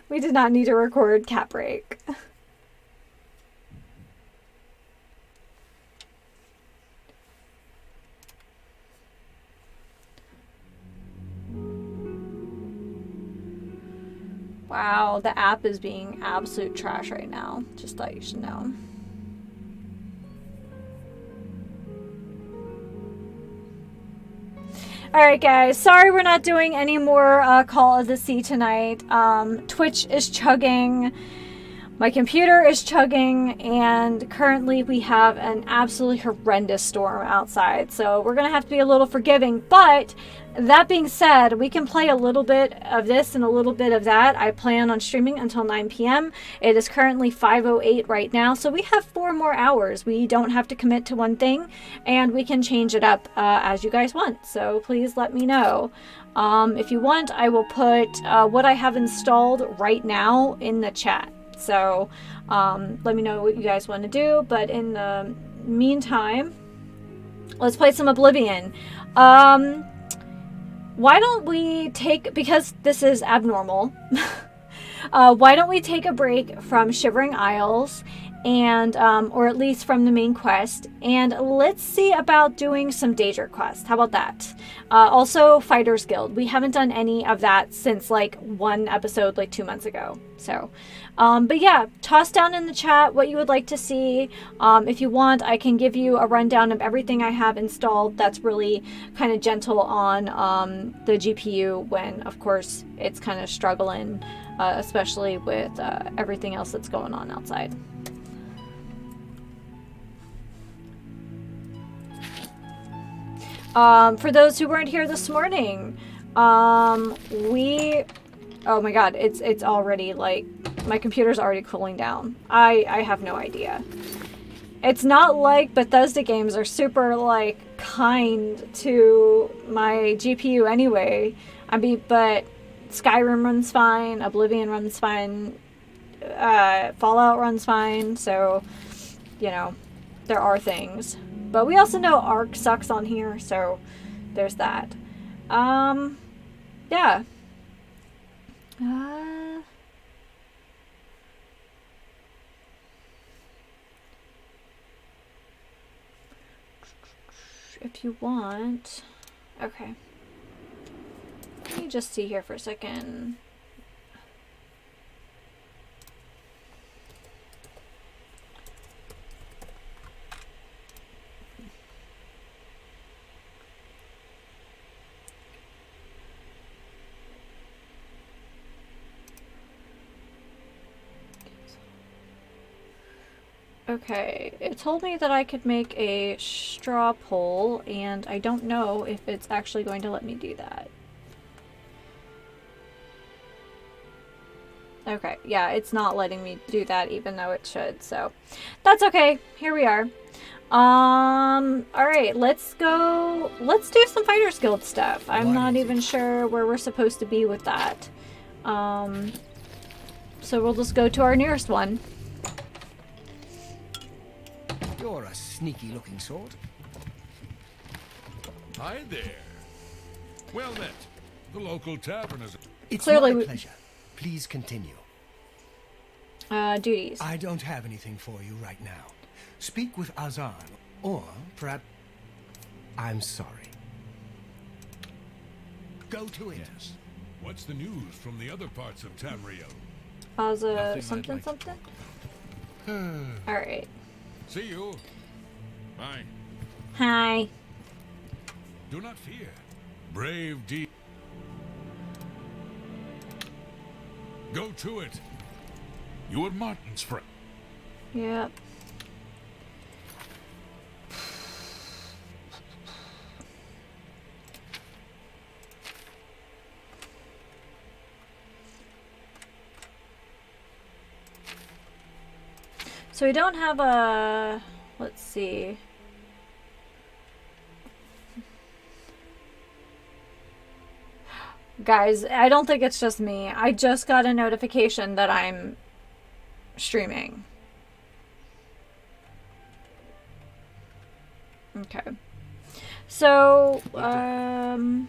We did not need to record cat break. Wow, the app is being absolute trash right now. Just thought you should know. Alright guys, sorry we're not doing any more Call of the Sea tonight. Twitch is chugging, my computer is chugging, and currently we have an absolutely horrendous storm outside. So we're going to have to be a little forgiving, but that being said, we can play a little bit of this and a little bit of that. I plan on streaming until 9 p.m. It is currently 5:08 right now, so we have 4 more hours. We don't have to commit to one thing, and we can change it up as you guys want. So please let me know. If you want, I will put what I have installed right now in the chat. So let me know what you guys want to do. But in the meantime, let's play some Oblivion. Why don't we take, because this is abnormal, why don't we take a break from Shivering Isles and, or at least from the main quest, and let's see about doing some Daedra quest. How about that? Also, Fighters Guild. We haven't done any of that since like one episode like 2 months ago. So, but yeah, toss down in the chat what you would like to see. If you want, I can give you a rundown of everything I have installed. That's really kind of gentle on the GPU when, of course, it's kind of struggling, especially with everything else that's going on outside. For those who weren't here this morning, oh my god, it's already like, my computer's already cooling down. I have no idea. It's not like Bethesda games are super like kind to my GPU anyway. I mean, but Skyrim runs fine, Oblivion runs fine, Fallout runs fine, so, you know, there are things. But we also know Ark sucks on here, so there's that. Yeah. If you want... Okay. Let me just see here for a second. Okay, it told me that I could make a straw poll, and I don't know if it's actually going to let me do that. Okay, yeah, it's not letting me do that even though it should, so that's okay. Here we are. Alright, let's do some Fighters Guild stuff. I'm not even sure where we're supposed to be with that. So we'll just go to our nearest one. You're a sneaky-looking sort. Hi there. Well met. The local tavern is... It's Clearly my pleasure. Please continue. Duties. I don't have anything for you right now. Speak with Azan, or perhaps... I'm sorry. Go to it. Yes. What's the news from the other parts of Tamriel? Something. Alright. See you. Bye. Hi. Do not fear. Brave deed. Go to it. You are Martin's friend. Yep. So we don't have a... Let's see. Guys, I don't think it's just me. I just got a notification that I'm streaming. Okay. So, I'm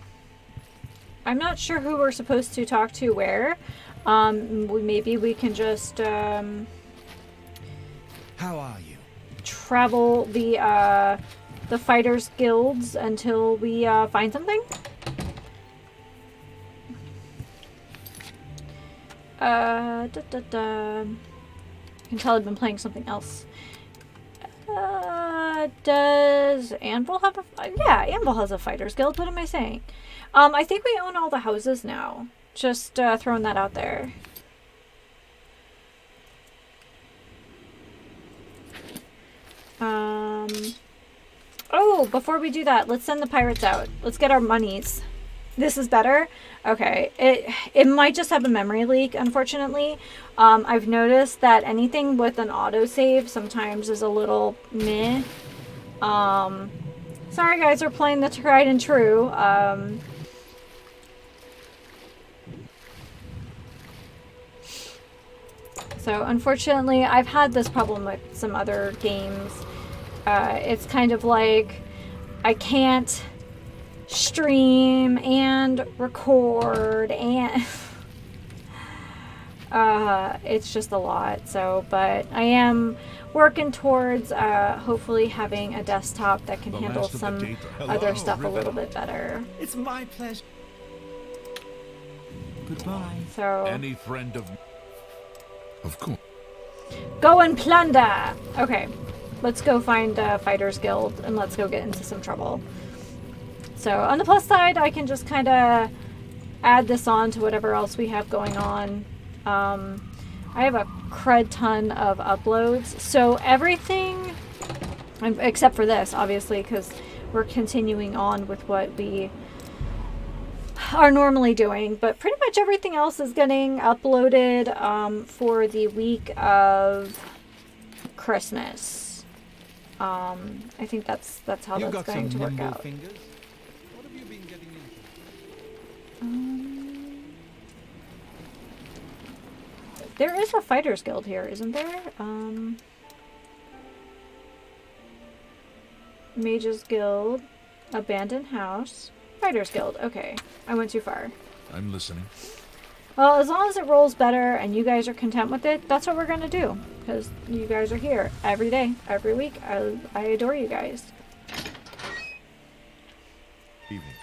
not sure who we're supposed to talk to where. Maybe we can just How are you? travel the fighters guilds until we find something. You can tell I've been playing something else. Does Anvil have a... Yeah, Anvil has a fighters guild. What am I saying? I think we own all the houses now. Just throwing that out there. Oh, before we do that, let's send the pirates out. Let's get our monies. This is better? Okay. It might just have a memory leak, unfortunately. I've noticed that anything with an autosave sometimes is a little meh. Sorry guys, we're playing the tried and true. So unfortunately, I've had this problem with some other games. It's kind of like I can't stream and record and it's just a lot. So, but I am working towards hopefully having a desktop that can handle some other stuff a little bit better. It's my pleasure. Goodbye. So Any friend of course. go and plunder. Okay, let's go find Fighters Guild and let's go get into some trouble. So on the plus side, I can just kind of add this on to whatever else we have going on. I have a crud ton of uploads, so everything except for this, obviously, because we're continuing on with what we are normally doing, but pretty much everything else is getting uploaded for the week of Christmas. I think that's how that's going to work out. Fingers. What have you been getting into? There is a Fighters Guild here, isn't there? Mages Guild, Abandoned House, Fighters Guild. Okay, I went too far. I'm listening. Well, as long as it rolls better and you guys are content with it, that's what we're going to do. Because you guys are here every day, every week. I adore you guys. Evening.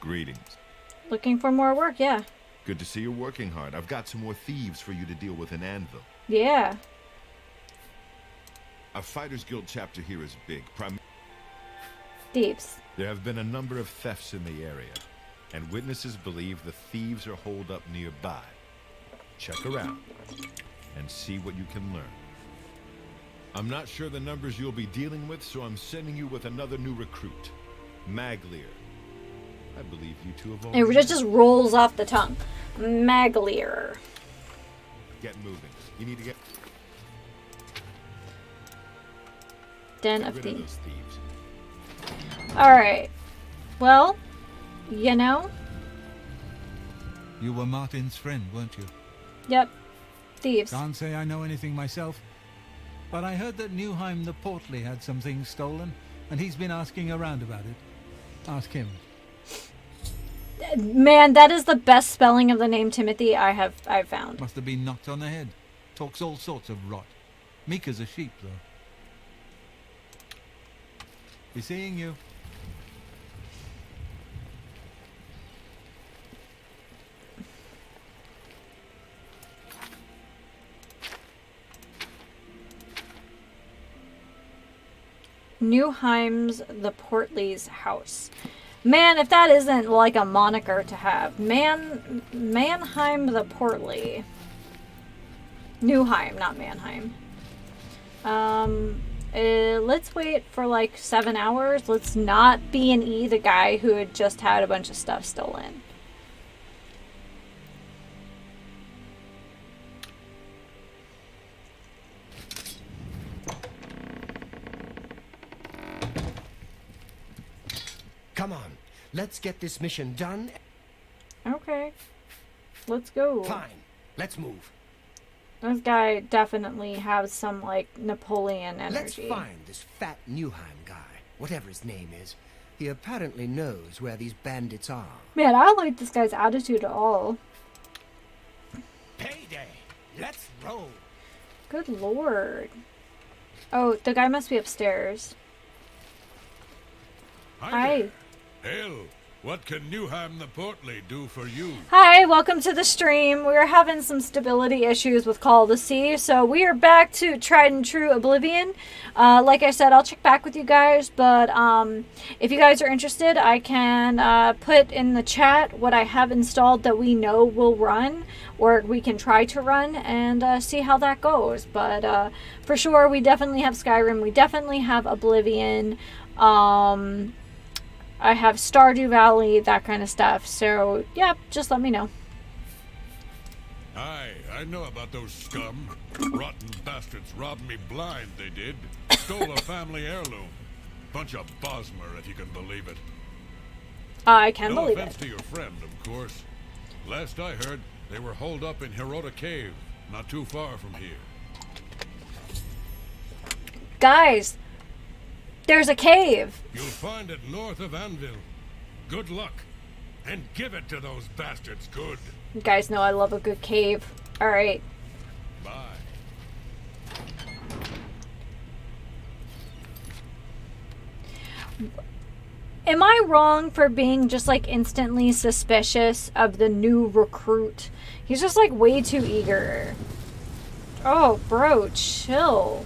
Greetings. Looking for more work, yeah. Good to see you're working hard. I've got some more thieves for you to deal with in Anvil. Yeah. Our Fighters Guild chapter here is big. Thieves. There have been a number of thefts in the area, and witnesses believe the thieves are holed up nearby. Check around and see what you can learn. I'm not sure the numbers you'll be dealing with, so I'm sending you with another new recruit, Maglier. I believe you two have already... It just rolls off the tongue. Maglier. Get moving. You need to get... Den Get of rid of Thieves. those thieves. Alright. Well, you know. You were Martin's friend, weren't you? Yep. Thieves. Can't say I know anything myself, but I heard that Newheim the Portly had some things stolen, and he's been asking around about it. Ask him. Man, that is the best spelling of the name Timothy I've found. Must have been knocked on the head. Talks all sorts of rot. Meek as a sheep, though. Be seeing you. Newheim's the Portly's house. Man, if that isn't like a moniker to have. Mannheim the Portly. Newheim, not Mannheim. Let's wait for like 7 hours. Let's not B&E the guy who had just had a bunch of stuff stolen. Come on, let's get this mission done. Okay. Let's go. Fine, let's move. This guy definitely has some, like, Napoleon energy. Let's find this fat Newheim guy, whatever his name is. He apparently knows where these bandits are. Man, I don't like this guy's attitude at all. Let's roll. Good lord. Oh, the guy must be upstairs. Hi. Hail. What can Newham the Portly do for you? Hi, welcome to the stream. We're having some stability issues with Call of the Sea, so we are back to tried and true Oblivion. Like I said, I'll check back with you guys, but if you guys are interested, I can put in the chat what I have installed that we know will run, or we can try to run, and see how that goes. But for sure, we definitely have Skyrim, we definitely have Oblivion, I have Stardew Valley, that kind of stuff. So, yeah, just let me know. Aye, I know about those scum. Rotten bastards robbed me blind, they did. Stole a family heirloom. Bunch of Bosmer, if you can believe it. I can No believe offense it. to your friend, of course. Last I heard, they were holed up in Hirota Cave, not too far from here. Guys, there's a cave. You'll find it north of Anvil. Good luck. And give it to those bastards good. You guys know I love a good cave. Alright. Bye. Am I wrong for being just like instantly suspicious of the new recruit? He's just like way too eager. Oh, bro, chill.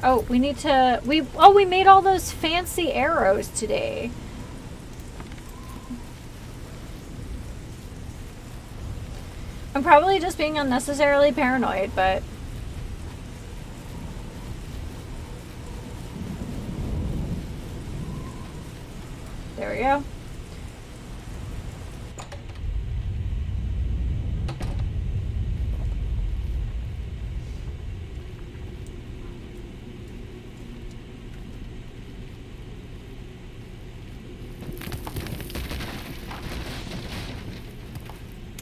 Oh, we need to... we made all those fancy arrows today. I'm probably just being unnecessarily paranoid, but... there we go.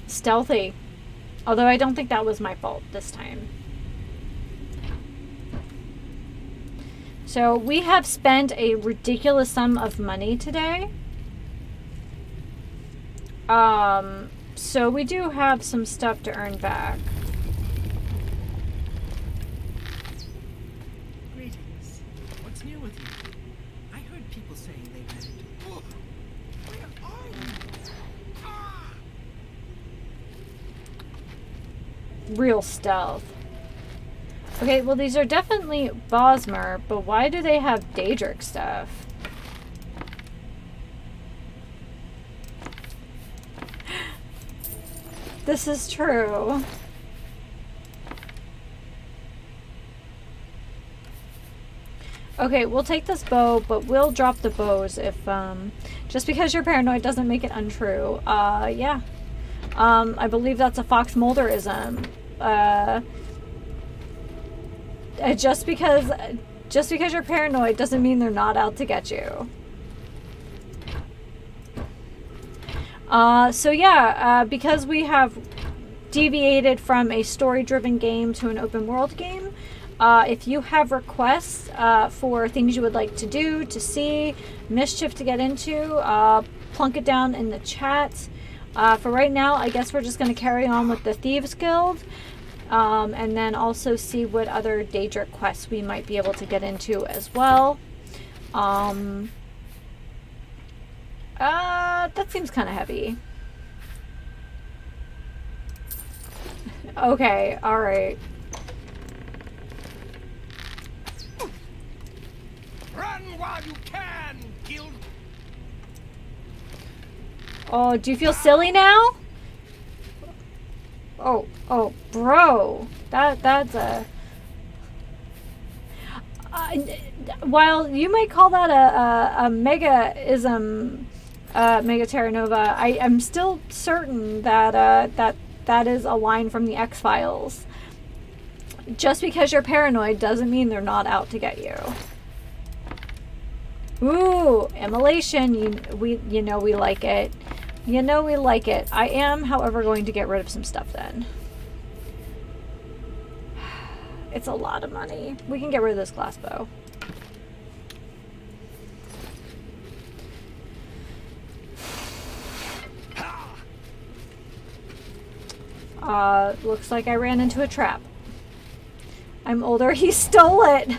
Stealthy. Although I don't think that was my fault this time. So we have spent a ridiculous sum of money today. So we do have some stuff to earn back. Greetings. What's new with you? I heard people saying they ran into... Where are you? Ah! Real stealth. Okay, well these are definitely Bosmer, but why do they have Daedric stuff? This is true. Okay, we'll take this bow, but we'll drop the bows if, just because you're paranoid doesn't make it untrue. Yeah. I believe that's a Fox Mulderism. Just because you're paranoid doesn't mean they're not out to get you. So yeah, because we have deviated from a story-driven game to an open-world game, if you have requests for things you would like to do, to see, mischief to get into, plunk it down in the chat. For right now, I guess we're just going to carry on with the Thieves Guild, and then also see what other Daedric quests we might be able to get into as well. That seems kind of heavy. Okay, alright. Run while you can, guild. Oh, do you feel silly now? Oh, bro. That's a... while you might call that a mega-ism, Mega Terra Nova, I am still certain that that is a line from the X-Files. Just because you're paranoid doesn't mean they're not out to get you. Ooh, immolation. You know we like it. You know we like it. I am, however, going to get rid of some stuff then. It's a lot of money. We can get rid of this glass bow. Looks like I ran into a trap. I'm older. He stole it.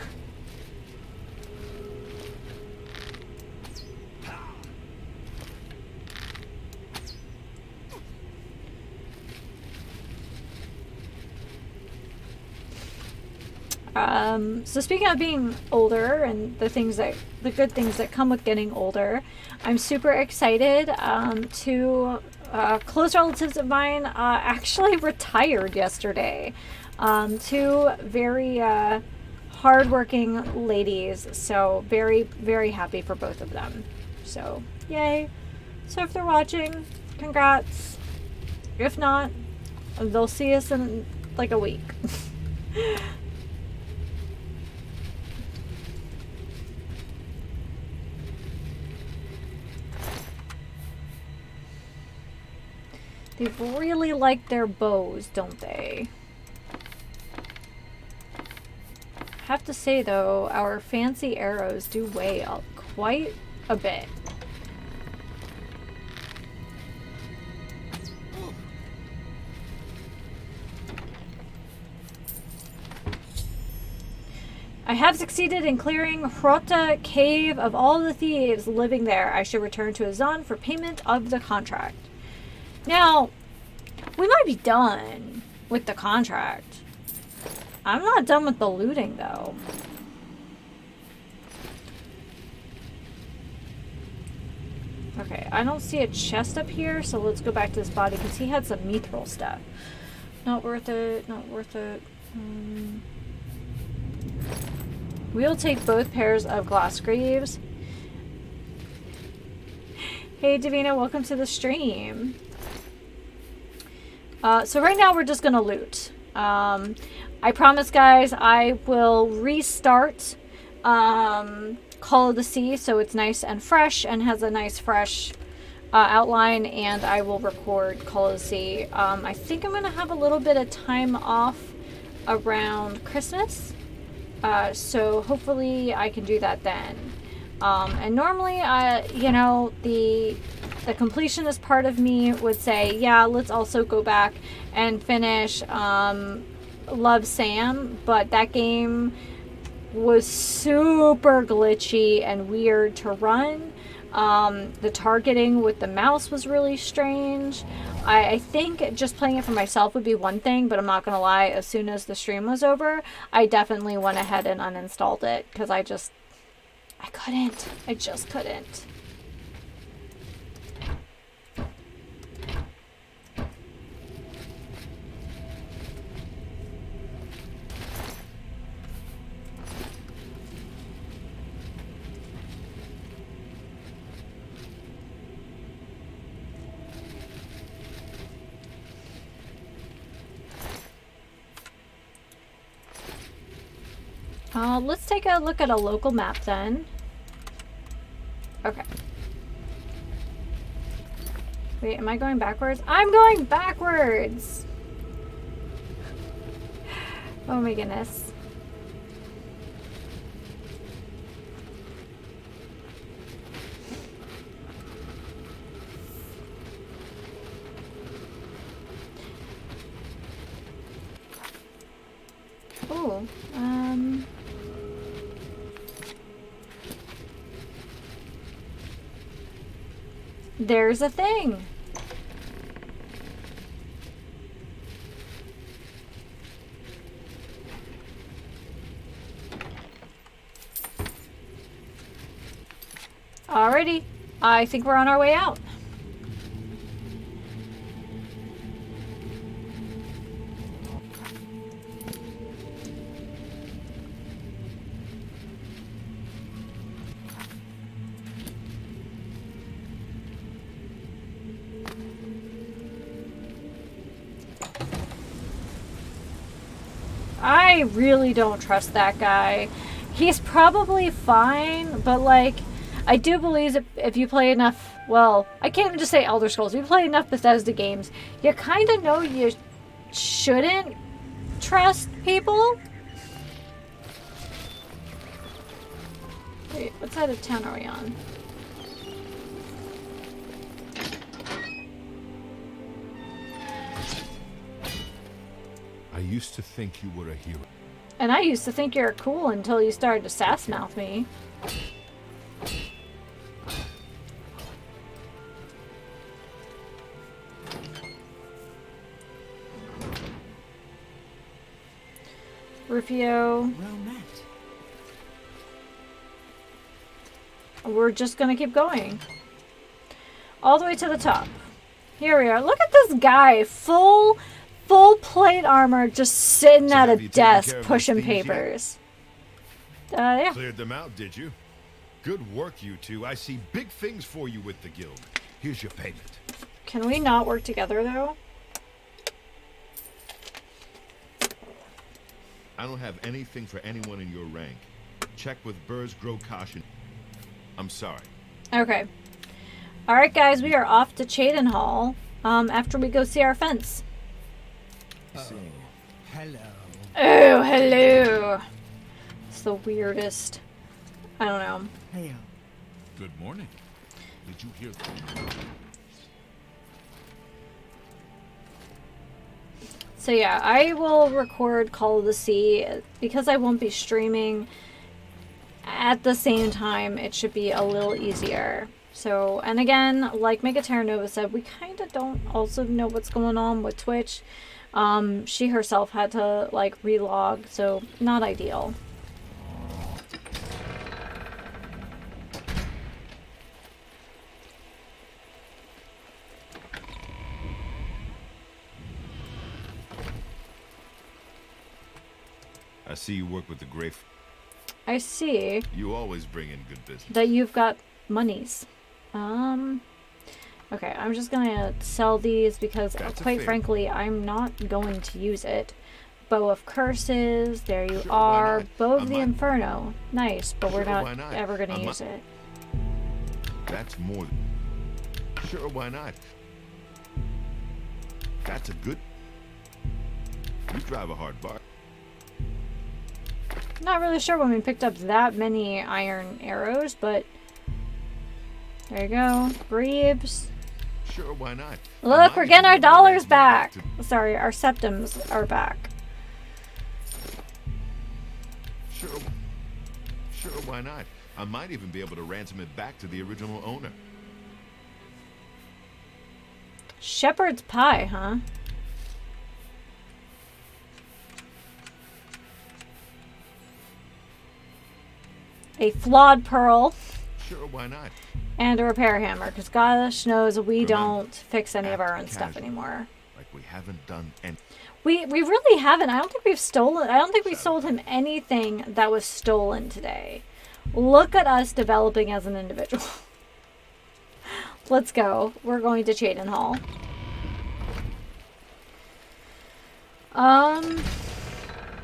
So speaking of being older and the good things that come with getting older, I'm super excited to close relatives of mine actually retired yesterday. Two very hardworking ladies, so very, very happy for both of them. So yay! So if they're watching, congrats. If not, they'll see us in like a week. They really like their bows, don't they? I have to say though, our fancy arrows do weigh up quite a bit. I have succeeded in clearing Hrota Cave of all the thieves living there. I should return to Azan for payment of the contract. Now, we might be done with the contract. I'm not done with the looting, though. Okay, I don't see a chest up here, so let's go back to this body, because he had some mithril stuff. Not worth it, not worth it. We'll take both pairs of glass greaves. Hey, Davina, welcome to the stream. So right now we're just gonna loot. I promise, guys, I will restart Call of the Sea so it's nice and fresh and has a nice fresh outline, and I will record Call of the Sea. I think I'm gonna have a little bit of time off around Christmas, so hopefully I can do that then. And normally, you know, the completionist part of me would say, yeah, let's also go back and finish Love Sam, but that game was super glitchy and weird to run. The targeting with the mouse was really strange. I think just playing it for myself would be one thing, but I'm not gonna lie, as soon as the stream was over, I definitely went ahead and uninstalled it, because I just couldn't. Let's take a look at a local map then. Okay. Wait, am I going backwards? I'm going backwards! Oh my goodness. Oh, there's a thing. Alrighty, I think we're on our way out. I really don't trust that guy. He's probably fine, but like, I do believe if you play enough, well, I can't even just say Elder Scrolls, if you play enough Bethesda games, you kind of know you shouldn't trust people. Wait, what side of town are we on? used to think you were a hero. And I used to think you were cool until you started to sass mouth me. Rufio. Well met. We're just gonna keep going. All the way to the top. Here we are. Look at this guy. Full plate armor, just sitting So at a have you taken desk care of those pushing thieves yet? papers. Yeah. Cleared them out, did you? Good work, you two. I see big things for you with the guild. Here's your payment. Can we not work together, though? I don't have anything for anyone in your rank. Check with Burrs Grow Caution. I'm sorry. Okay. Alright, guys, we are off to Chaden Hall after we go see our fence. Hello. Oh, hello. It's the weirdest. I don't know. Hey, Good morning. Did you hear So yeah, I will record Call of the Sea because I won't be streaming at the same time. It should be a little easier. So, and again, like Megaterra Nova said, we kind of don't also know what's going on with Twitch. She herself had to like relog, so not ideal. I see you work with the Grey. I see You always bring in good business. that you've got monies. Okay, I'm just gonna sell these because That's a quite favor. frankly, I'm not going to use it. Bow of Curses, there you Sure, why are. not? Bow I of the might- Inferno. Nice, but we're Sure, not why not? ever gonna I use might- it. That's more. Sure, why not? That's a good. You drive a hard bar. Not really sure when we picked up that many iron arrows, but there you go. Greaves. Sure, why not? I Look, might we're even getting be our able to dollars raise me back back. to- Sorry, our septums are back. Sure, why not? I might even be able to ransom it back to the original owner. Shepherd's pie, huh? A flawed pearl Sure, why not? and a repair hammer, because gosh knows we Remember, don't fix any of our own act stuff casual. anymore. Like we haven't done any. We really haven't. I don't think we've stolen. I don't think we sold him anything that was stolen today. Look at us developing as an individual. Let's go. We're going to Chaden Hall.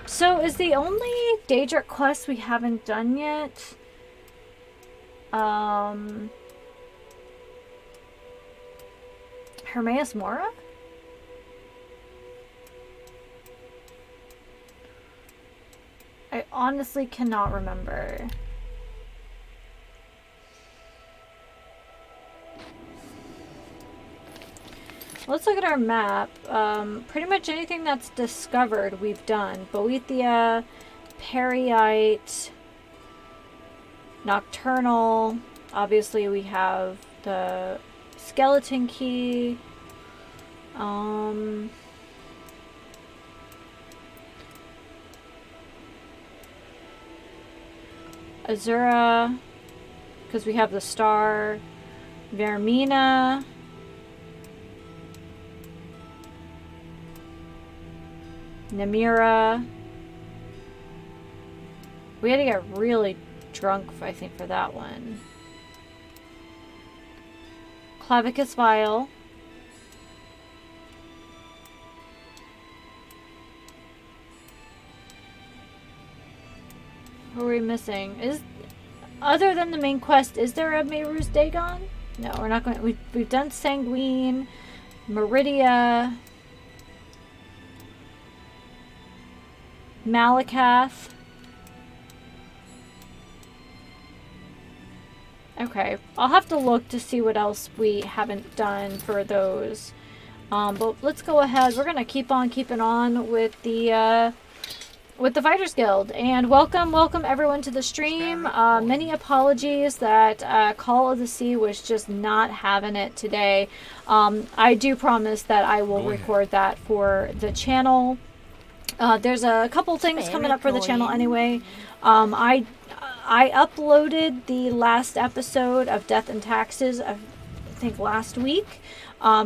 So is the only Daedric quest we haven't done yet? Hermaeus Mora? I honestly cannot remember. Let's look at our map. Pretty much anything that's discovered we've done. Boethia, Periite, Nocturnal. Obviously we have the Skeleton Key. Azura, because we have the star. Vermina. Namira. We had to get really drunk, I think, for that one. Clavicus Vial. What are we missing? Other than the main quest, is there a Meru's Dagon? No, we're not going. We've done Sanguine, Meridia, Malakath. Okay, I'll have to look to see what else we haven't done for those. But let's go ahead. We're gonna keep on keeping on with the Fighters Guild. And welcome everyone to the stream. Many apologies that Call of the Sea was just not having it today. I do promise that I will record that for the channel. There's a couple things coming up for the channel anyway. I uploaded the last episode of Death and Taxes, I think last week.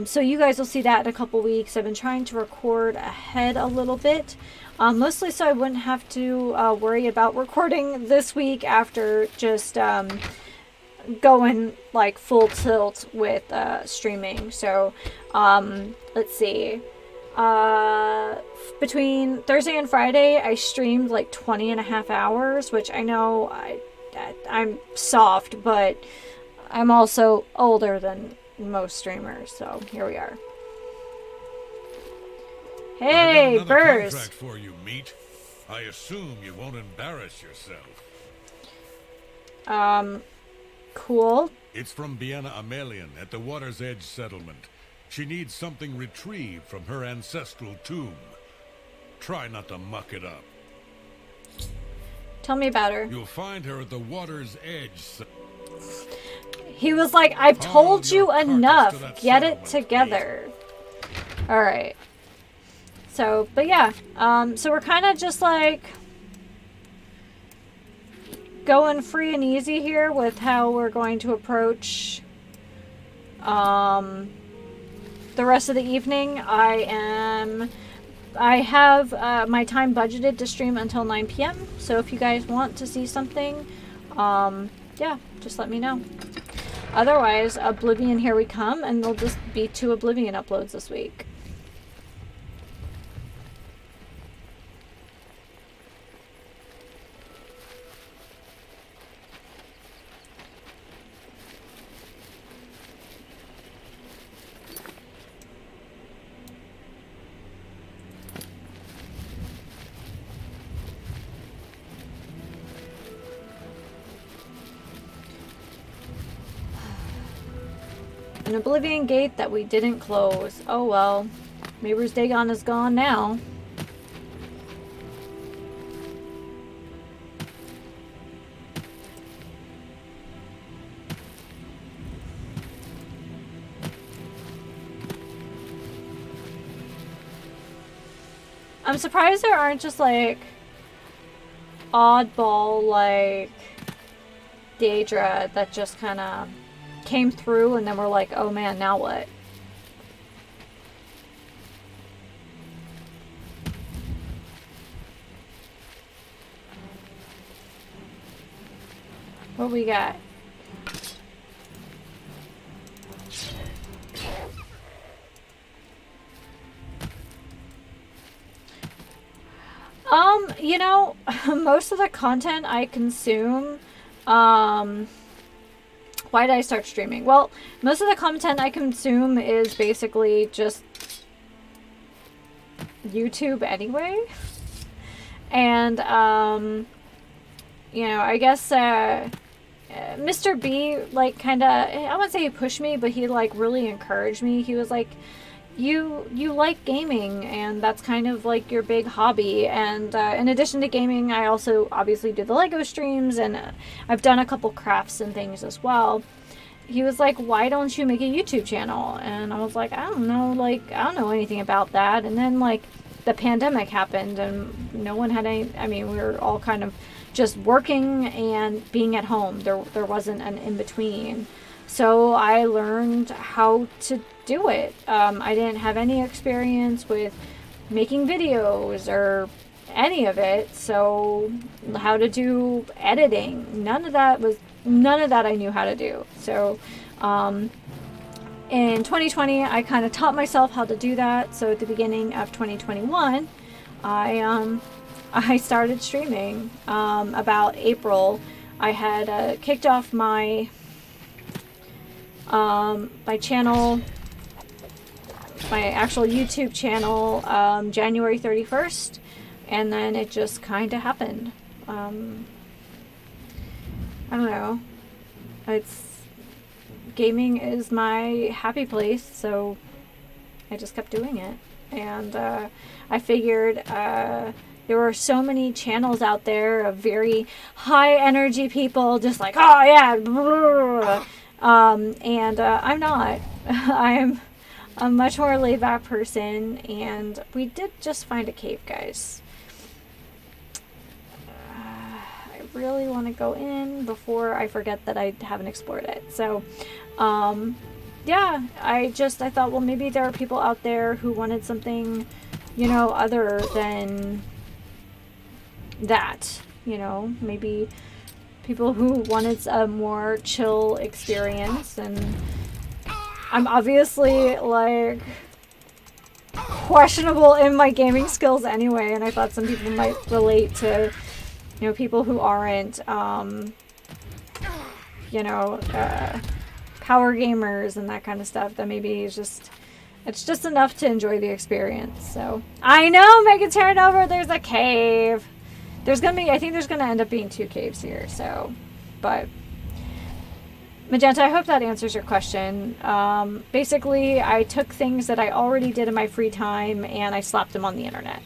So you guys will see that in a couple weeks. I've been trying to record ahead a little bit. Mostly so I wouldn't have to worry about recording this week after just going like full tilt with streaming. So let's see. Between Thursday and Friday, I streamed like 20 and a half hours, which I know I'm soft, but I'm also older than most streamers, so here we are. Hey, Burrs! Contract for you, meat. I assume you won't embarrass yourself. Cool. It's from Biena Amelian at the Water's Edge settlement. She needs something retrieved from her ancestral tomb. Try not to muck it up. Tell me about her. You'll find her at the Water's Edge. He was like, I've told you enough. Get it together. Alright. So, but yeah. So we're kind of just like going free and easy here with how we're going to approach the rest of the evening. I have my time budgeted to stream until 9 p.m. So if you guys want to see something, yeah, just let me know. Otherwise, Oblivion, here we come, and there'll just be 2 Oblivion uploads this week. An Oblivion gate that we didn't close. Oh well. Maber's Dagon is gone now. I'm surprised there aren't just like oddball like Daedra that just kind of came through and then we're like, oh man, now what? What we got? You know, most of the content I consume, why did I start streaming? Well, most of the content I consume is basically just YouTube anyway. And, you know, I guess, Mr. B, like, kinda, I wouldn't say he pushed me, but he, like, really encouraged me. He was like, you like gaming, and that's kind of like your big hobby. And in addition to gaming, I also obviously do the Lego streams, and I've done a couple crafts and things as well. He was like, why don't you make a YouTube channel? And I was like, I don't know, like, I don't know anything about that. And then, like, the pandemic happened, and no one had any, I mean, we were all kind of just working and being at home. There wasn't an in-between. So I learned how to do it. I didn't have any experience with making videos or any of it, so how to do editing, none of that I knew how to do. So in 2020 I kind of taught myself how to do that. So at the beginning of 2021 I started streaming. About April I had kicked off my channel, my actual YouTube channel, January 31st, and then it just kind of happened. I don't know. Gaming is my happy place, so I just kept doing it. And I figured there were so many channels out there of very high energy people just like, oh yeah, and I'm not. I'm a much more laid back person, and we did just find a cave, guys. I really want to go in before I forget that I haven't explored it. So, yeah, I thought, well, maybe there are people out there who wanted something, you know, other than that, you know, maybe people who wanted a more chill experience. And I'm obviously like questionable in my gaming skills anyway, and I thought some people might relate to, you know, people who aren't you know, power gamers and that kind of stuff, that maybe it's just enough to enjoy the experience. So I know, Megan Turn Over, there's a cave. I think there's gonna end up being 2 caves here, so, but Magenta, I hope that answers your question. Basically, I took things that I already did in my free time and I slapped them on the internet.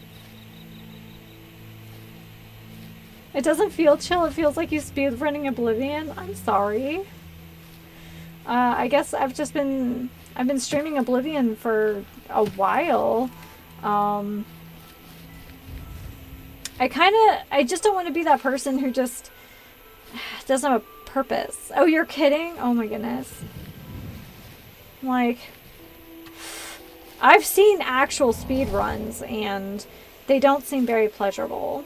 It doesn't feel chill, it feels like you speedrunning Oblivion. I'm sorry. I guess I've been streaming Oblivion for a while. I just don't want to be that person who just doesn't have a purpose. Oh, you're kidding? Oh my goodness. Like, I've seen actual speed runs and they don't seem very pleasurable.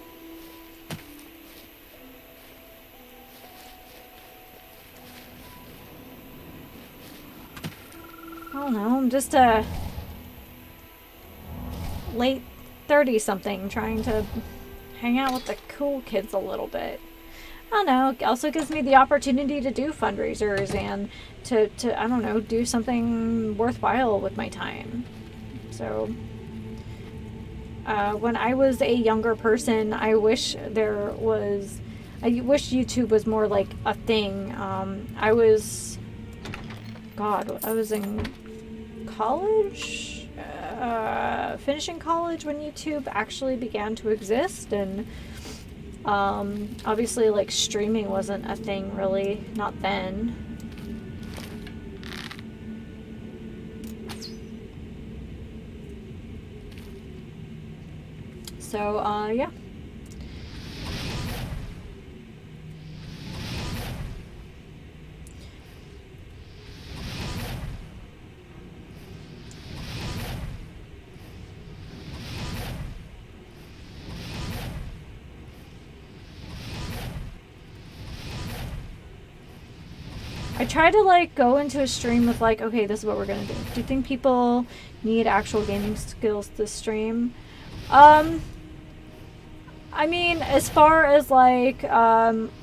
I don't know, I'm just a late 30-something trying to hang out with the cool kids a little bit. I don't know, it also gives me the opportunity to do fundraisers and to I don't know, do something worthwhile with my time. So, when I was a younger person, I wish YouTube was more like a thing. I was in college, finishing college when YouTube actually began to exist, and obviously like streaming wasn't a thing really, not then. So yeah. I try to like go into a stream with like, okay, this is what we're gonna do. Do you think people need actual gaming skills to stream? I mean, as far as like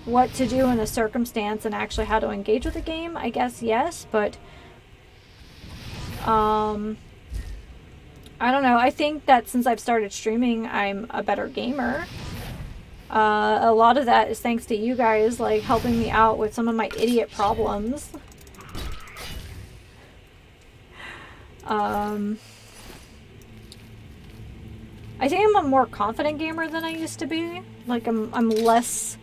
what to do in a circumstance and actually how to engage with the game, I guess yes, but I don't know. I think that since I've started streaming, I'm a better gamer. A lot of that is thanks to you guys, like, helping me out with some of my idiot problems. I think I'm a more confident gamer than I used to be. Like, I'm less...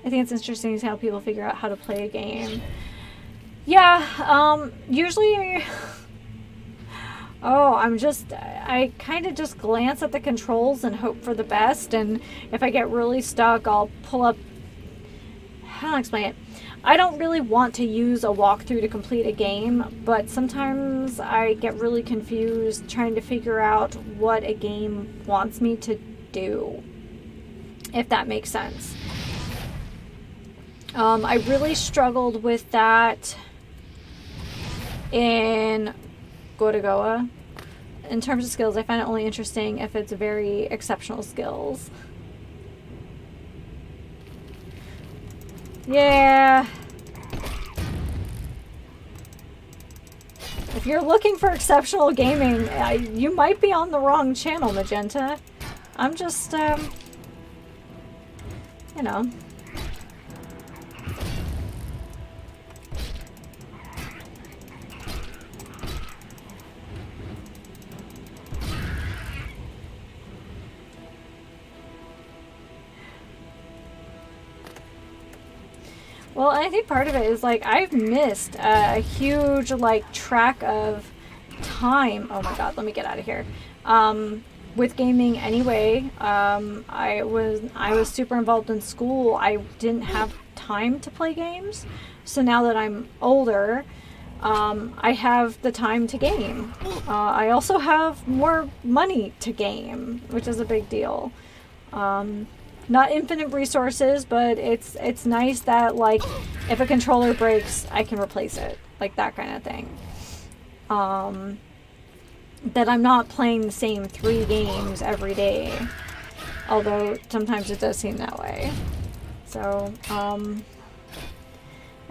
I think it's interesting how people figure out how to play a game. Yeah, usually... Oh, I kind of just glance at the controls and hope for the best, and if I get really stuck, I'll pull up... How do I explain it? I don't really want to use a walkthrough to complete a game, but sometimes I get really confused trying to figure out what a game wants me to do, if that makes sense. I really struggled with that in Gorogoa. In terms of skills, I find it only interesting if it's very exceptional skills. Yeah. If you're looking for exceptional gaming, you might be on the wrong channel, Magenta. I'm just, you know. Well, I think part of it is like I've missed a huge like track of time. Oh my god, let me get out of here. With gaming anyway. I was super involved in school. I didn't have time to play games. So now that I'm older, I have the time to game. I also have more money to game, which is a big deal. Not infinite resources, but it's nice that like if a controller breaks, I can replace it, like that kind of thing. That I'm not playing the same 3 games every day, although sometimes it does seem that way. So I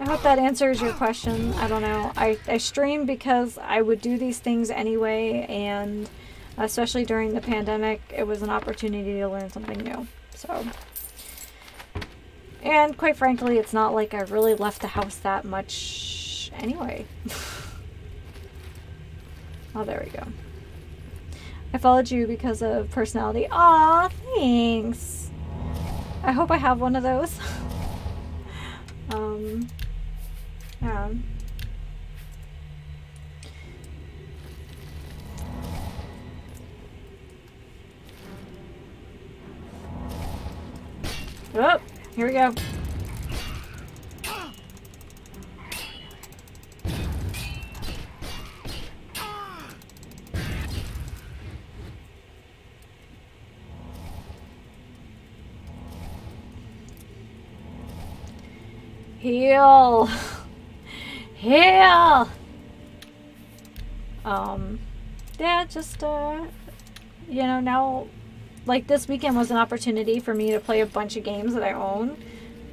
hope that answers your question. I don't know. I stream because I would do these things anyway, and especially during the pandemic, it was an opportunity to learn something new. So, and quite frankly, it's not like I really left the house that much anyway. Oh, there we go. I followed you because of personality. Aw, thanks. I hope I have one of those. Yeah. Oh, here we go. Heal. Heal. Yeah, just, you know, now, like, this weekend was an opportunity for me to play a bunch of games that I own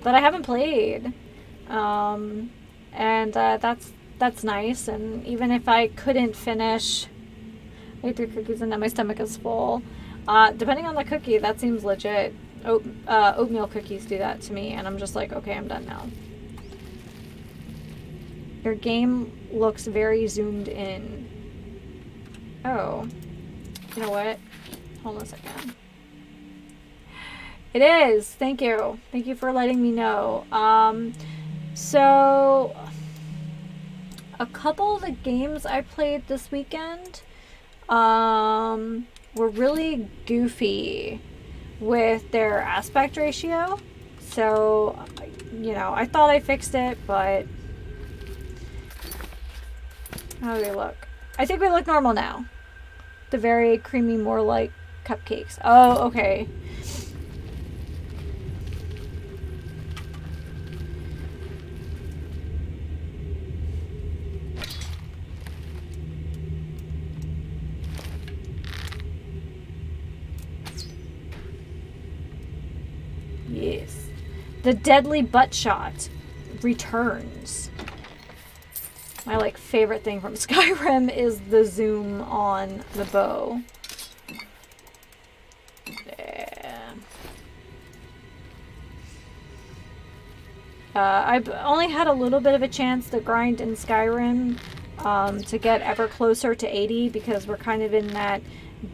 that I haven't played. And, that's nice. And even if I couldn't finish, I ate 3 cookies and now my stomach is full. Depending on the cookie, that seems legit. Oatmeal cookies do that to me, and I'm just like, okay, I'm done now. Your game looks very zoomed in. Oh. You know what? Hold on a second. It is! Thank you. Thank you for letting me know. So a couple of the games I played this weekend were really goofy with their aspect ratio. So, you know, I thought I fixed it, but how do we look? I think we look normal now. The very creamy, more like cupcakes. Oh, okay. Yes. The deadly butt shot returns. My like favorite thing from Skyrim is the zoom on the bow. Yeah. I've only had a little bit of a chance to grind in Skyrim to get ever closer to 80 because we're kind of in that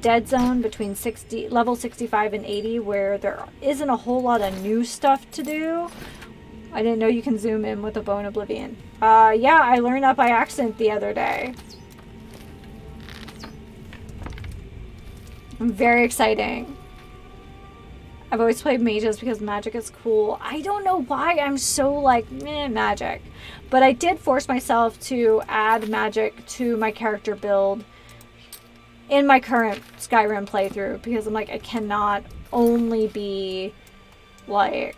dead zone between level 65 and 80 where there isn't a whole lot of new stuff to do. I didn't know you can zoom in with a bow in Oblivion. Yeah, I learned that by accident the other day. Very exciting. I've always played mages because magic is cool. I don't know why I'm so like, meh, magic. But I did force myself to add magic to my character build in my current Skyrim playthrough because I'm like, I cannot only be like,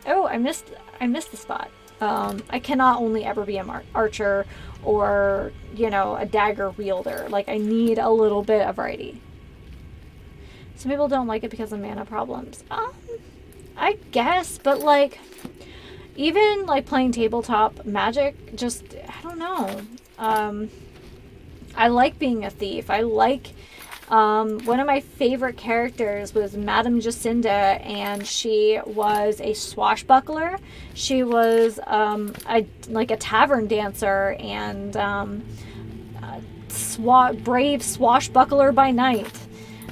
oh, I missed the spot. I cannot only ever be an archer or, you know, a dagger wielder. Like, I need a little bit of variety. Some people don't like it because of mana problems. I guess, but like, even like playing tabletop magic, just, I don't know. I like being a thief. I like, one of my favorite characters was Madame Jacinda, and she was a swashbuckler. She was like a tavern dancer and brave swashbuckler by night.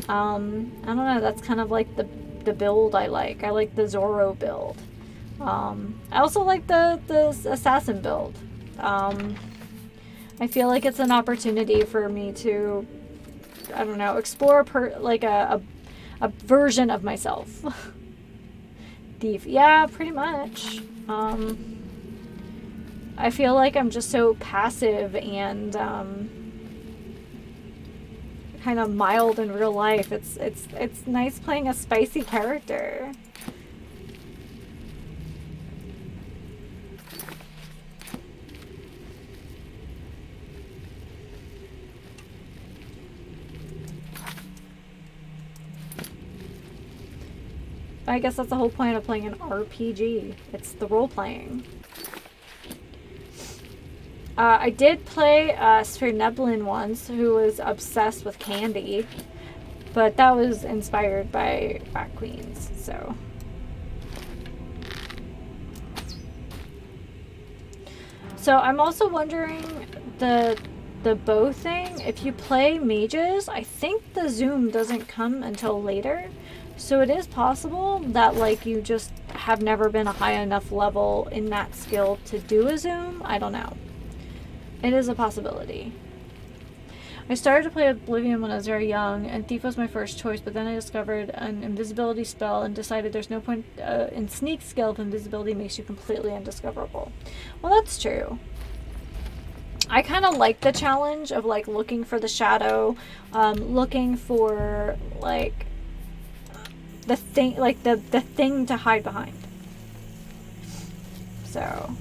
I don't know, that's kind of like the build I like. I like the Zorro build. I also like the assassin build. I feel like it's an opportunity for me to, I don't know, explore like a version of myself. Thief. Yeah, pretty much. I feel like I'm just so passive and kind of mild in real life. It's nice playing a spicy character. I guess that's the whole point of playing an RPG. It's the role-playing. I did play Sphere Neblin once, who was obsessed with candy. But that was inspired by Rat Queens, so... So I'm also wondering the bow thing. If you play mages, I think the zoom doesn't come until later. So it is possible that like you just have never been a high enough level in that skill to do a zoom. I don't know. It is a possibility. I started to play Oblivion when I was very young, and Thief was my first choice, but then I discovered an invisibility spell and decided there's no point in sneak skill if invisibility makes you completely undiscoverable. Well, that's true. I kind of like the challenge of like looking for the shadow, looking for like the thing, like the thing to hide behind. So,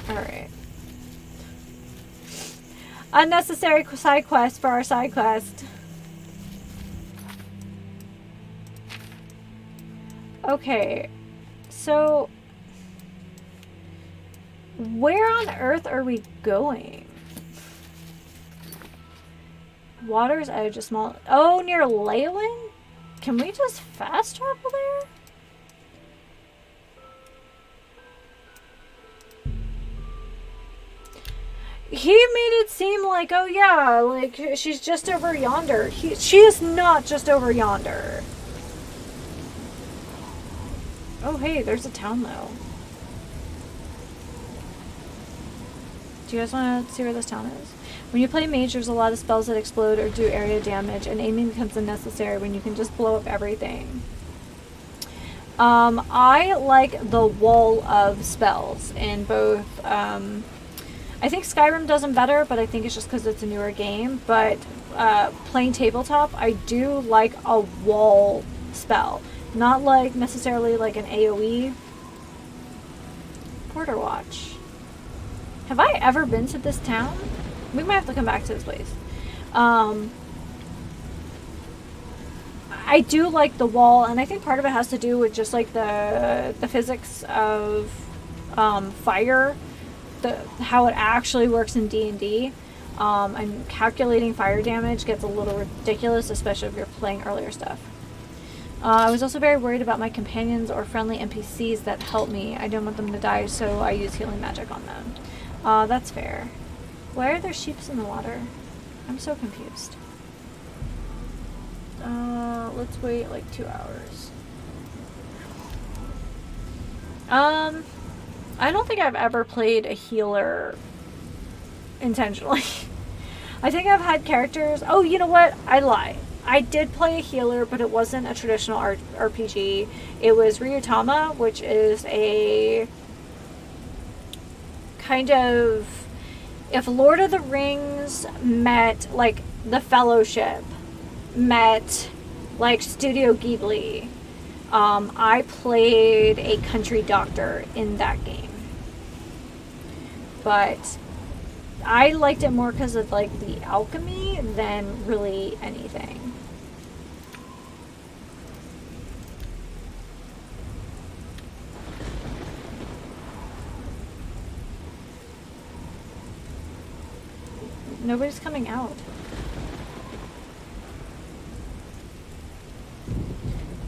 alright. Unnecessary side quest for our side quest. Okay, so where on earth are we going? Water's Edge, a small... Oh, near Leyland? Can we just fast travel there? He made it seem like, oh yeah, like she's just over yonder. She is not just over yonder. Oh hey, there's a town though. Do you guys want to see where this town is? When you play mage, there's a lot of spells that explode or do area damage, and aiming becomes unnecessary when you can just blow up everything. I like the wall of spells in both, I think Skyrim does them better, but I think it's just because it's a newer game. But playing tabletop, I do like a wall spell. Not like necessarily like an AoE. Porter Watch. Have I ever been to this town? We might have to come back to this place. I do like the wall, and I think part of it has to do with just like the physics of fire, how it actually works in D&D. And calculating fire damage gets a little ridiculous, especially if you're playing earlier stuff. I was also very worried about my companions or friendly NPCs that help me. I don't want them to die, so I use healing magic on them. That's fair. Why are there sheeps in the water? I'm so confused. Let's wait like 2 hours. I don't think I've ever played a healer intentionally. I think I've had characters... Oh, you know what? I lie. I did play a healer, but it wasn't a traditional RPG. It was Ryutama, which is a kind of... If Lord of the Rings met, like, The Fellowship met, like, Studio Ghibli, I played a country doctor in that game. But I liked it more because of, like, the alchemy than really anything. Nobody's coming out.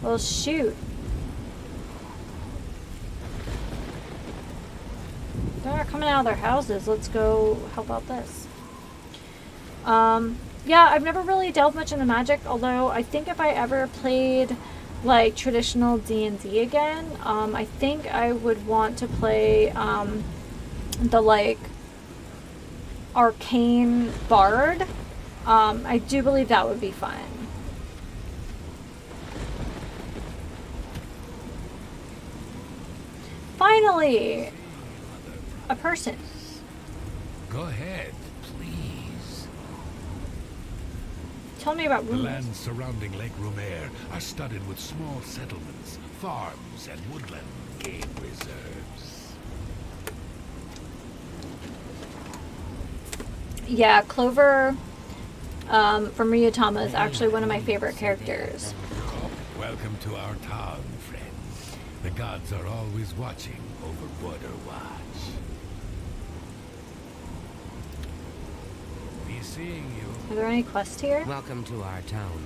Well, shoot. They're not coming out of their houses. Let's go help out this. Yeah, I've never really delved much into magic, although I think if I ever played like traditional D&D again, I think I would want to play the like arcane bard. I do believe that would be fun. Finally, a person. Go ahead, please. Tell me about The rumors. lands surrounding Lake Rumaire are studded with small settlements, farms, and woodland game reserves. Yeah, Clover from Ryutama is actually one of my favorite characters. Welcome to our town, friend. The gods are always watching over Border Watch. Be seeing you. Are there any quests here? Welcome to our town.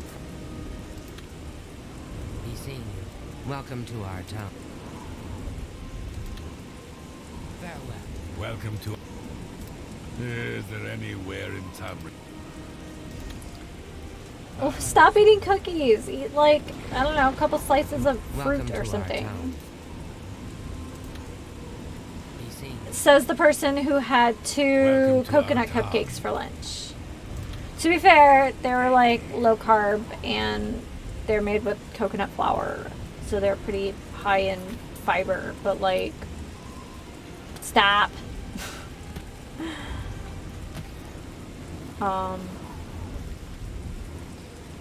Be seeing you. Welcome to our town. Farewell. Welcome to... Is there anywhere in town... Oh, stop eating cookies. Eat like, I don't know, a couple slices of Welcome fruit to or our something. town. Be seeing you. Says the person who had 2 Welcome to coconut our town. cupcakes for lunch. To be fair, they were like low carb and they're made with coconut flour. So they're pretty high in fiber, but like, stop.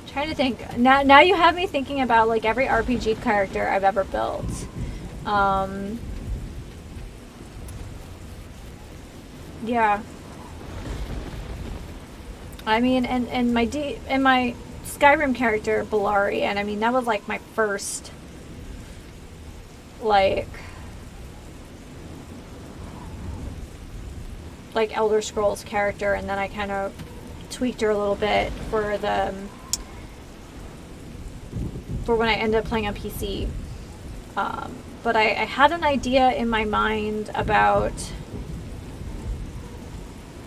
Trying to think. Now you have me thinking about like every RPG character I've ever built. Yeah. I mean, and my Skyrim character Bellari, and I mean that was like my first like Elder Scrolls character, and then I kind of tweaked her a little bit for when I ended up playing on PC. But I had an idea in my mind about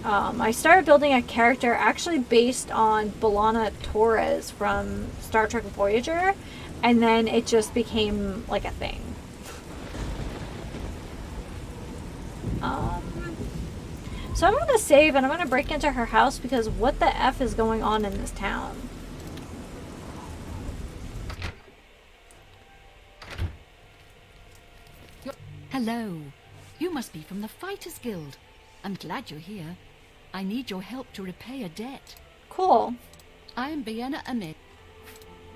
I started building a character actually based on B'Elanna Torres from Star Trek Voyager, and then it just became like a thing. So I'm going to save and I'm going to break into her house because what the F is going on in this town? Hello. You must be from the Fighters Guild. I'm glad you're here. I need your help to repay a debt. Cool. I am Bienna Amit.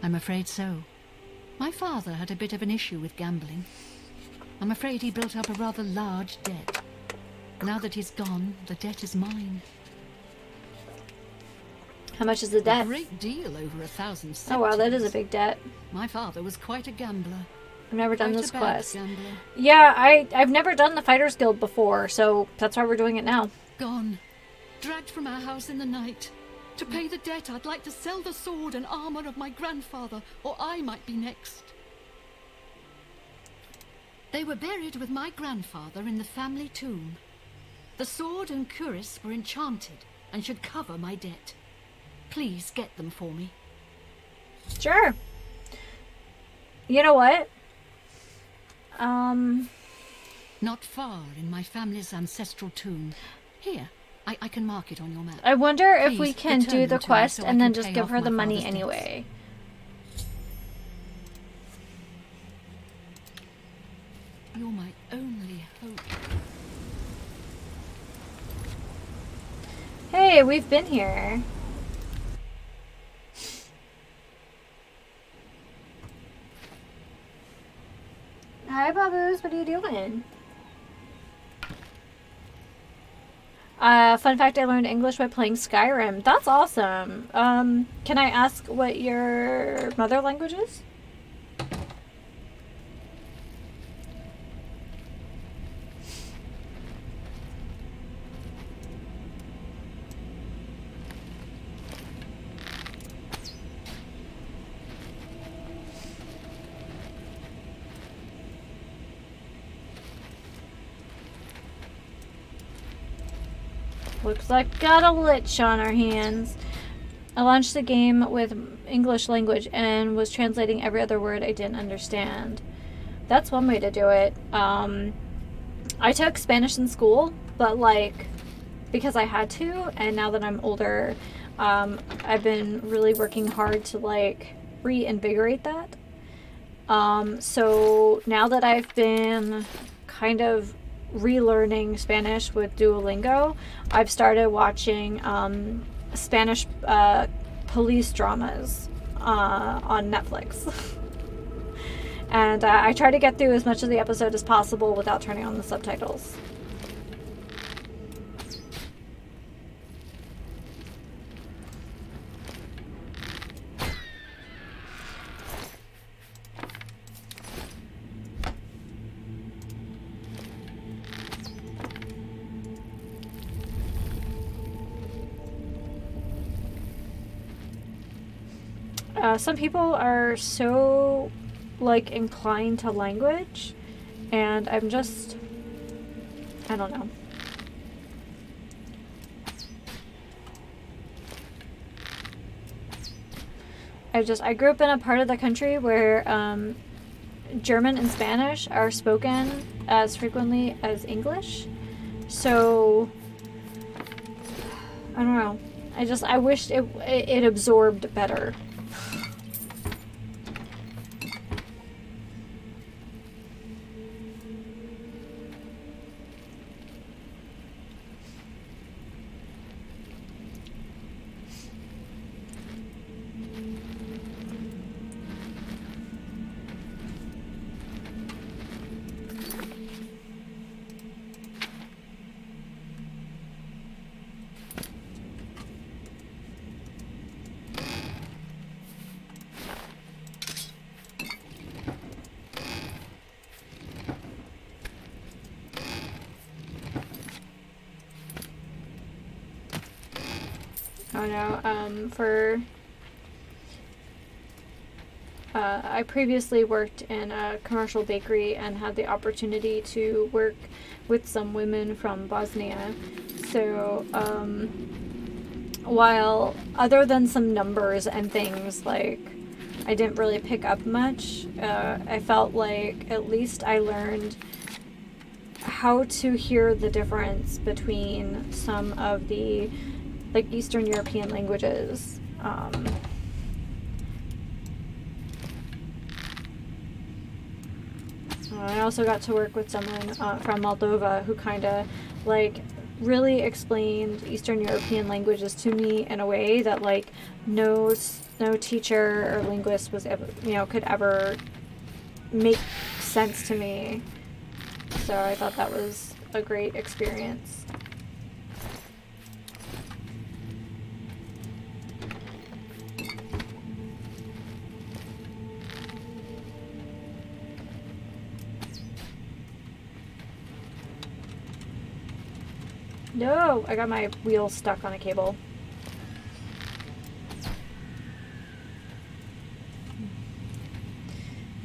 I'm afraid so. My father had a bit of an issue with gambling. I'm afraid he built up a rather large debt. Now that he's gone, the debt is mine. How much is the A debt? great deal, over 1,000 septims. Oh wow, that is a big debt. My father was quite a gambler. I've never done Quite this a bad quest. gambler. Yeah, I've never done the Fighters Guild before, so that's why we're doing it now. Gone. Dragged from our house in the night. To pay the debt, I'd like to sell the sword and armor of my grandfather, or I might be next. They were buried with my grandfather in the family tomb. The sword and cuirass were enchanted and should cover my debt. Please get them for me. Sure. You know what? Not far in my family's ancestral tomb. Here, I can mark it on your map. I wonder if we Please can return do them the to me quest so I and then can just pay give off her the my money father's debts. anyway. You're my only hope. Hey, we've been here. Hi, Babus. What are you doing? Fun fact, I learned English by playing Skyrim. That's awesome. Can I ask what your mother language is? Looks like got a lich on our hands. I launched the game with English language and was translating every other word I didn't understand. That's one way to do it. I took Spanish in school, but like, because I had to, and now that I'm older, I've been really working hard to like reinvigorate that. So now that I've been kind of relearning Spanish with Duolingo, I've started watching Spanish police dramas on Netflix. And I try to get through as much of the episode as possible without turning on the subtitles. Some people are so like inclined to language, and I don't know. I grew up in a part of the country where German and Spanish are spoken as frequently as English, so I don't know. I wished it absorbed better. Oh no, I previously worked in a commercial bakery and had the opportunity to work with some women from Bosnia. So, while other than some numbers and things, like, I didn't really pick up much, I felt like at least I learned how to hear the difference between some of the like Eastern European languages. I also got to work with someone from Moldova who kind of like really explained Eastern European languages to me in a way that like no teacher or linguist was ever, could ever make sense to me. So I thought that was a great experience. No, I got my wheel stuck on a cable.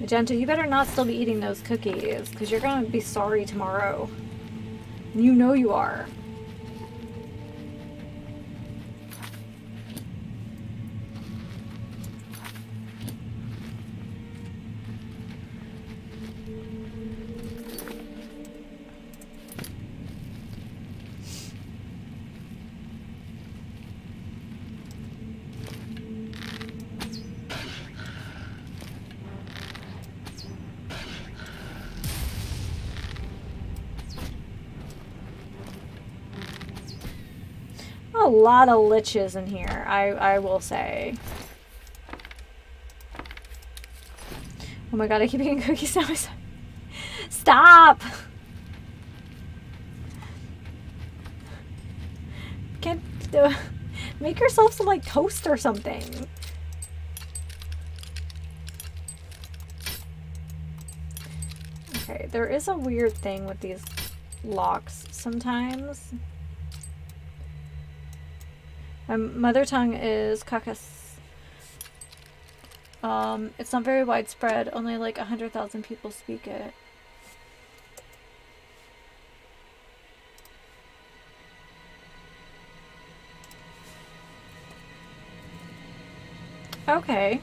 Magenta, you better not still be eating those cookies, because you're going to be sorry tomorrow. You know you are. A lot of liches in here, I will say. Oh my god, I keep eating cookies now. Stop! Can't make yourself some like toast or something. Okay, there is a weird thing with these locks sometimes. My mother tongue is Kakas. It's not very widespread. Only like 100,000 people speak it. Okay.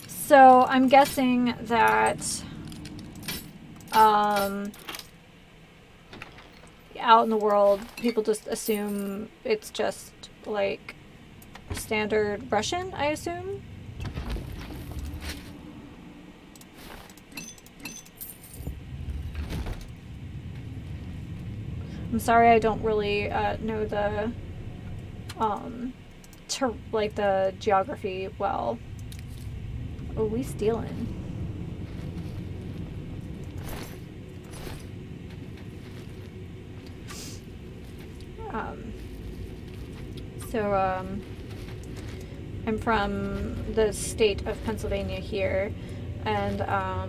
So I'm guessing that out in the world, people just assume it's just like standard Russian, I assume. I'm sorry, I don't really know the like the geography well. Oh, we stealing. I'm from the state of Pennsylvania here, and I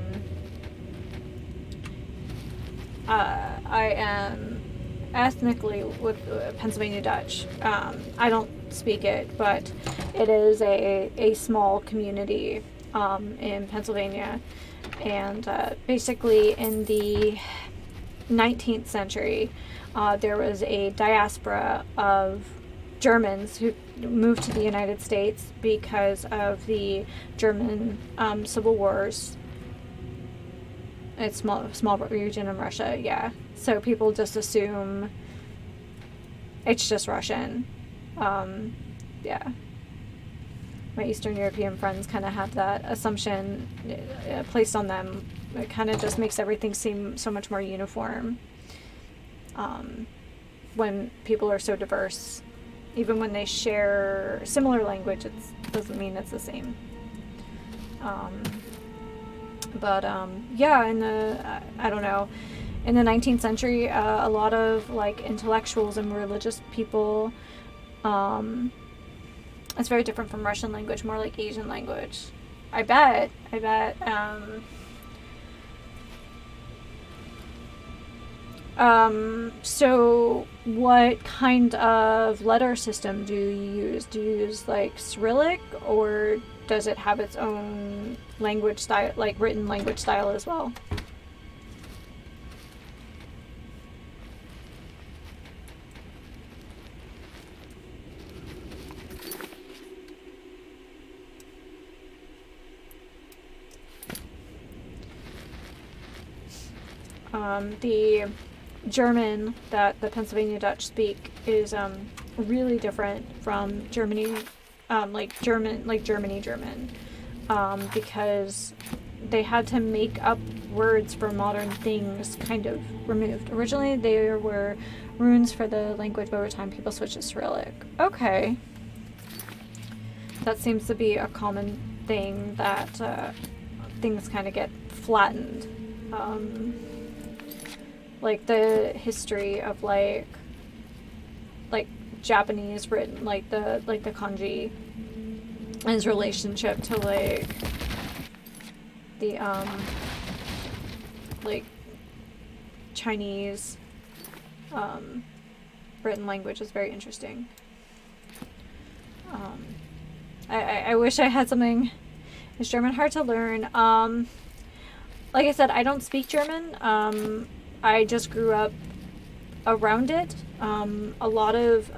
am ethnically with Pennsylvania Dutch. I don't speak it, but it is a small community in Pennsylvania, and basically in the 19th century, there was a diaspora of Germans who moved to the United States because of the German civil wars. It's small region in Russia, yeah. So people just assume it's just Russian. Yeah. My Eastern European friends kind of have that assumption placed on them. It kind of just makes everything seem so much more uniform when people are so diverse. Even when they share similar language, it doesn't mean it's the same. Yeah, in the, I don't know, in the 19th century, a lot of like intellectuals and religious people, it's very different from Russian language, more like Asian language. I bet. So what kind of letter system do you use? Do you use like Cyrillic, or does it have its own language style, like written language style as well? The German that the Pennsylvania Dutch speak is really different from Germany, Germany German, because they had to make up words for modern things kind of removed. Originally there were runes for the language, but over time people switched to Cyrillic. Okay. That seems to be a common thing, that things kind of get flattened. Like the history of like Japanese written, like the kanji, and his relationship to like the like Chinese written language is very interesting. I wish I had something. Is German hard to learn? Like I said, I don't speak German. I just grew up around it.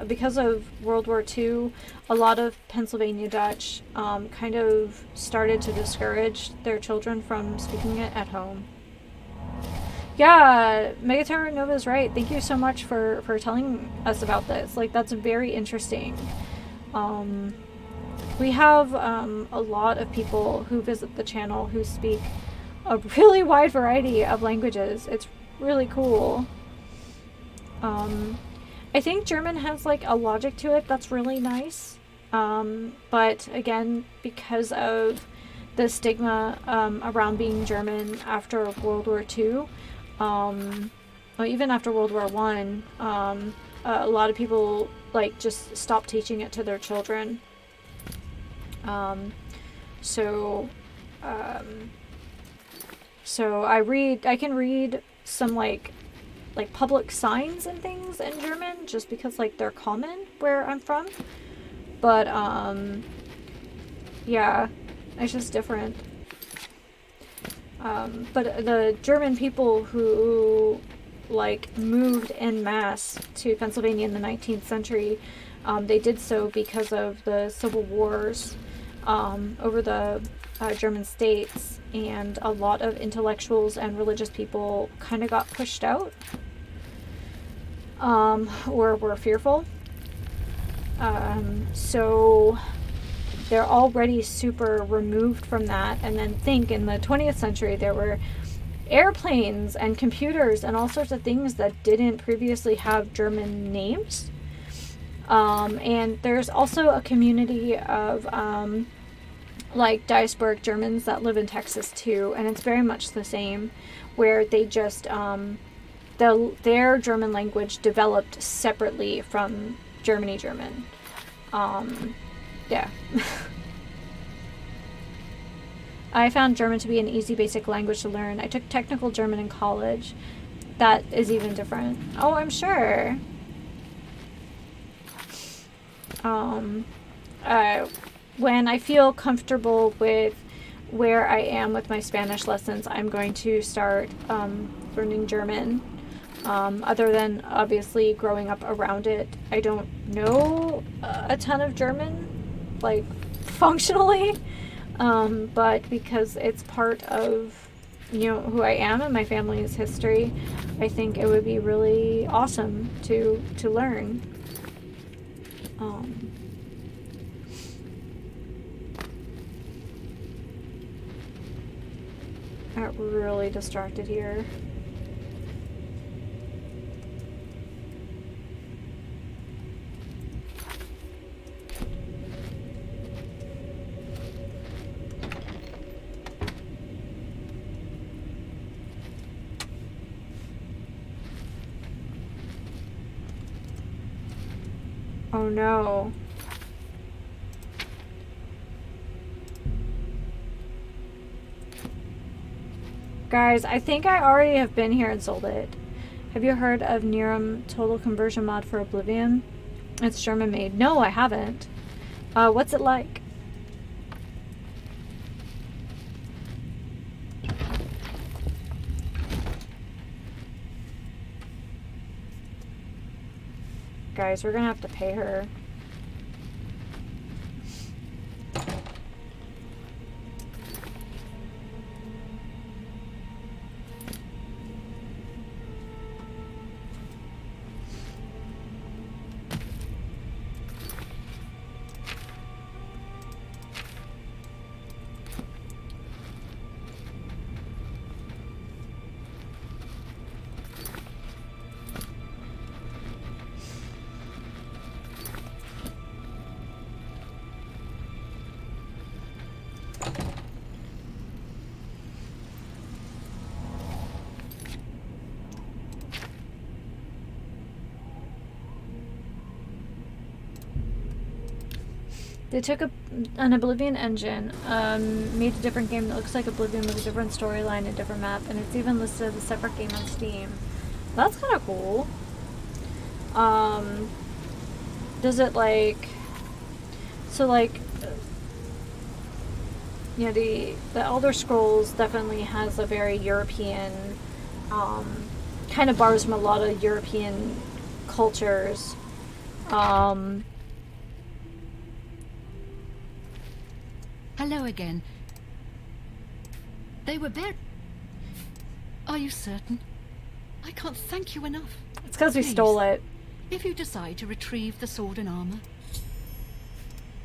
Because of World War II, a lot of Pennsylvania Dutch kind of started to discourage their children from speaking it at home. Yeah, Megaterra Nova is right. Thank you so much for telling us about this. Like, that's very interesting. We have a lot of people who visit the channel who speak a really wide variety of languages. It's really cool. I think German has like a logic to it that's really nice. But again, because of the stigma around being German after World War II, well, even after World War I, a lot of people like just stopped teaching it to their children. So I can read some like public signs and things in German just because like they're common where I'm from. But yeah, it's just different. But the German people who like moved en masse to Pennsylvania in the 19th century, they did so because of the civil wars over the German states, and a lot of intellectuals and religious people kind of got pushed out or were fearful. So they're already super removed from that. And then think in the 20th century there were airplanes and computers and all sorts of things that didn't previously have German names. And there's also a community of like diasporic Germans that live in Texas too, and it's very much the same, where they just their German language developed separately from German. Yeah. I found German to be an easy basic language to learn. I took technical German in college. That is even different. Oh, I'm sure. When I feel comfortable with where I am with my Spanish lessons, I'm going to start learning German. Other than obviously growing up around it, I don't know a ton of German, like functionally, but because it's part of, you know, who I am and my family's history, I think it would be really awesome to learn. I got really distracted here. Oh no. Guys, I think I already have been here and sold it. Have you heard of Niram Total Conversion mod for Oblivion? It's German made. No, I haven't. What's it like? Guys, we're gonna have to pay her. They took an Oblivion engine, made a different game that looks like Oblivion with a different storyline, a different map, and it's even listed as a separate game on Steam. That's kind of cool. Does it like... So like... Yeah, the Elder Scrolls definitely has a very European... kind of borrows from a lot of European cultures. Hello again. They were buried. Are you certain? I can't thank you enough. It's because we Please, stole it. if you decide to retrieve the sword and armor,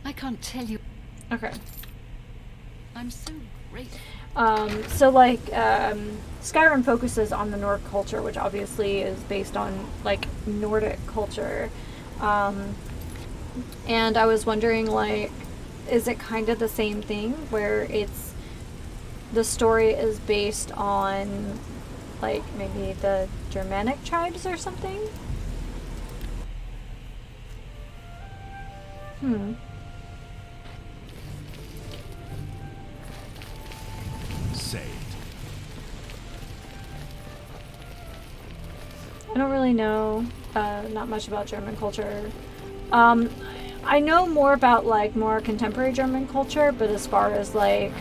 I can't tell you. Okay. I'm so grateful. So like, Skyrim focuses on the Nordic culture, which obviously is based on like Nordic culture. And I was wondering, like, is it kind of the same thing where it's the story is based on like maybe the Germanic tribes or something? Saved. I don't really know not much about German culture. I know more about like more contemporary German culture, but as far as like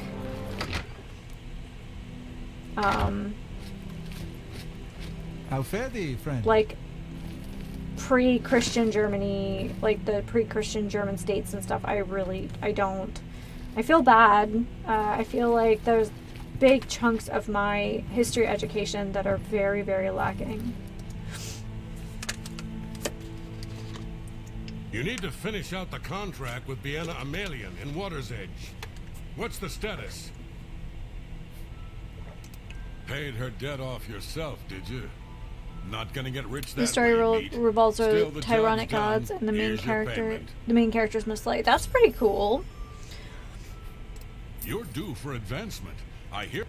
How fare thee, friend? like pre-Christian Germany, like the pre-Christian German states and stuff. I don't. I feel bad. I feel like there's big chunks of my history education that are very, very lacking. You need to finish out the contract with Vienna Amelian in Water's Edge. What's the status? Paid her debt off yourself, did you? Not gonna get rich that The story way, mate. revolves Still, around the Tyronic job's gods done. and the main Here's your character. payment. The main character's mislight. That's pretty cool. You're due for advancement. I hear.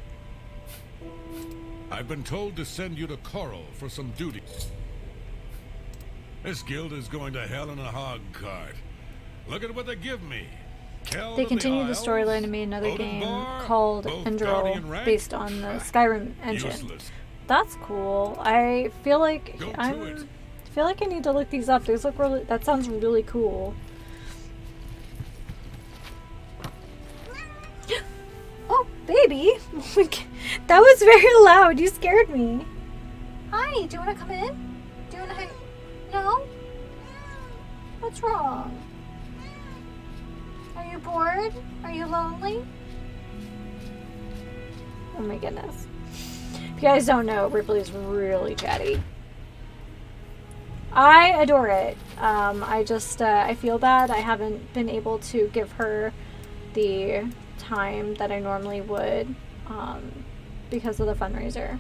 I've been told to send you to Coral for some duties. This guild is going to hell in a hog cart. Look at what they give me. Keld They of continue the Isles, storyline and made another game Odenbar, called both Endril Guardian rank. based on the Skyrim engine. Useless. That's cool. I feel like Go to I it. feel like I need to look these up. These look really. That sounds really cool. Oh, baby! That was very loud. You scared me. Hi. Do you want to come in? Do you want to? No. What's wrong? Are you bored? Are you lonely? Oh my goodness. If you guys don't know, Ripley's really chatty. I adore it. I feel bad I haven't been able to give her the time that I normally would because of the fundraiser.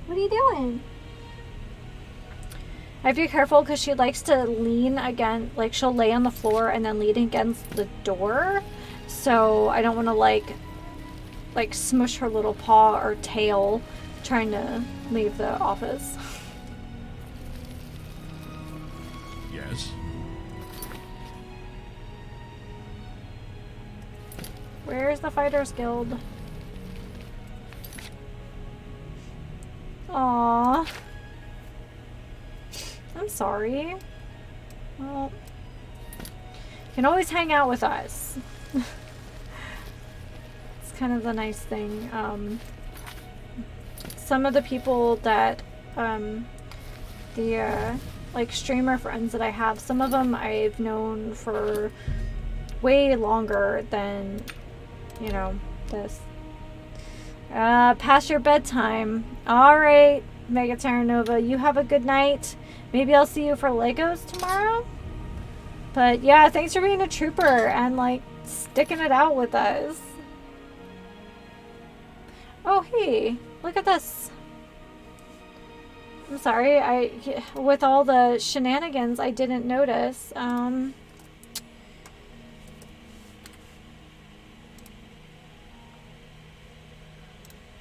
What are you doing? I have to be careful because she likes to lean against, like she'll lay on the floor and then lean against the door. So I don't want to like smush her little paw or tail trying to leave the office. Yes? Where's the Fighters Guild? Aww. I'm sorry. Well, you can always hang out with us. It's kind of the nice thing. Some of the people that, like streamer friends that I have, some of them I've known for way longer than, you know, this. Past your bedtime. Alright, Mega Terra Nova, you have a good night. Maybe I'll see you for Legos tomorrow? But yeah, thanks for being a trooper and like sticking it out with us. Oh hey, look at this. I'm sorry, with all the shenanigans I didn't notice. Let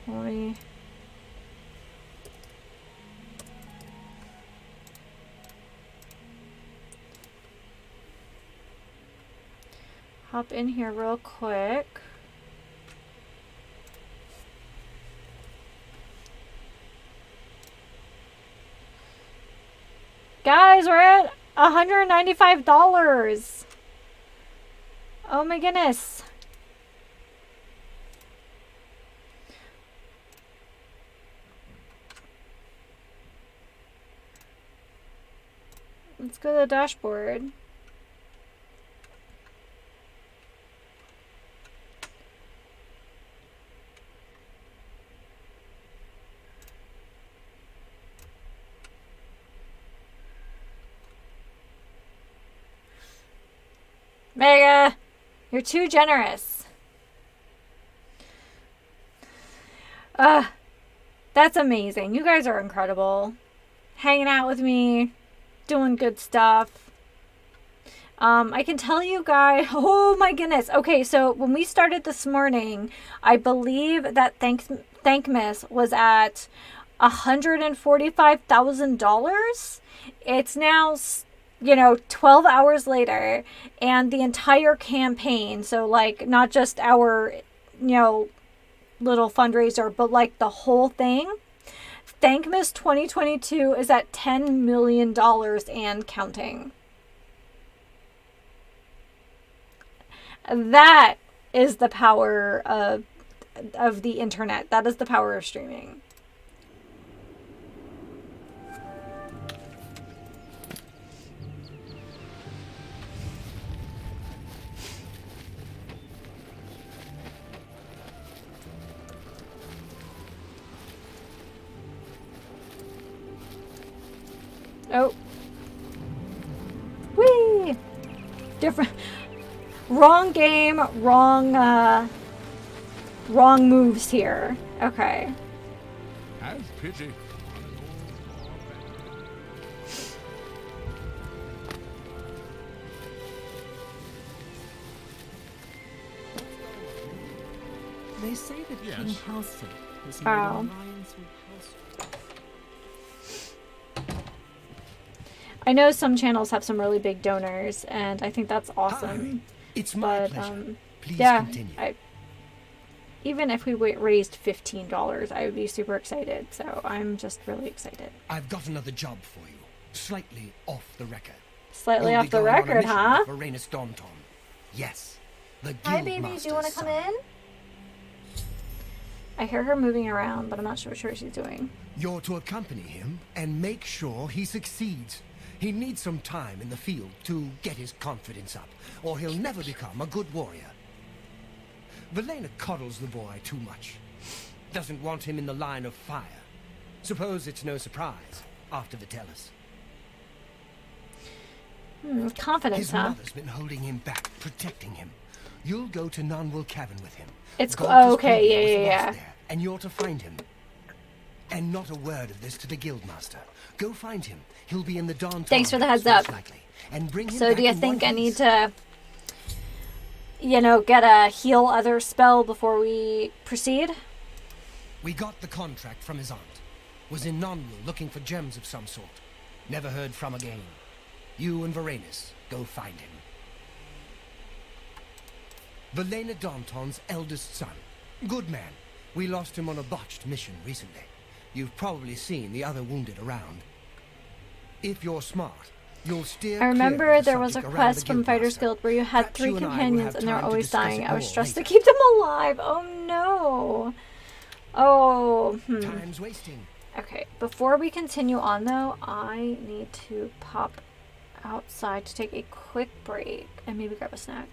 me... hop in here real quick. Guys, we're at $195. Oh my goodness. Let's go to the dashboard. Mega, you're too generous. That's amazing. You guys are incredible. Hanging out with me, doing good stuff. I can tell you guys, oh my goodness. Okay, so when we started this morning, I believe that Thankmas was at $145,000. It's now, 12 hours later, and the entire campaign, so like not just our, little fundraiser, but like the whole thing, Thankmas 2022 is at $10 million and counting. That is the power of of the internet. That is the power of streaming. Oh. Whee! Different. Wrong game, wrong moves here. Okay. Have pity. They say that King Yes. Halsey was made Wow. an alliance with Halsey. I know some channels have some really big donors, and I think that's awesome. It's my But pleasure. Please yeah, continue. even if we raised $15, I would be super excited. So I'm just really excited. I've got another job for you. Slightly off the record. Slightly You'll off be the going on a record, mission huh? with Varanus Daunton. Yes. The Hi, baby. Do you want to Guildmaster's come son. in? I hear her moving around, but I'm not sure what she's doing. You're to accompany him and make sure he succeeds. He needs some time in the field to get his confidence up, or he'll never become a good warrior. Valena coddles the boy too much. Doesn't want him in the line of fire. Suppose it's no surprise after the Tellus. Confidence, His huh? mother's been holding him back, protecting him. You'll go to Nunwell Cavern with him. It's Gaunter's oh, okay, Pony yeah, was yeah, lost yeah. there, and you're to find him. And not a word of this to the Guildmaster. Go find him. He'll be in the Dawn. Thanks for the heads most up. likely. And bring him So back do you in think one I need piece. to, get a heal other spell before we proceed? We got the contract from his aunt. Was in Nunwell looking for gems of some sort. Never heard from again. You and Varanus, go find him. Valena Daunton's eldest son. Good man. We lost him on a botched mission recently. You've probably seen the other wounded around. If you're smart, you'll steer I remember clear of the there was a subject around quest the from Fighters Guildmaster. Guild where you had Perhaps 3 you and I will companions have and they're time to always discuss dying. it I was more stressed to later. keep them alive. Oh no. Oh, Time's wasting. Okay, before we continue on though, I need to pop outside to take a quick break and maybe grab a snack.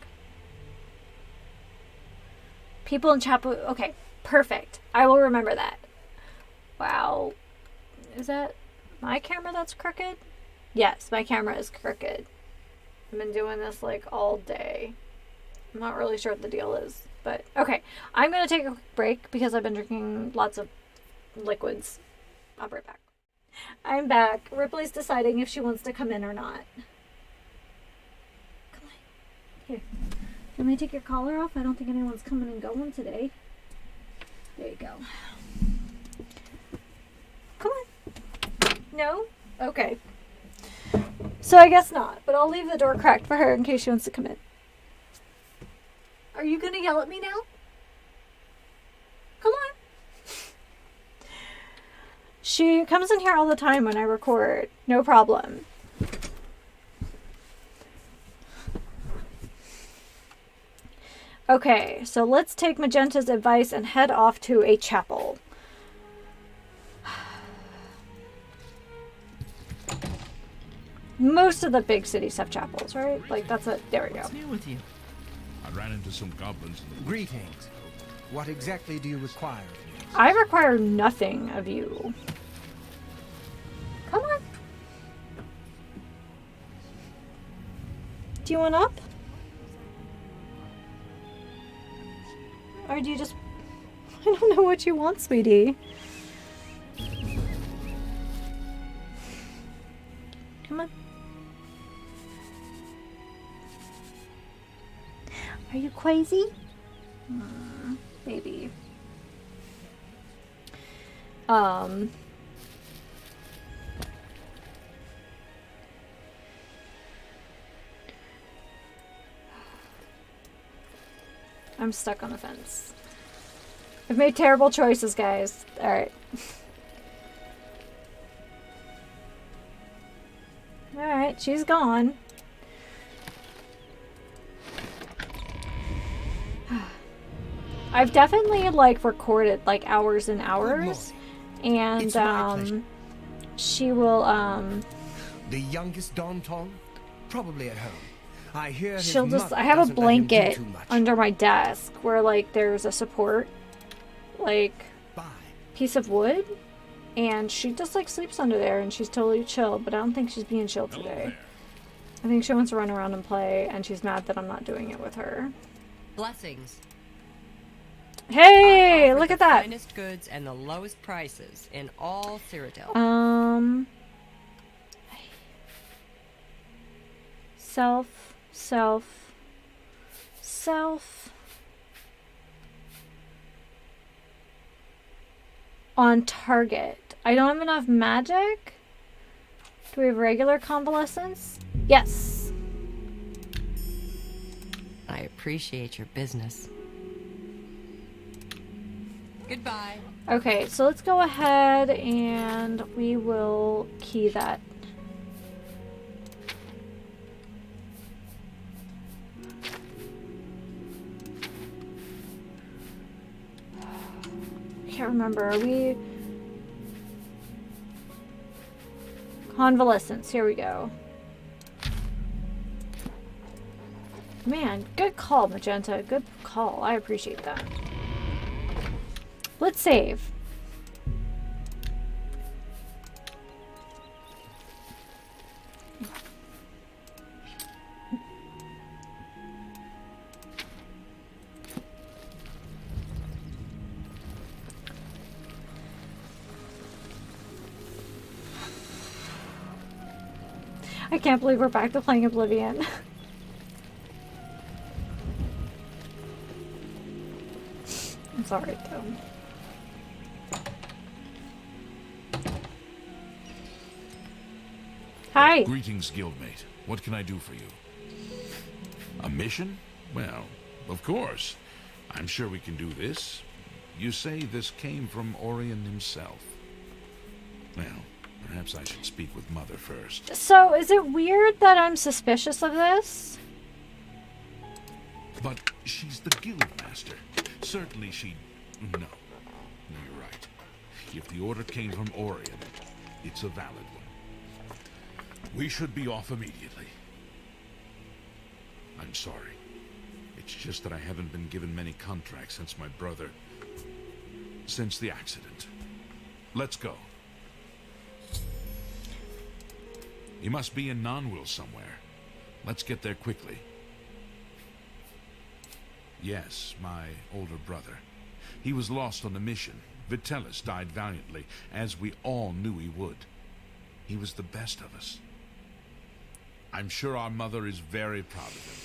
People in chat, okay, perfect. I will remember that. Wow. Is that my camera that's crooked? Yes, my camera is crooked. I've been doing this like all day. I'm not really sure what the deal is, but okay. I'm going to take a quick break because I've been drinking lots of liquids. I'll be right back. I'm back. Ripley's deciding if she wants to come in or not. Come on. Here. Let me take your collar off. I don't think anyone's coming and going today. There you go. Come on. No? Okay. So I guess not, but I'll leave the door cracked for her in case she wants to come in. Are you going to yell at me now? Come on. She comes in here all the time when I record. No problem. Okay, so let's take Magenta's advice and head off to a chapel. Most of the big cities have chapels, right? Like, that's a... There we go. What's new with you? I ran into some goblins in the Greetings. What exactly do you require of me? I require nothing of you. Come on. Do you want up? Or do you just... I don't know what you want, sweetie. Come on. Are you crazy? Baby. I'm stuck on the fence. I've made terrible choices, guys. Alright. Alright, she's gone. I've definitely like recorded like hours and hours, and It's my pleasure. she will The youngest Danton? Probably at home. I hear his she'll just mother I have a doesn't let him do blanket too much. under my desk where like there's a support like Bye. piece of wood, and she just like sleeps under there and she's totally chill, but I don't think she's being chill Hello today. there. I think she wants to run around and play, and she's mad that I'm not doing it with her. Blessings. Hey, I offer look the at that. Finest goods and the lowest prices in all Cyrodiil. Self. On target. I don't have enough magic. Do we have regular convalescence? Yes. I appreciate your business. Goodbye. Okay, so let's go ahead and we will key that. I can't remember. Are we... Convalescence. Here we go. Man, good call, Magenta. Good call. I appreciate that. Let's save. I can't believe we're back to playing Oblivion. I'm sorry, though. Hi. Greetings, guildmate. What can I do for you? A mission? Well, of course. I'm sure we can do this. You say this came from Orion himself. Well, perhaps I should speak with Mother first. So, is it weird that I'm suspicious of this? But she's the guildmaster. Certainly she... No. No, you're right. If the order came from Orion, it's a valid one. We should be off immediately. I'm sorry. It's just that I haven't been given many contracts since my brother... Since the accident. Let's go. He must be in Nonwil somewhere. Let's get there quickly. Yes, my older brother. He was lost on a mission. Vitellis died valiantly, as we all knew he would. He was the best of us. I'm sure our mother is very proud of him.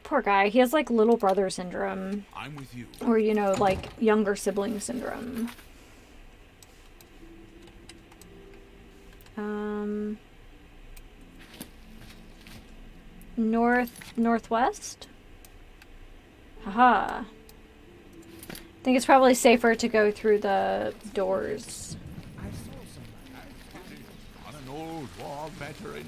Poor guy. He has like little brother syndrome. I'm with you. Or, you know, like younger sibling syndrome. Northwest? Haha. I think it's probably safer to go through the doors. On an old war veteran.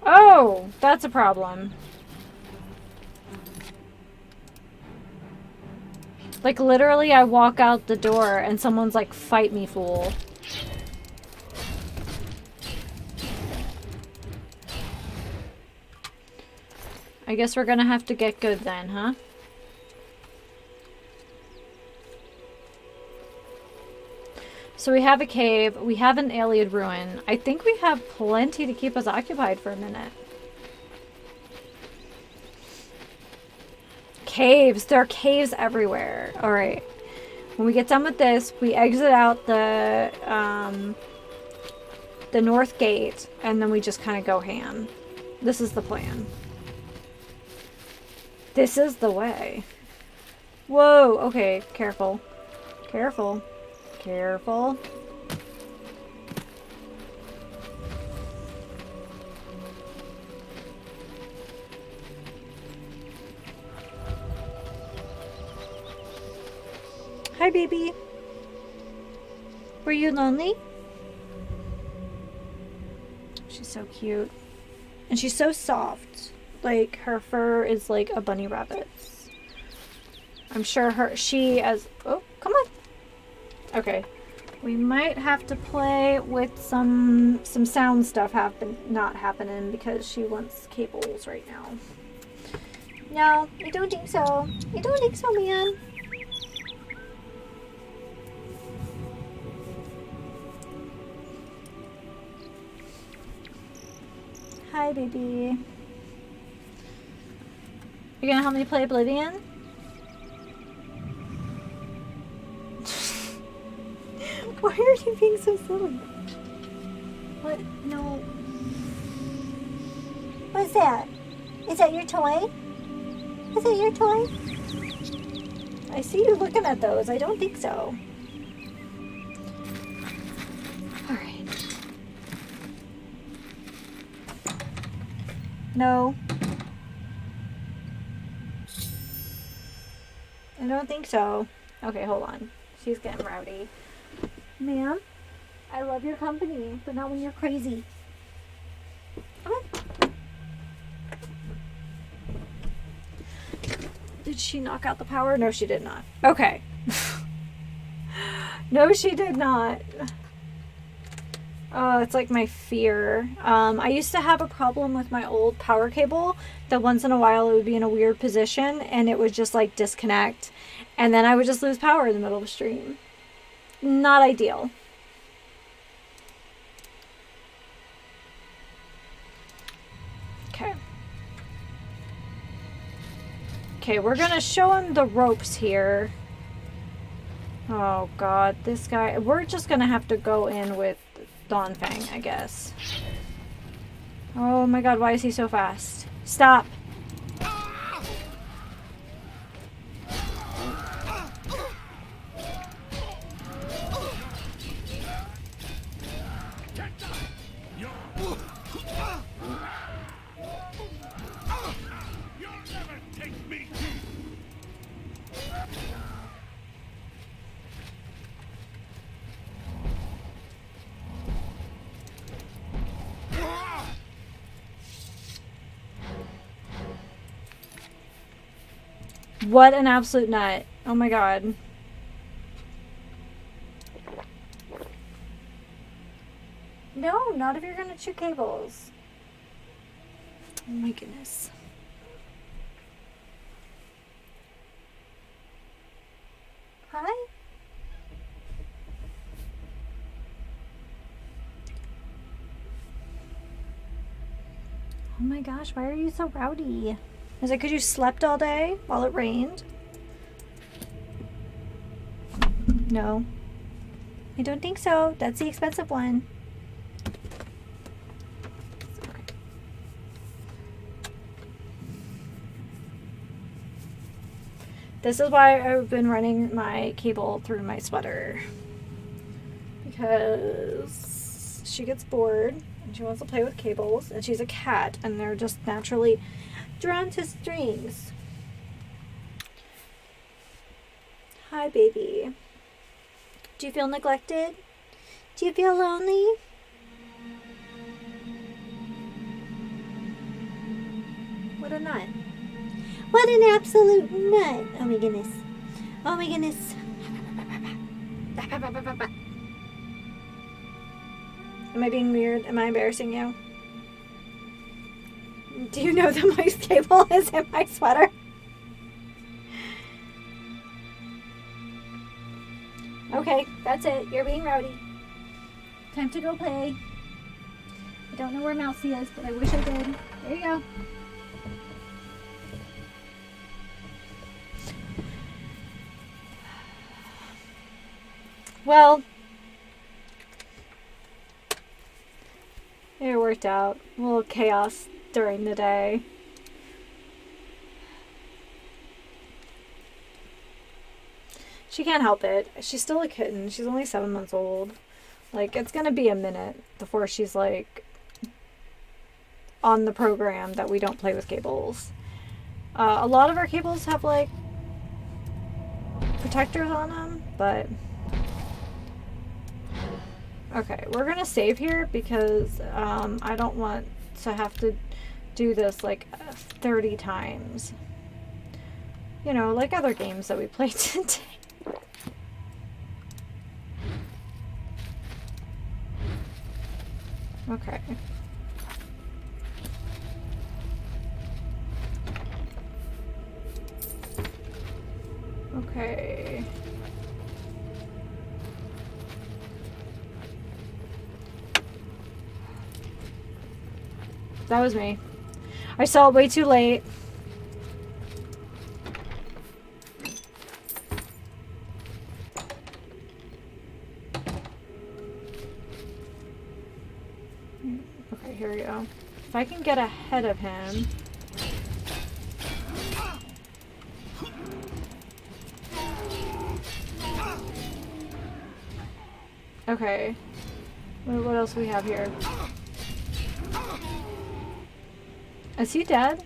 Oh, that's a problem. Like, literally, I walk out the door and someone's like, fight me, fool. I guess we're gonna have to get good then, huh? So we have a cave, we have an Iliad ruin. I think we have plenty to keep us occupied for a minute. Caves, there are caves everywhere. Alright. When we get done with this, we exit out the north gate, and then we just kind of go ham. This is the plan. This is the way. Whoa, okay, careful. Careful. Careful. baby. Were you lonely? She's so cute. And she's so soft. Like, her fur is like a bunny rabbit's. I'm sure she as... Oh, come on. Okay. We might have to play with some sound stuff not happening because she wants cables right now. No, I don't think so. I don't think so, man. Hi, baby. You gonna help me play Oblivion? Why are you being so silly? What? No. What's that? Is that your toy? Is that your toy? I see you looking at those. I don't think so. Alright. No. I don't think so. Okay, hold on. She's getting rowdy. Ma'am, I love your company, but not when you're crazy. Come on. Did she knock out the power? No, she did not. Okay. No, she did not. Oh, it's like my fear. I used to have a problem with my old power cable that once in a while it would be in a weird position and it would just like disconnect. And then I would just lose power in the middle of a stream. Not ideal. Okay. Okay, we're gonna show him the ropes here. Oh god, this guy... We're just gonna have to go in with Dawnfang, I guess. Oh my god, why is he so fast? Stop! What an absolute nut. Oh my god. No, not if you're gonna chew cables. Oh my goodness. Hi? Oh my gosh, why are you so rowdy? Is it because you slept all day while it rained? No. I don't think so. That's the expensive one. Okay. This is why I've been running my cable through my sweater. Because she gets bored and she wants to play with cables and she's a cat and they're just naturally drawn to strings. Hi, baby. Do you feel neglected? Do you feel lonely? What a nut. What an absolute nut. Oh my goodness. Oh my goodness. Am I being weird? Am I embarrassing you? Do you know that my cable is in my sweater? Okay, that's it. You're being rowdy. Time to go play. I don't know where Mousy is, but I wish I did. There you go. Well, it worked out. A little chaos during the day. She can't help it. She's still a kitten. She's only 7 months old. Like, it's gonna be a minute before she's, like, on the program that we don't play with cables. A lot of our cables have, like, protectors on them, but... Okay, we're gonna save here because I don't want to have to do this like 30 times. You know, like other games that we played today. Okay. Okay. That was me. I saw it way too late. Okay, here we go. If I can get ahead of him. Okay. What else do we have here? Is he dead?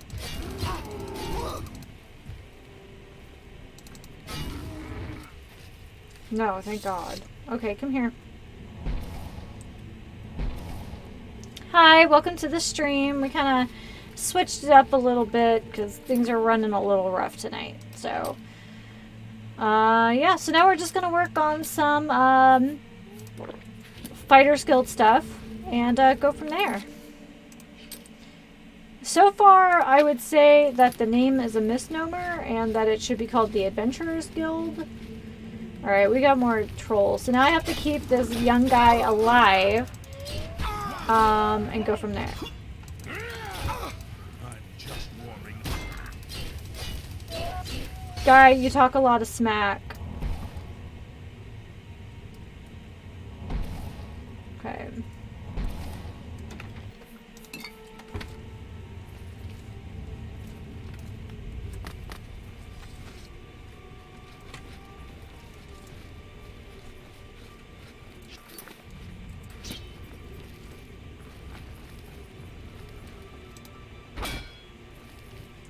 No, thank God. Okay, come here. Hi, welcome to the stream. We kind of switched it up a little bit because things are running a little rough tonight. So, yeah, so now we're just going to work on some Fighter's Guild stuff and go from there. So far, I would say that the name is a misnomer and that it should be called the Adventurers Guild. Alright, we got more trolls. So now I have to keep this young guy alive and go from there. I'm just warming. Guy, you talk a lot of smack. Okay.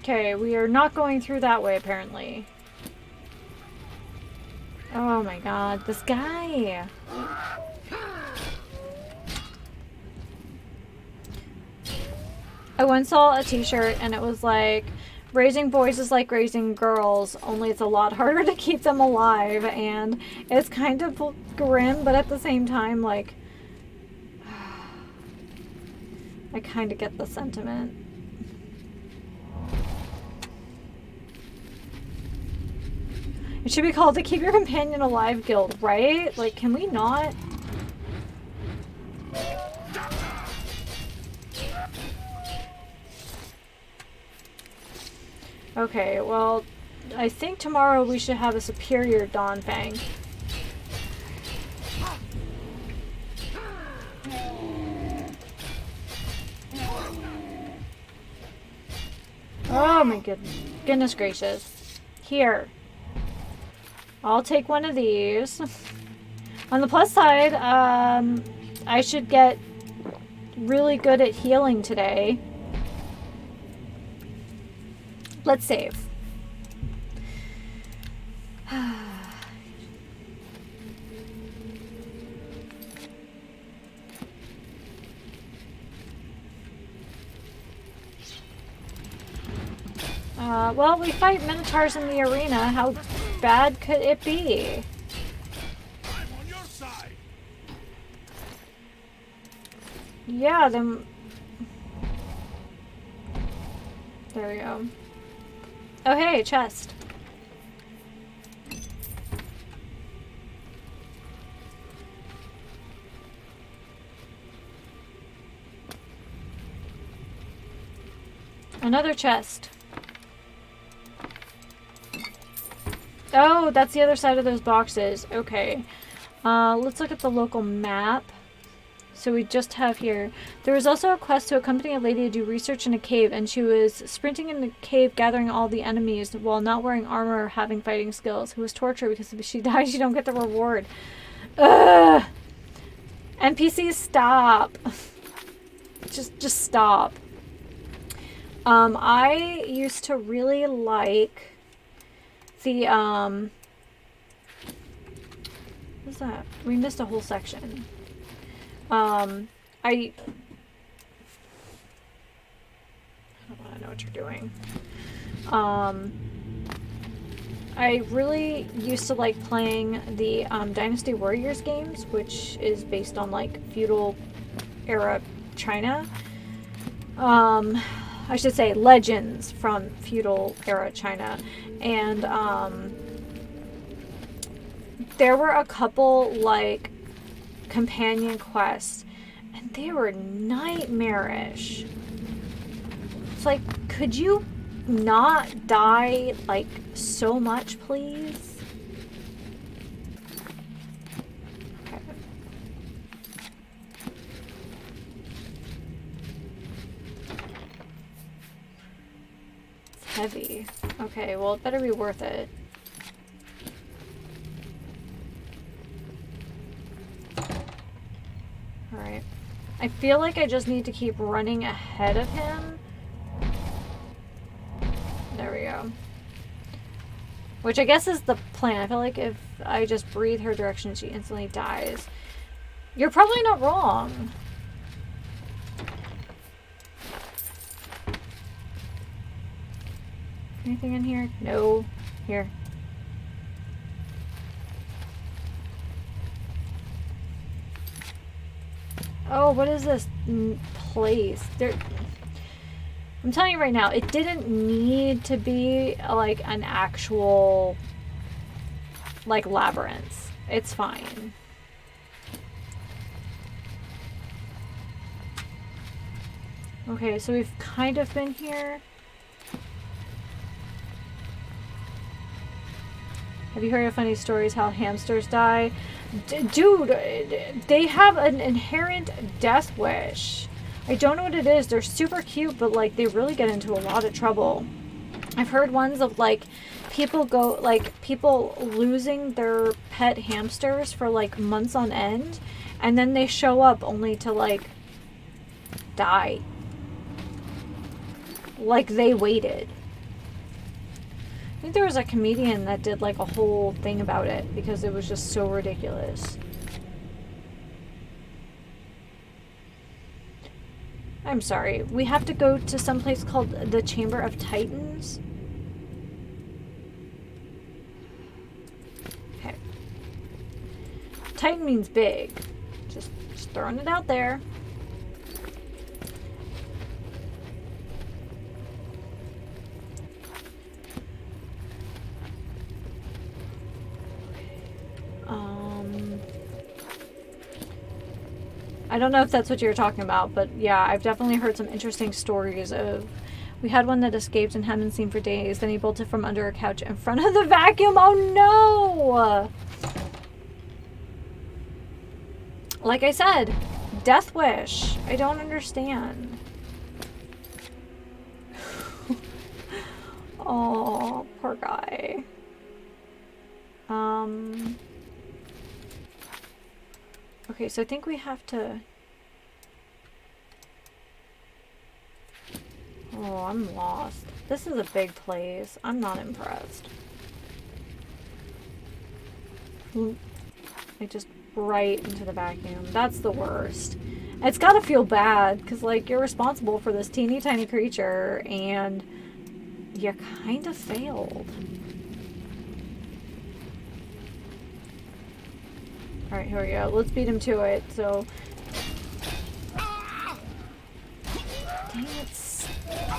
Okay, we are not going through that way, apparently. Oh my god, this guy! I once saw a t-shirt and it was like, raising boys is like raising girls, only it's a lot harder to keep them alive, and it's kind of grim, but at the same time, like, I kind of get the sentiment. It should be called the Keep Your Companion Alive Guild, right? Like, can we not? Okay, well, I think tomorrow we should have a superior Dawn Fang. Oh my goodness gracious. Here. I'll take one of these. On the plus side, I should get really good at healing today. Let's save. Well, we fight minotaurs in the arena. How bad could it be? I'm on your side. Yeah, then... There we go. Oh, hey, chest. Another chest. Oh, that's the other side of those boxes. Okay. Let's look at the local map. So we just have here. There was also a quest to accompany a lady to do research in a cave, and she was sprinting in the cave gathering all the enemies while not wearing armor or having fighting skills. Who was tortured because if she dies, you don't get the reward. Ugh! NPCs, stop. Just stop. I used to really like the What's that? We missed a whole section. I don't want to know what you're doing. I really used to like playing the Dynasty Warriors games, which is based on like feudal era China. I should say legends from feudal era China. And there were a couple like companion quests, and they were nightmarish. It's like, could you not die like so much, please? Okay. It's heavy. Okay, well, it better be worth it. Alright. I feel like I just need to keep running ahead of him. There we go. Which I guess is the plan. I feel like if I just breathe her direction, she instantly dies. You're probably not wrong. Anything in here? No. Here. Oh, what is this place? I'm telling you right now, it didn't need to be like an actual like labyrinth. It's fine. Okay, so we've kind of been here. Have you heard of funny stories how hamsters die? Dude, they have an inherent death wish. I don't know what it is. They're super cute, but like they really get into a lot of trouble. I've heard ones of like people losing their pet hamsters for like months on end, and then they show up only to like die. Like they waited. I think there was a comedian that did like a whole thing about it because it was just so ridiculous. I'm sorry. We have to go to some place called the Chamber of Titans. Okay. Titan means big. Just throwing it out there. I don't know if that's what you're talking about, but yeah, I've definitely heard some interesting stories of... We had one that escaped and hadn't been seen for days. Then he bolted from under a couch in front of the vacuum. Oh no! Like I said, death wish. I don't understand. Oh, poor guy. Okay, so I think we have to... Oh, I'm lost. This is a big place. I'm not impressed. Like, just right into the vacuum. That's the worst. It's gotta feel bad, because, like, you're responsible for this teeny tiny creature, and you kind of failed. Alright, here we go. Let's beat him to it, so... Dang it.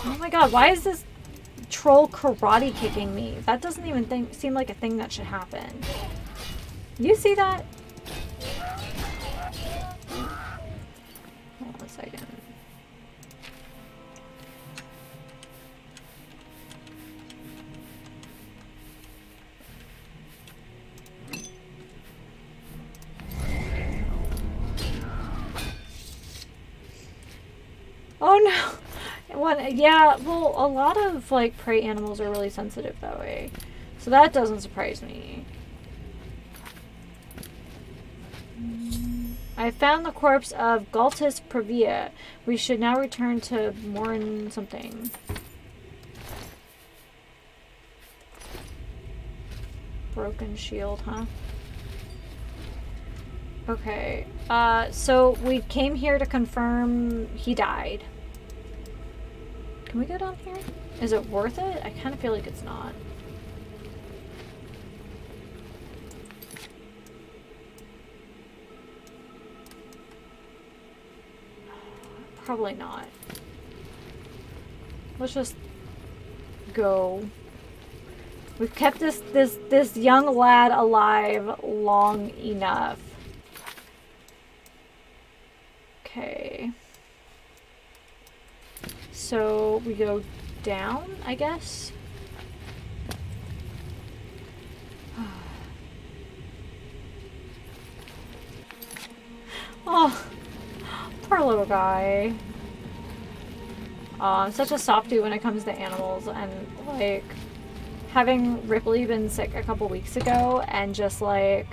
Oh my god, why is this troll karate kicking me? That doesn't even seem like a thing that should happen. You see that? Hold on a second. Oh no! Yeah, well, a lot of like prey animals are really sensitive that way, so that doesn't surprise me. I found the corpse of Galtus Previa. We should now return to Morin something. Broken shield, huh? Okay. So we came here to confirm he died. Can we go down here? Is it worth it? I kind of feel like it's not. Probably not. Let's just go. We've kept this young lad alive long enough. Okay. So we go down, I guess. Oh, poor little guy. I'm such a softie when it comes to animals, and like having Ripley been sick a couple weeks ago and just like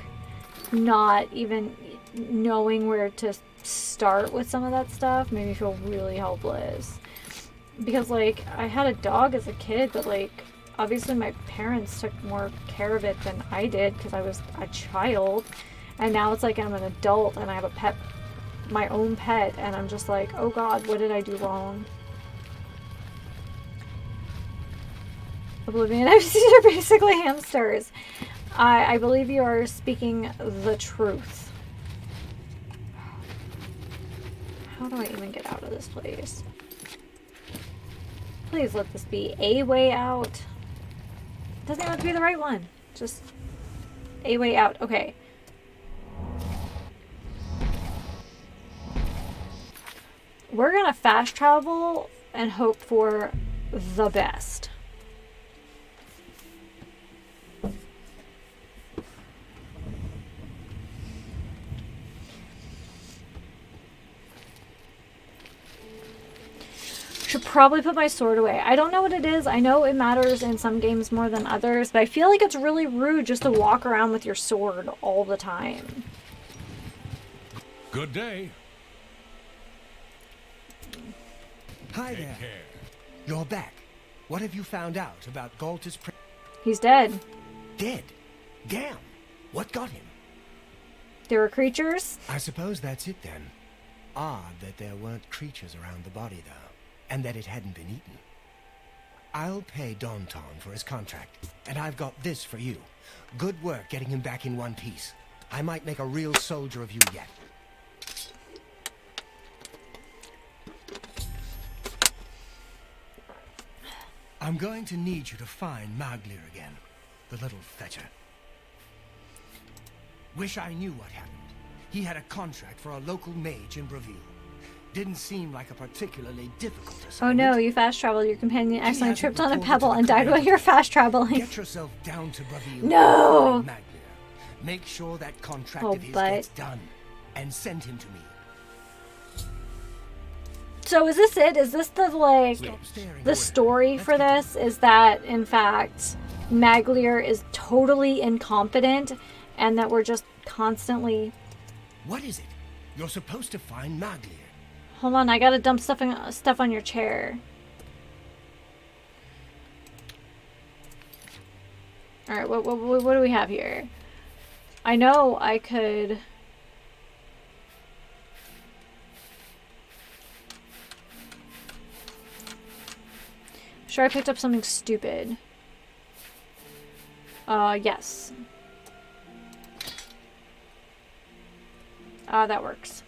not even knowing where to start with some of that stuff made me feel really helpless. Because like I had a dog as a kid, but like obviously my parents took more care of it than I did because I was a child, and now it's like I'm an adult and I have a pet, my own pet, and I'm just like, oh god, what did I do wrong? Oblivion NPCs are basically hamsters. I believe you are speaking the truth. How do I even get out of this place? Please let this be a way out. It doesn't even have to be the right one. Just a way out. Okay. We're gonna fast travel and hope for the best. Should probably put my sword away. I don't know what it is. I know it matters in some games more than others, but I feel like it's really rude just to walk around with your sword all the time. Good day. Hi Take there. care. You're back. What have you found out about Galta's He's dead. dead? Damn. What got him? There were creatures. I suppose that's it then. Odd that there weren't creatures around the body, though, and that it hadn't been eaten. I'll pay Donton for his contract, and I've got this for you. Good work getting him back in one piece. I might make a real soldier of you yet. I'm going to need you to find Maglir again, the little fetcher. Wish I knew what happened. He had a contract for a local mage in Braville. Didn't seem like a particularly difficult assignment. Oh no, you fast traveled. Your companion accidentally hasn't tripped on a reported pebble to and the died while commander. you're fast traveling. Get yourself down to Braville. No! and find Maglir. Make sure that contract Oh, of his but- gets done, and send him to me. So is this it? Is this the like Stop staring the away. story Let's for get to this? Is that in fact Maglir is totally incompetent, and that we're just constantly. What is it? You're supposed to find Maglir. Hold on, I gotta dump stuff on your chair. All right, what do we have here? I know I could. Sure, I picked up something stupid. Yes. That works.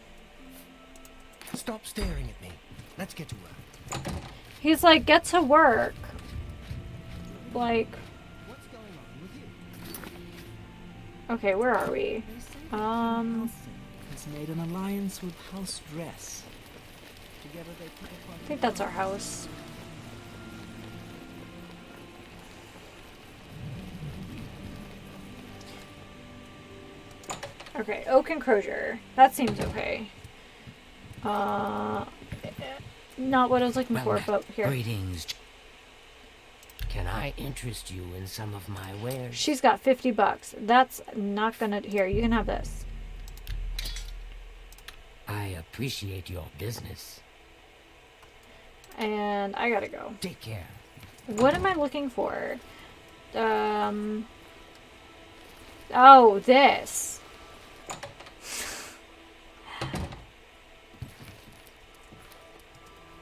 Stop staring at me. Let's get to work. He's like, get to work. Like, What's going on with you? okay, where are we? They say that King Um, Halsin has made an alliance with House Dress. Together they put upon I think that's our house. Okay, oak and crozier. That seems okay. Not what I was looking for, but here. Greetings. Can I interest you in some of my wares? She's got $50. That's not gonna. Here, you can have this. I appreciate your business. And I gotta go. Take care. What am I looking for? Oh, this.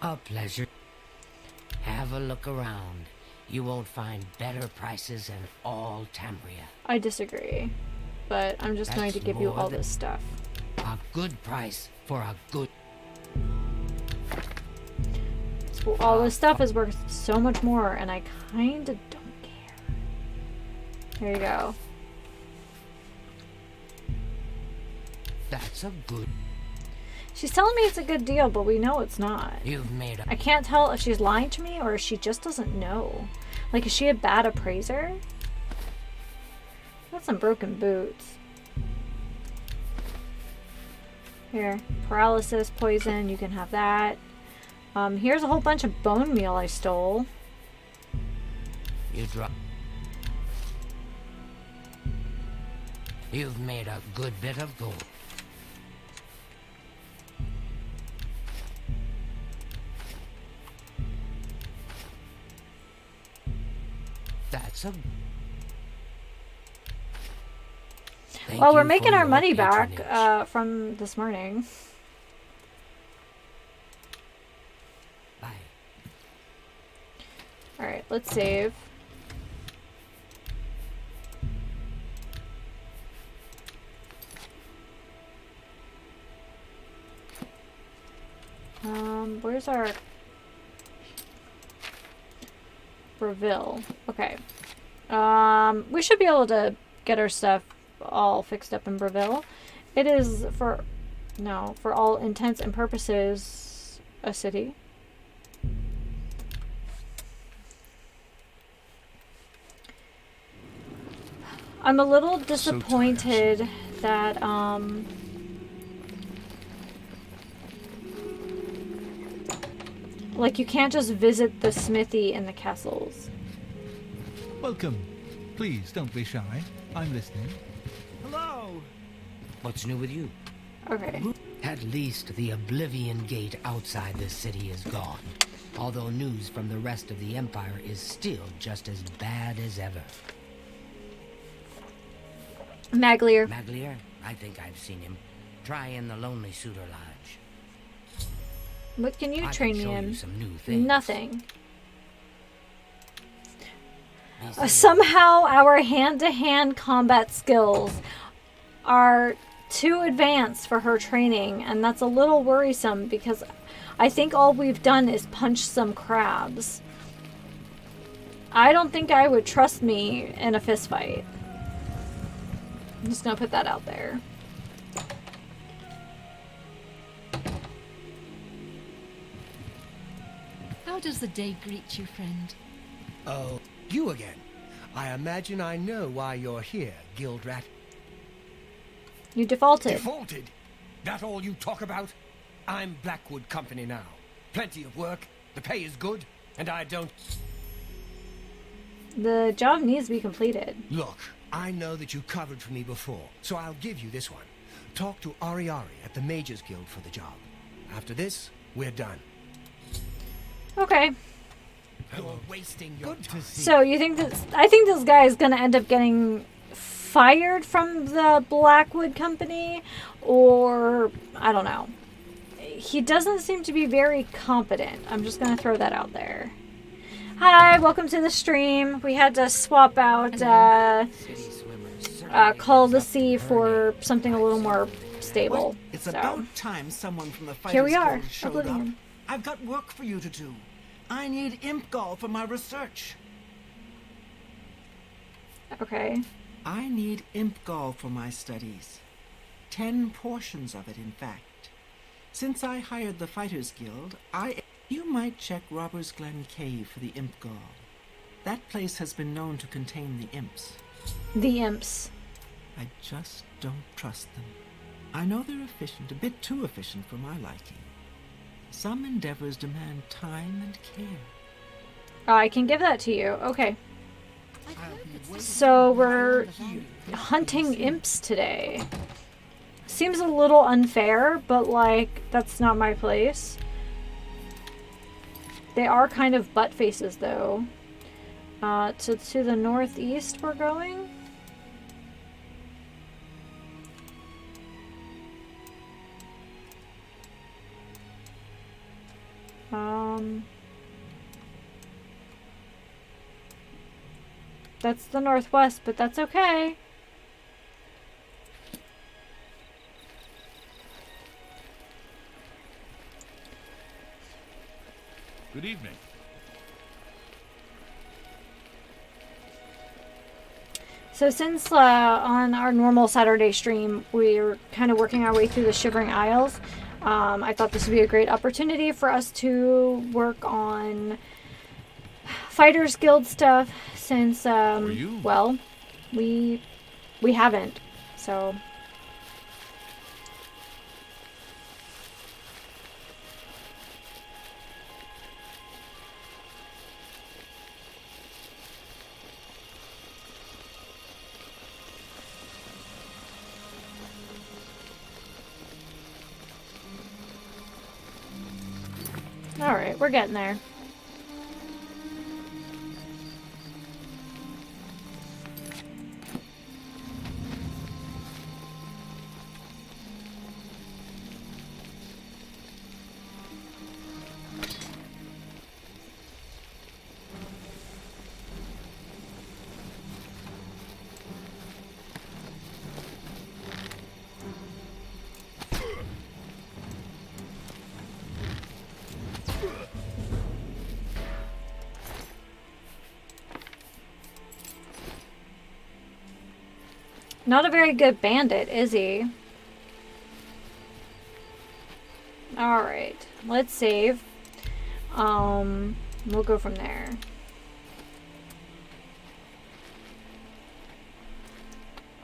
A pleasure. Have a look around. You won't find better prices in all Tambria. I disagree, but I'm just going to That's give you more all than- this stuff. A good price for a good... So all this stuff is worth so much more, and I kind of don't care. There you go. That's a good... She's telling me it's a good deal, but we know it's not. You've made a... I can't tell if she's lying to me or if she just doesn't know. Like, is she a bad appraiser? Got some broken boots. Here, paralysis, poison, you can have that. Here's a whole bunch of bone meal I stole. You drop... You've made a good bit of gold. That's a... Thank Well, we're you making for our your money back patronage. from this morning. Bye. Alright, let's save. Where's our... Breville. Okay. We should be able to get our stuff all fixed up in Breville. It is for all intents and purposes a city. I'm a little disappointed that like you can't just visit the smithy in the castles. Welcome. Please don't be shy. I'm listening. Hello. What's new with you? Okay. At least the Oblivion gate outside the city is gone. Although news from the rest of the Empire is still just as bad as ever. Maglier. Maglier? I think I've seen him. Try in the Lonely Suitor Lodge. What can you I train can me show in? you some new things. Nothing. Be safe. Somehow our hand-to-hand combat skills are too advanced for her training, and that's a little worrisome because I think all we've done is punch some crabs. I don't think I would trust me in a fist fight. I'm just gonna put that out there. How does the day greet you, friend? Oh, you again. I imagine I know why you're here, Guild Rat. You defaulted. Defaulted? That all you talk about? I'm Blackwood Company now. Plenty of work, the pay is good, and I don't... The job needs to be completed. Look, I know that you covered for me before, so I'll give you this one. Talk to Ariari at the Mages Guild for the job. After this, we're done. Okay. You're wasting your time. So you think this? I think this guy is gonna end up getting fired from the Blackwood Company, or I don't know. He doesn't seem to be very competent. I'm just gonna throw that out there. Hi, welcome to the stream. We had to swap out City swimmers certainly Call the has up Sea her for name. something a little more stable. Well, it's So, about time someone from the here we Fighters are, Guild showed Oblivion. up. I've got work for you to do. I need imp gall for my research. Okay. I need imp gall for my studies. 10 portions of it, in fact. Since I hired the Fighters Guild, You might check Robbers Glen Cave for the imp gall. That place has been known to contain the imps. The imps. I just don't trust them. I know they're efficient, a bit too efficient for my liking. Some endeavors demand time and care. I can give that to you. Okay. So we're hunting imps today. Seems a little unfair, but like, that's not my place. They are kind of butt faces though. To the northeast we're going. That's the northwest, but that's okay. Good evening. So since on our normal Saturday stream, we're kind of working our way through the Shivering Isles, I thought this would be a great opportunity for us to work on Fighters Guild stuff since, well, we haven't, so... Alright, we're getting there. Not a very good bandit, is he? Alright, let's save. We'll go from there.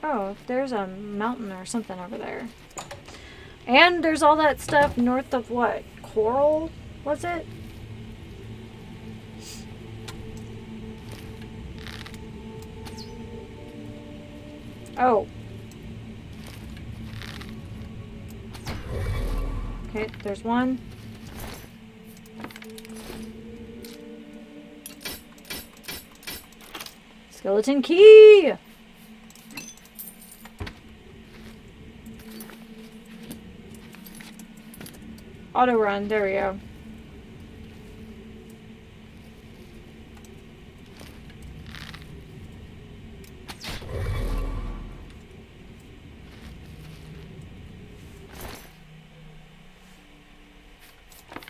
Oh, there's a mountain or something over there. And there's all that stuff north of what? Coral? Was it? Oh. Okay, there's one. Skeleton key! Auto run, there we go.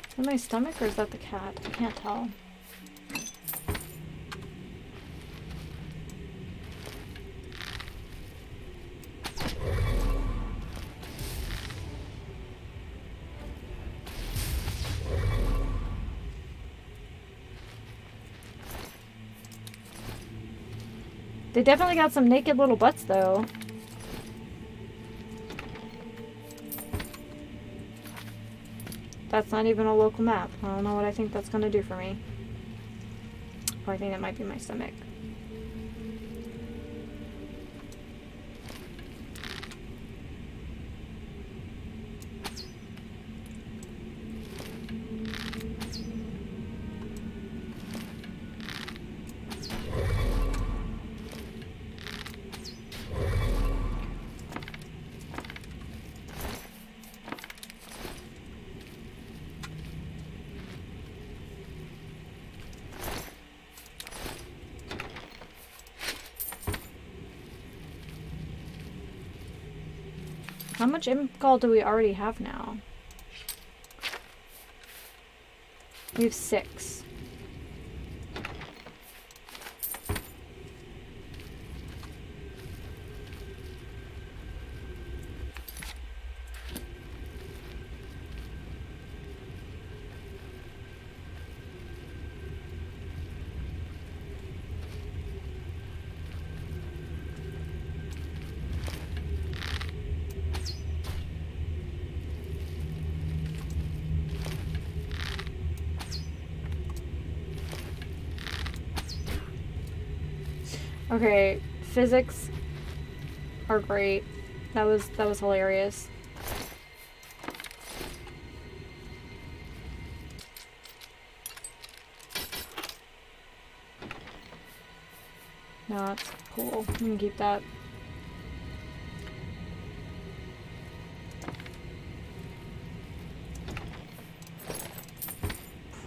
Is that my stomach or is that the cat? I can't tell. They definitely got some naked little butts, though. That's not even a local map. I don't know what I think that's going to do for me. Or I think that might be my stomach. How much imp gold do we already have now? We have 6. Okay, physics are great. That was hilarious. No, that's cool. You can keep that.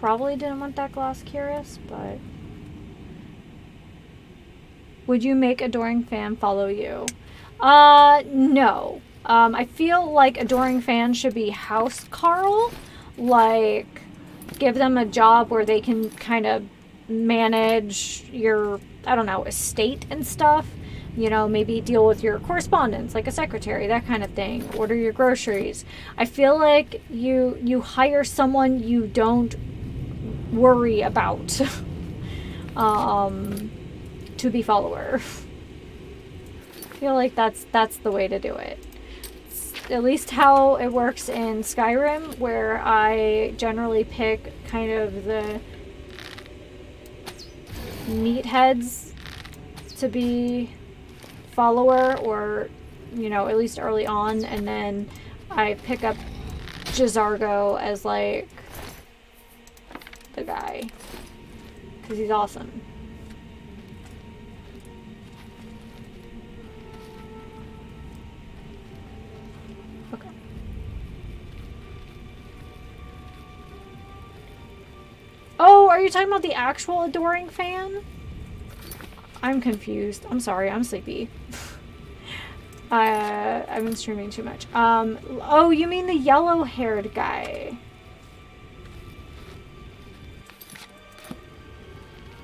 probably didn't want that glass curious, but... Would you make Adoring Fan follow you? No. I feel like Adoring Fan should be House Carl. Like, give them a job where they can kind of manage your, I don't know, estate and stuff. You know, maybe deal with your correspondence, like a secretary, that kind of thing. Order your groceries. I feel like you hire someone you don't worry about to be follower. I feel like that's the way to do it. It's at least how it works in Skyrim, where I generally pick kind of the meatheads to be follower, or, you know, at least early on, and then I pick up Jizargo as like the guy, because he's awesome. Okay. Oh, are you talking about the actual Adoring Fan? I'm confused. I'm sorry, I'm sleepy. I've been streaming too much. Oh, you mean the yellow-haired guy?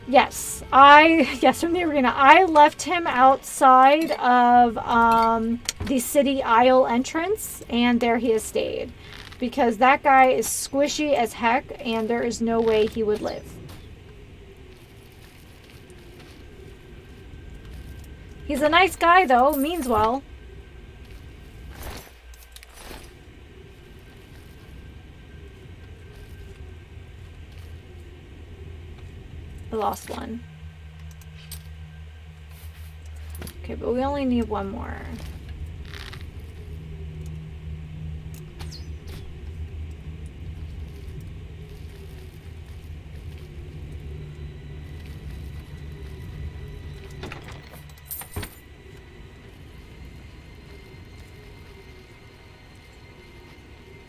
Yes, from the arena. I left him outside of the city aisle entrance, and there he has stayed. Because that guy is squishy as heck, and there is no way he would live. He's a nice guy, though. Means well. I lost one. Okay, but we only need one more.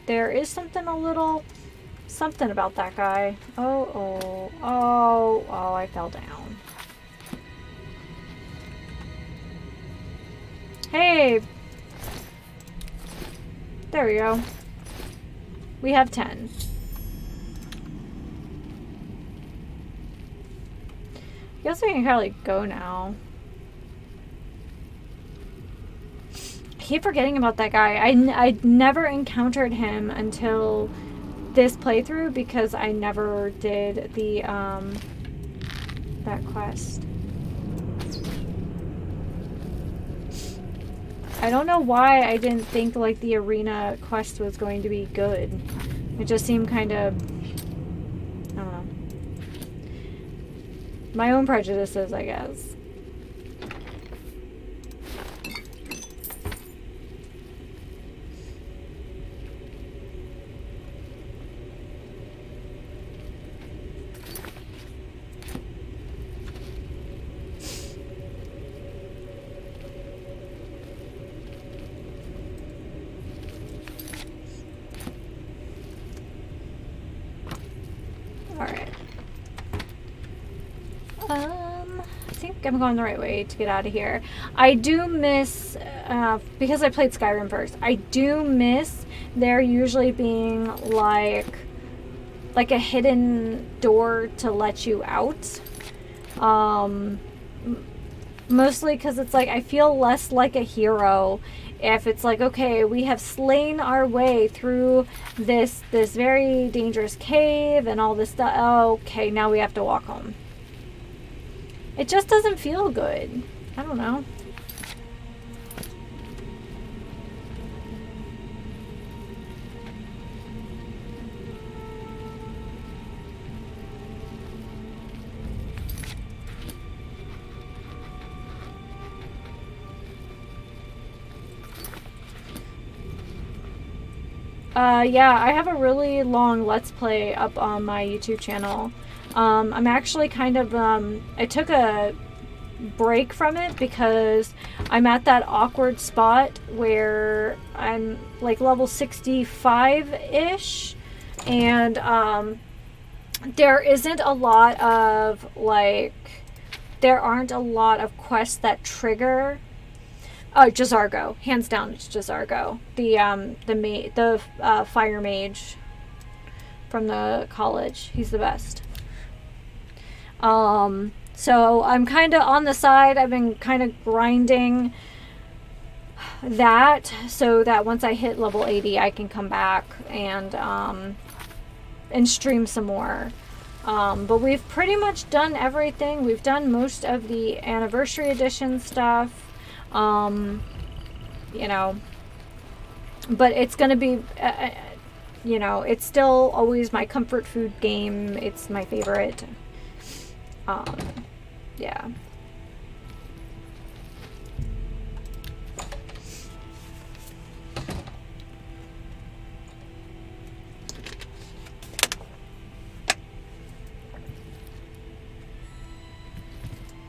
There is something something about that guy. Oh, I fell down. Hey! There we go. We have 10. I guess we can probably go now. I keep forgetting about that guy. I never encountered him until this playthrough because I never did the that quest. I don't know why I didn't think like the arena quest was going to be good. It just seemed kind of, I don't know, my own prejudices, I guess. I'm going the right way to get out of here. I do miss, because I played Skyrim first, I do miss there usually being like a hidden door to let you out. Mostly because it's like I feel less like a hero if it's like, okay, we have slain our way through this very dangerous cave and all this stuff. Oh, okay, now we have to walk home. It just doesn't feel good. I don't know. Yeah, I have a really long Let's Play up on my YouTube channel. I'm actually kind of, I took a break from it because I'm at that awkward spot where I'm like level 65-ish, and there isn't a lot of, like, there aren't a lot of quests that trigger. Oh, Jazargo. Hands down, it's Jazargo. The fire mage from the college. He's the best. So I'm kind of on the side. I've been kind of grinding that so that once I hit level 80, I can come back and stream some more. But we've pretty much done everything. We've done most of the anniversary edition stuff. You know, but it's gonna be, you know, it's still always my comfort food game. It's my favorite. Yeah.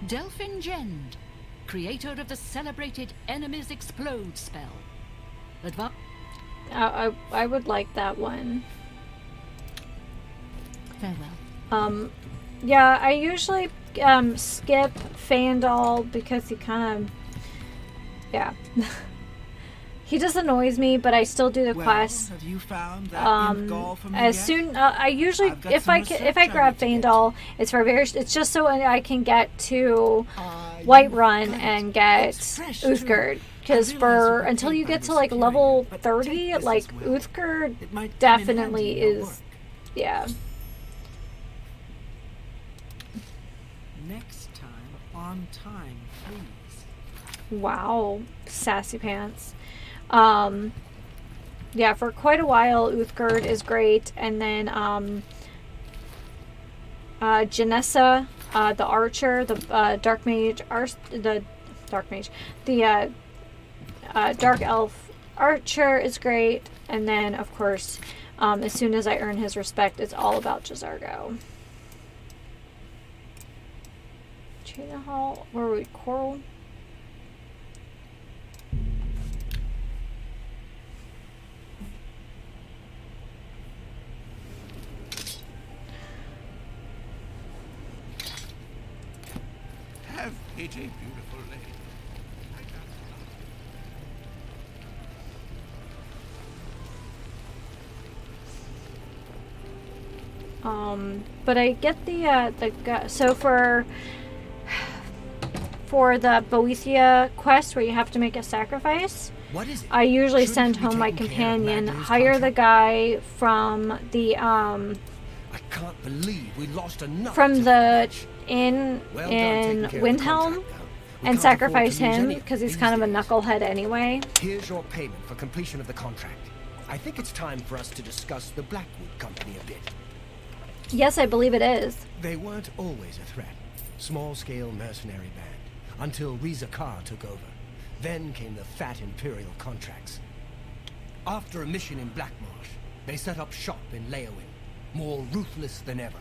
Delphin Gend, creator of the celebrated Enemies Explode spell. I would like that one. Farewell. Yeah, I usually skip Fandal because he kind of, yeah. He just annoys me, but I still do the quest. Have you found that Gall for me as yet? soon I usually if I grab Fandal, it's for it's just so I can get to Whiterun and get Uthgerd. Because until you get to like level 30, like Uthgerd definitely is, yeah. Next time, on time, please. Wow, sassy pants. Yeah, for quite a while, Uthgerd is great, and then Janessa, the archer, the dark mage, dark elf archer is great, and then of course, as soon as I earn his respect, it's all about Jazargo. Cheetah Hall, where were we? Coral. Have pity, beautiful lady. But I get the so for the Boethia quest where you have to make a sacrifice, What is it? I usually Shouldn't send you be home my taking care of companion, Magda's hire the contract? guy from the I can't believe we lost another from to the match. inn Well done in taking care of the Windhelm contract, though. We and can't afford sacrifice to lose him any because he's these kind of a days. knucklehead anyway. Here's your payment for completion of the contract. I think it's time for us to discuss the Blackwood Company a bit. Yes, I believe it is. They weren't always a threat. Small-scale mercenary band. Until Riza Kar took over. Then came the fat Imperial contracts. After a mission in Blackmarsh, they set up shop in Leowin. More ruthless than ever.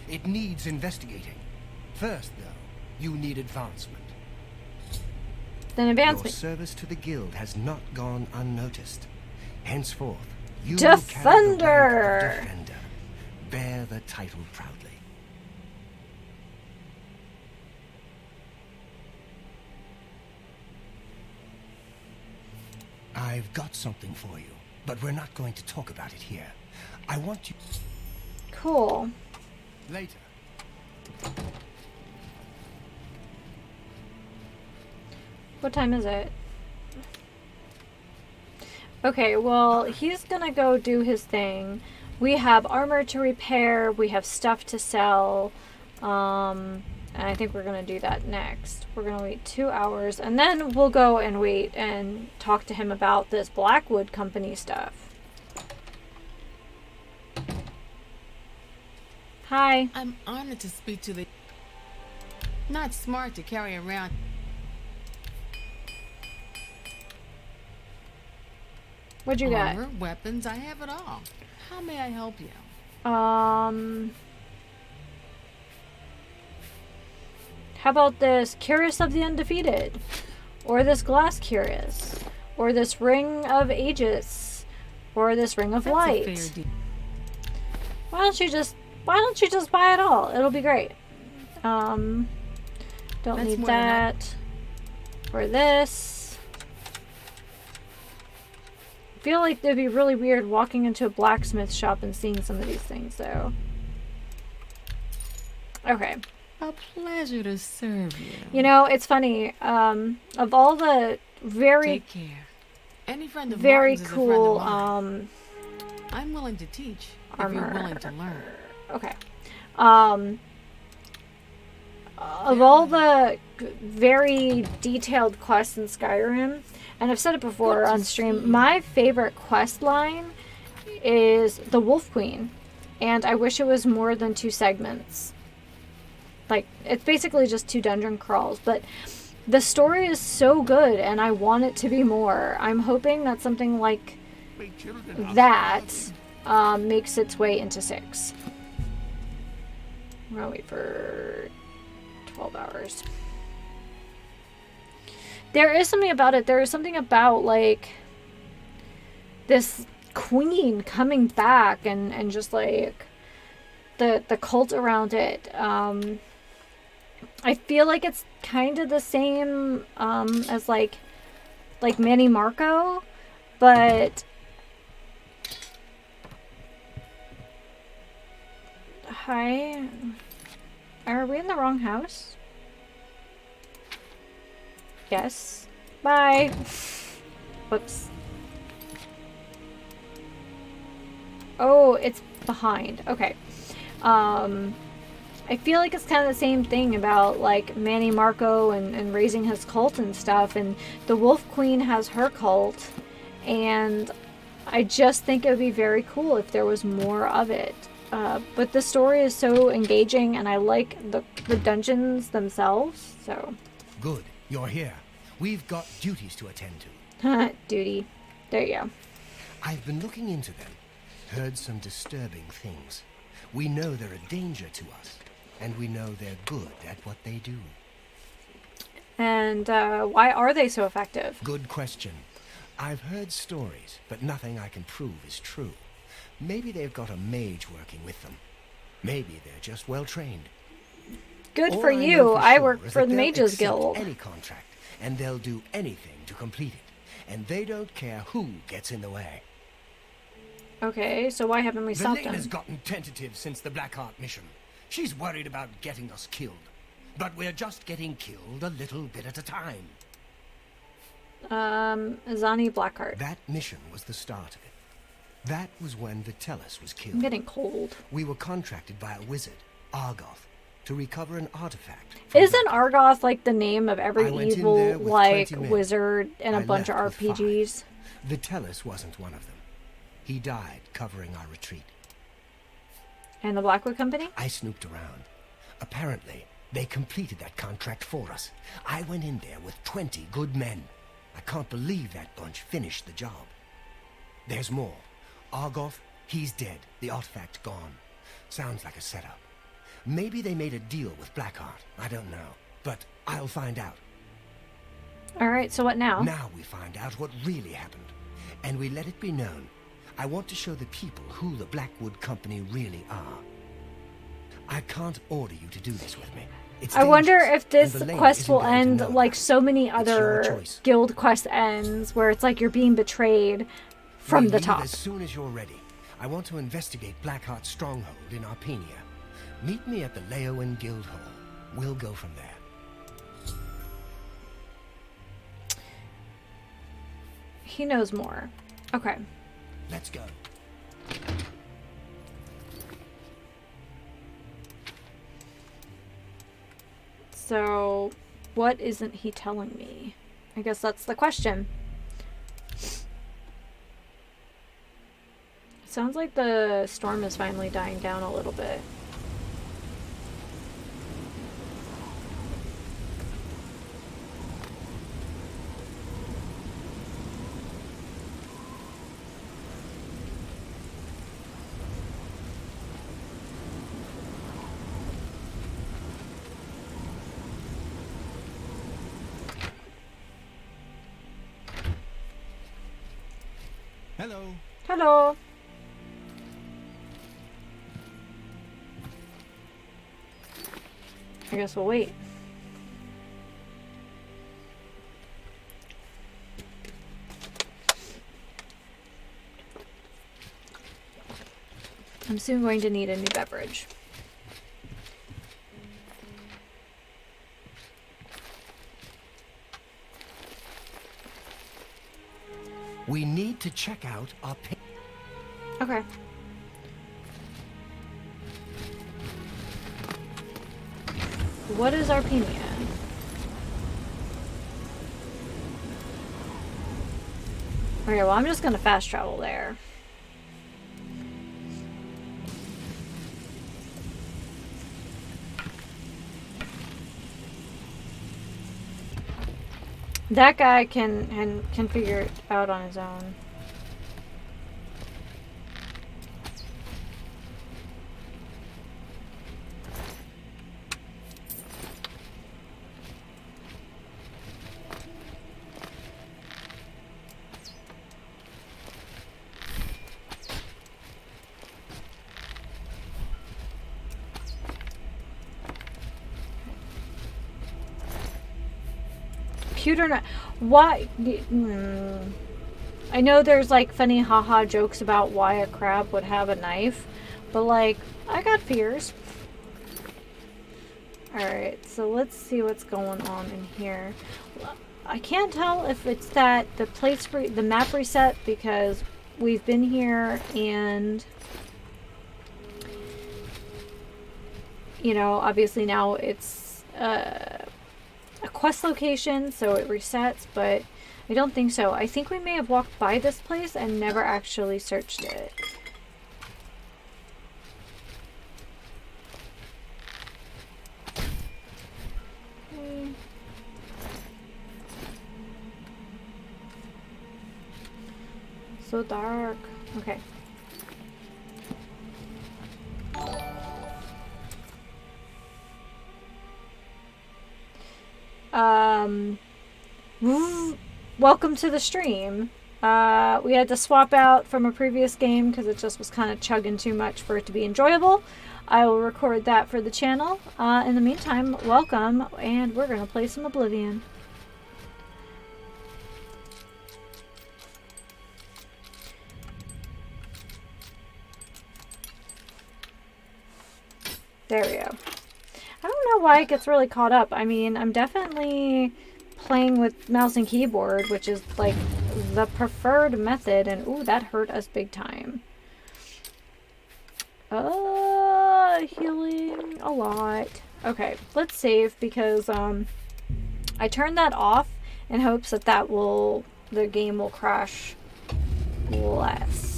It needs investigating. First, though, you need advancement. Then advance Your me. service to the guild has not gone unnoticed. Henceforth, you will carry the Defender! rank of Defender. Bear the title proudly. I've got something for you, but we're not going to talk about it here. I want you... Cool. Later. What time is it? Okay, well, he's gonna go do his thing. We have armor to repair, we have stuff to sell, and I think we're gonna do that next. We're gonna wait 2 hours, and then we'll go and wait and talk to him about this Blackwood Company stuff. Hi. I'm honored to speak to the... Not smart to carry around... What'd you got? Armor, weapons, I have it all. How may I help you? How about this Curious of the Undefeated? Or this Glass Curious? Or this Ring of Aegis? Or this Ring of That's a Light? fair deal. Why don't you just Why don't you just buy it all? It'll be great. Don't That's need more than that for this. I feel like it'd be really weird walking into a blacksmith shop and seeing some of these things, though. Okay. A pleasure to serve you. You know, it's funny. Of all the very, Take care. Any friend of very Martin's is a cool, friend of mine. I'm willing to teach if you're armor. willing to learn. Okay. Of all the very detailed quests in Skyrim, and I've said it before on stream, my favorite quest line is the Wolf Queen, and I wish it was more than 2 segments. Like, it's basically just 2 dungeon crawls, but the story is so good, and I want it to be more. I'm hoping that something like that makes its way into 6. We're gonna wait for 12 hours. There is something about it. There is something about, like, this queen coming back and just, like, the cult around it. I feel like it's kind of the same as, like Manny Marco, but... Hi. Are we in the wrong house? Yes. Bye. Whoops. Oh, it's behind. Okay. I feel like it's kind of the same thing about, like, Manny Marco and raising his cult and stuff, and the Wolf Queen has her cult, and I just think it would be very cool if there was more of it. But the story is so engaging, and I like the dungeons themselves, so... Good, you're here. We've got duties to attend to. Duty. There you go. I've been looking into them, heard some disturbing things. We know they're a danger to us, and we know they're good at what they do. And why are they so effective? Good question. I've heard stories, but nothing I can prove is true. Maybe they've got a mage working with them. Maybe they're just well trained. Good All for I know you. for I sure work is for that the they'll Mages accept Guild. any contract, and they'll do anything to complete it. And they don't care who gets in the way. Okay, so why haven't we stopped Velena's them? gotten tentative since the Blackheart mission. She's worried about getting us killed. But we're just getting killed a little bit at a time. Zani Blackheart. That mission was the start of it. That was when Vitellis was killed. I'm getting cold. We were contracted by a wizard, Argoth, to recover an artifact. from Isn't Blackheart. Argoth like the name of every I went in evil, there with like, 20 men. wizard in a I bunch of left with 5. RPGs? Vitellis wasn't one of them. He died covering our retreat. And the Blackwood Company? I snooped around. Apparently, they completed that contract for us. I went in there with 20 good men. I can't believe that bunch finished the job. There's more. Argoth, he's dead. The artifact gone. Sounds like a setup. Maybe they made a deal with Blackheart. I don't know. But I'll find out. Alright, so what now? Now we find out what really happened. And we let it be known. I want to show the people who the Blackwood Company really are. I can't order you to do this with me. It's I wonder dangerous, if this and Verlaine quest isn't will going to end know like about so many It's your other choice. guild quest ends, where it's like you're being betrayed from We'll the leave top. as soon as you're ready. I want to investigate Blackheart's stronghold in Arpenia. Meet me at the Leowen Guild Hall. We'll go from there. He knows more. Okay. Let's go. So, what isn't he telling me? I guess that's the question. Sounds like the storm is finally dying down a little bit. Hello. Hello. I guess we'll wait. I'm soon going to need a new beverage. We need to check out our Okay. What is Arpenia? Okay, well, I'm just gonna fast travel there. That guy can figure it out on his own. Computer, why? I know there's like funny haha jokes about why a crab would have a knife, but like, I got fears. Alright, so let's see what's going on in here. I can't tell if it's that the map reset, because we've been here and, you know, obviously now it's a quest location, so it resets, but I don't think so. I think we may have walked by this place and never actually searched it. Okay. So dark. Okay. Welcome to the stream. We had to swap out from a previous game because it just was kind of chugging too much for it to be enjoyable. I will record that for the channel. In the meantime, welcome, and we're going to play some Oblivion. There we go. I don't know why it gets really caught up. I mean, I'm definitely playing with mouse and keyboard, which is like the preferred method, and ooh, that hurt us big time. Healing a lot. Okay, let's save because I turned that off in hopes that the game will crash less.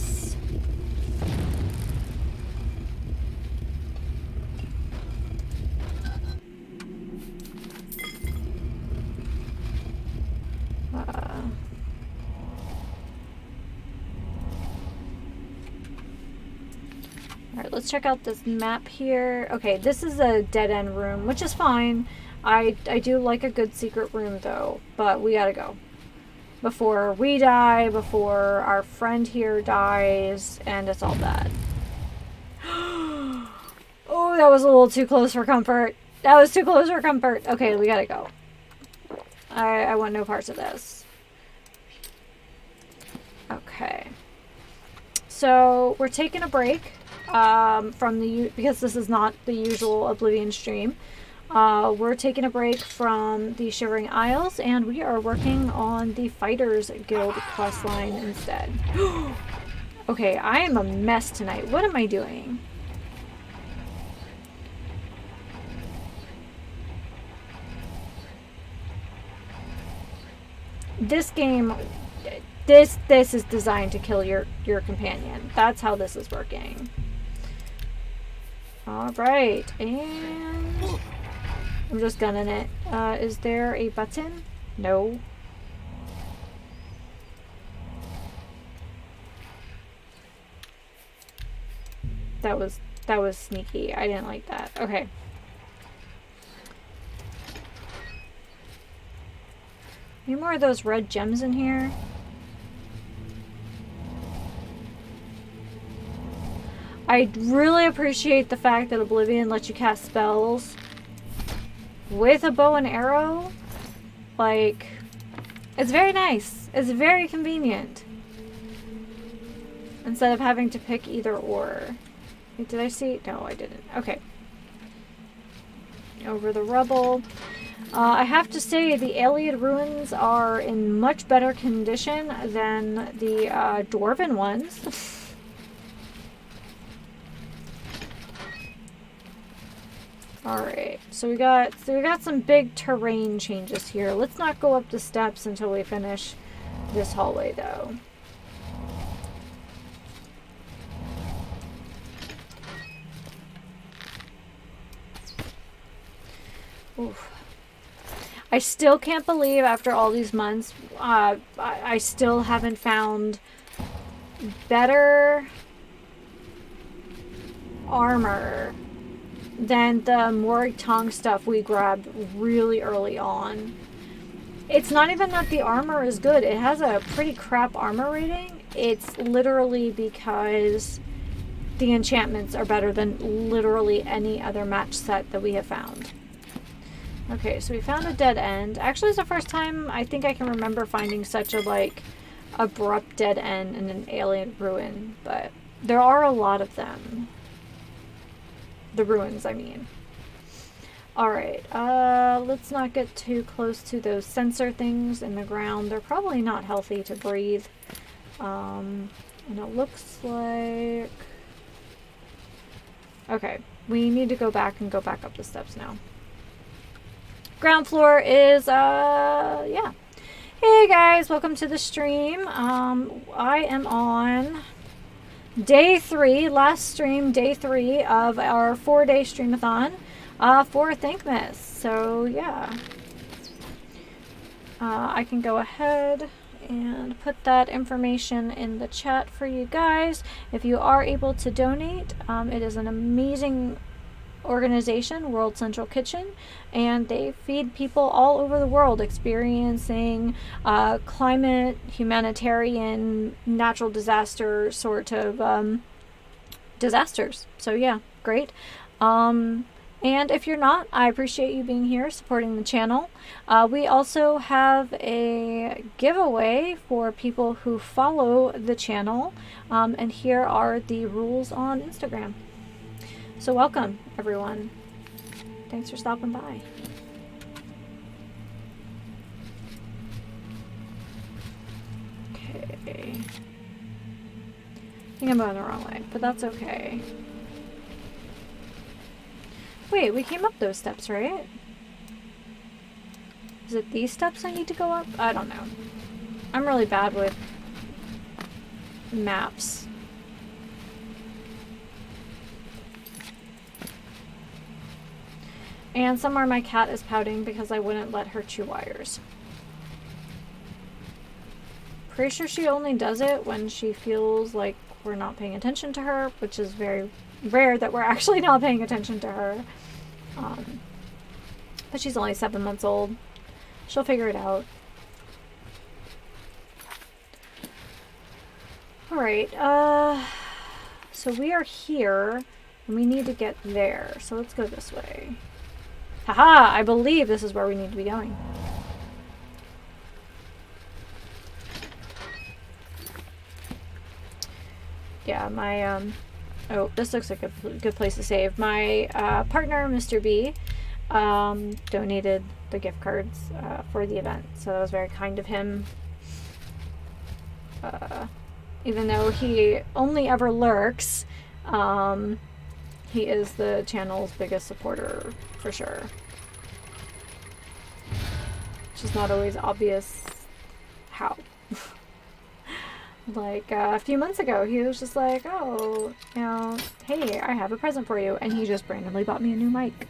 Alright, let's check out this map here. Okay, this is a dead-end room, which is fine. I do like a good secret room, though, but we gotta go. Before we die, before our friend here dies, and it's all bad. Oh, that was a little too close for comfort. That was too close for comfort. Okay, we gotta go. I want no parts of this. Okay. So, we're taking a break. Because this is not the usual Oblivion stream. We're taking a break from the Shivering Isles, and we are working on the Fighters Guild questline instead. Okay, I am a mess tonight. What am I doing? This game, this is designed to kill your companion. That's how this is working. Alright, and I'm just gunning it. Is there a button? No. That was sneaky. I didn't like that. Okay. Any more of those red gems in here? I really appreciate the fact that Oblivion lets you cast spells with a bow and arrow, like, it's very nice. It's very convenient. Instead of having to pick either or. Wait, did I see? No, I didn't. Okay. Over the rubble. I have to say the Alien ruins are in much better condition than the Dwarven ones. Alright, so we got some big terrain changes here. Let's not go up the steps until we finish this hallway though. Oof. I still can't believe after all these months, I still haven't found better armor than the Morag Tong stuff we grabbed really early on. It's not even that the armor is good. It has a pretty crap armor rating. It's literally because the enchantments are better than literally any other match set that we have found. Okay, so we found a dead end. Actually, it's the first time I think I can remember finding such a, like, abrupt dead end in an alien ruin, but there are a lot of them. The ruins, I mean. Alright, let's not get too close to those sensor things in the ground. They're probably not healthy to breathe. And it looks like... Okay, we need to go back and go back up the steps now. Ground floor is, yeah. Hey guys, welcome to the stream. I am on day 3, last stream, day 3 of our 4-day streamathon for Thankmas. So, yeah. I can go ahead and put that information in the chat for you guys. If you are able to donate, it is an amazing organization, World Central Kitchen, and they feed people all over the world experiencing climate, humanitarian, natural disaster sort of disasters. So yeah, great. And if you're not, I appreciate you being here supporting the channel. We also have a giveaway for people who follow the channel, and here are the rules on Instagram. So welcome, everyone. Thanks for stopping by. Okay. I think I'm going the wrong way, but that's okay. Wait, we came up those steps, right? Is it these steps I need to go up? I don't know. I'm really bad with maps. And somewhere my cat is pouting because I wouldn't let her chew wires. Pretty sure she only does it when she feels like we're not paying attention to her, which is very rare that we're actually not paying attention to her. But she's only 7 months old. She'll figure it out. Alright, so we are here, and we need to get there. So let's go this way. Haha! I believe this is where we need to be going. Yeah, my, oh, this looks like a good place to save. My partner, Mr. B, donated the gift cards for the event, so that was very kind of him. Even though he only ever lurks, he is the channel's biggest supporter, for sure. It's just not always obvious how. Like, a few months ago, he was just like, oh, you know, hey, I have a present for you. And he just randomly bought me a new mic.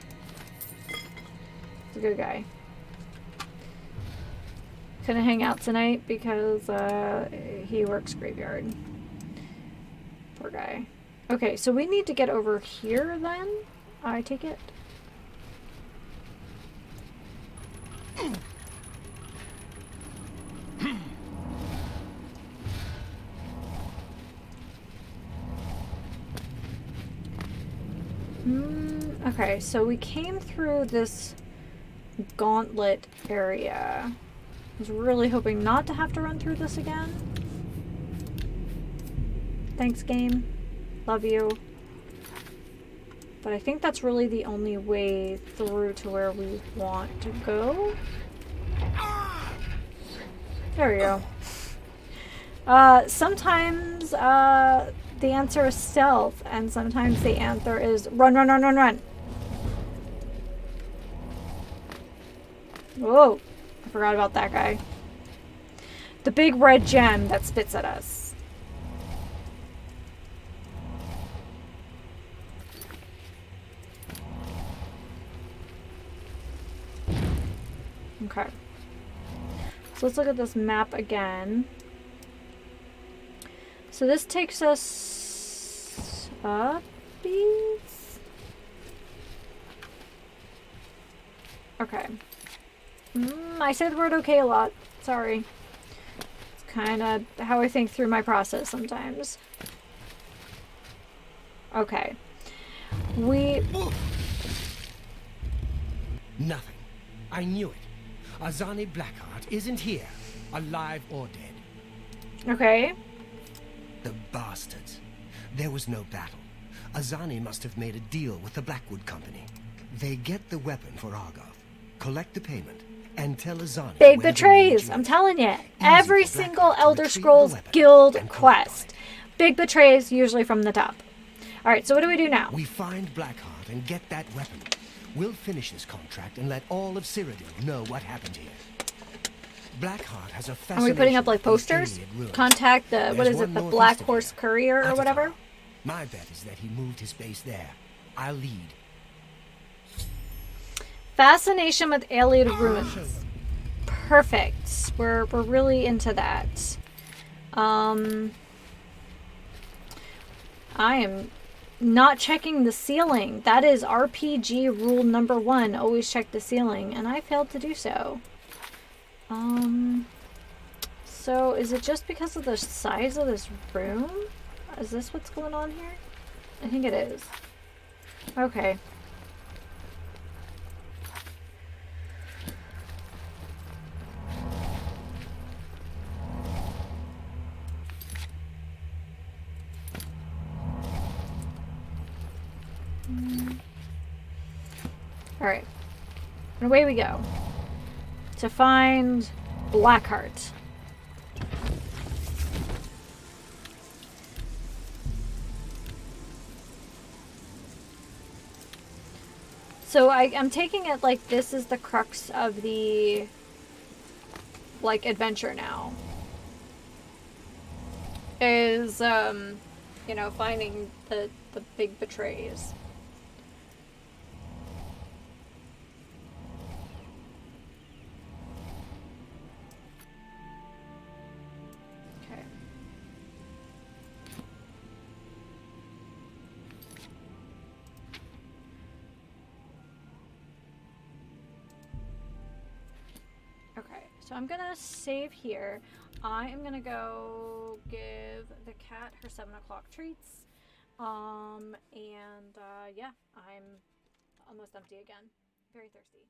He's a good guy. Couldn't hang out tonight because he works graveyard. Poor guy. Okay, so we need to get over here then, I take it. Okay, so we came through this gauntlet area. I was really hoping not to have to run through this again. Thanks, game. Love you. But I think that's really the only way through to where we want to go. There we go. Sometimes the answer is stealth, and sometimes the answer is run, run, run, run, run. Whoa, I forgot about that guy. The big red gem that spits at us. Okay. So let's look at this map again. So this takes us up east. Okay. I say the word okay a lot. Sorry. It's kind of how I think through my process sometimes. Okay. Nothing. I knew it. Azani Blackheart isn't here, alive or dead. Okay. The bastards. There was no battle. Azani must have made a deal with the Blackwood Company. They get the weapon for Argoth, collect the payment, and tell Azani... Big betrays! I'm telling you. Every single Elder Scrolls Guild quest. Big betrays, usually from the top. Alright, so what do we do now? We find Blackheart and get that weapon. We'll finish this contract and let all of Cyrodiil know what happened here. Blackheart has a fascination. Are we putting up like posters? Contact the, what is it, the Black Horse Courier or whatever? My bet is that he moved his base there. I'll lead. Fascination with alien ruins. Perfect. We're really into that. I am not checking the ceiling. That is RPG rule number 1. Always check the ceiling, and I failed to do so. So is it just because of the size of this room? Is this what's going on here? I think it is. Okay. Alright. And away we go. To find Blackheart. So I'm taking it like this is the crux of the like adventure now. Is you know, finding the big betrays. Okay. Okay, so I'm gonna save here. I am gonna go give the cat her 7 o'clock treats. Yeah, I'm almost empty again. Very thirsty.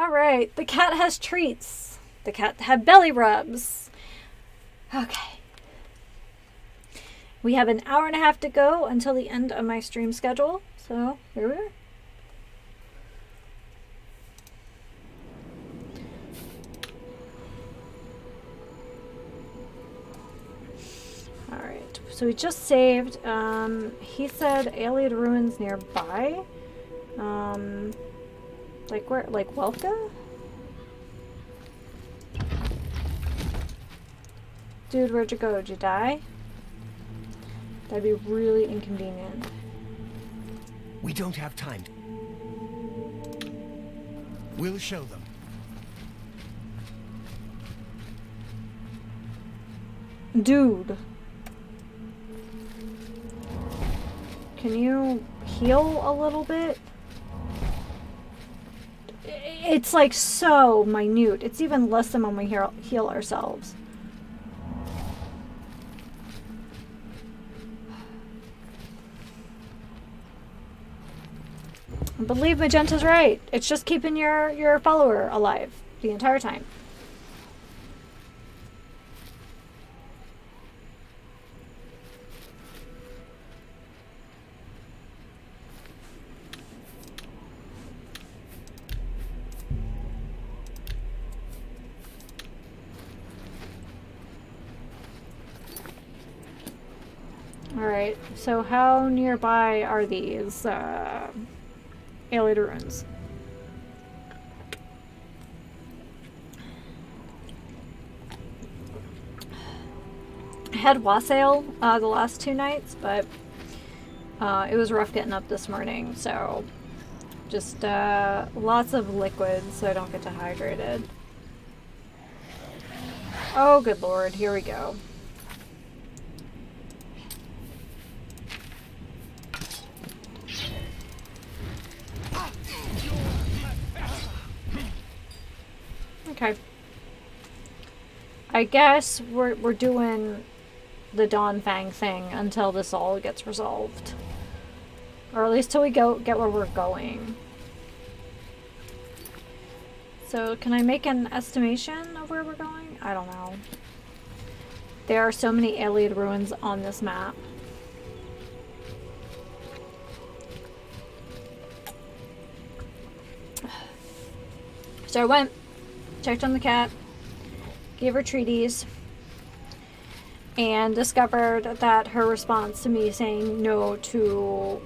Alright, the cat has treats. The cat had belly rubs. Okay. We have an hour and a half to go until the end of my stream schedule. So, here we are. Alright, so we just saved. He said alien ruins nearby. Like where? Like Welka? Dude, where'd you go? Did you die? That'd be really inconvenient. We don't have time. We'll show them. Dude. Can you heal a little bit? It's like so minute. It's even less than when we heal ourselves. I believe Magenta's right. It's just keeping your follower alive the entire time. Alright, so how nearby are these alien ruins? I had wassail the last 2 nights, but it was rough getting up this morning, so just lots of liquids so I don't get dehydrated. Oh, good lord, here we go. Okay. I guess we're doing the Dawn Fang thing until this all gets resolved. Or at least till we get where we're going. So can I make an estimation of where we're going? I don't know. There are so many alien ruins on this map. So I went, checked on the cat, gave her treaties, and discovered that her response to me saying no to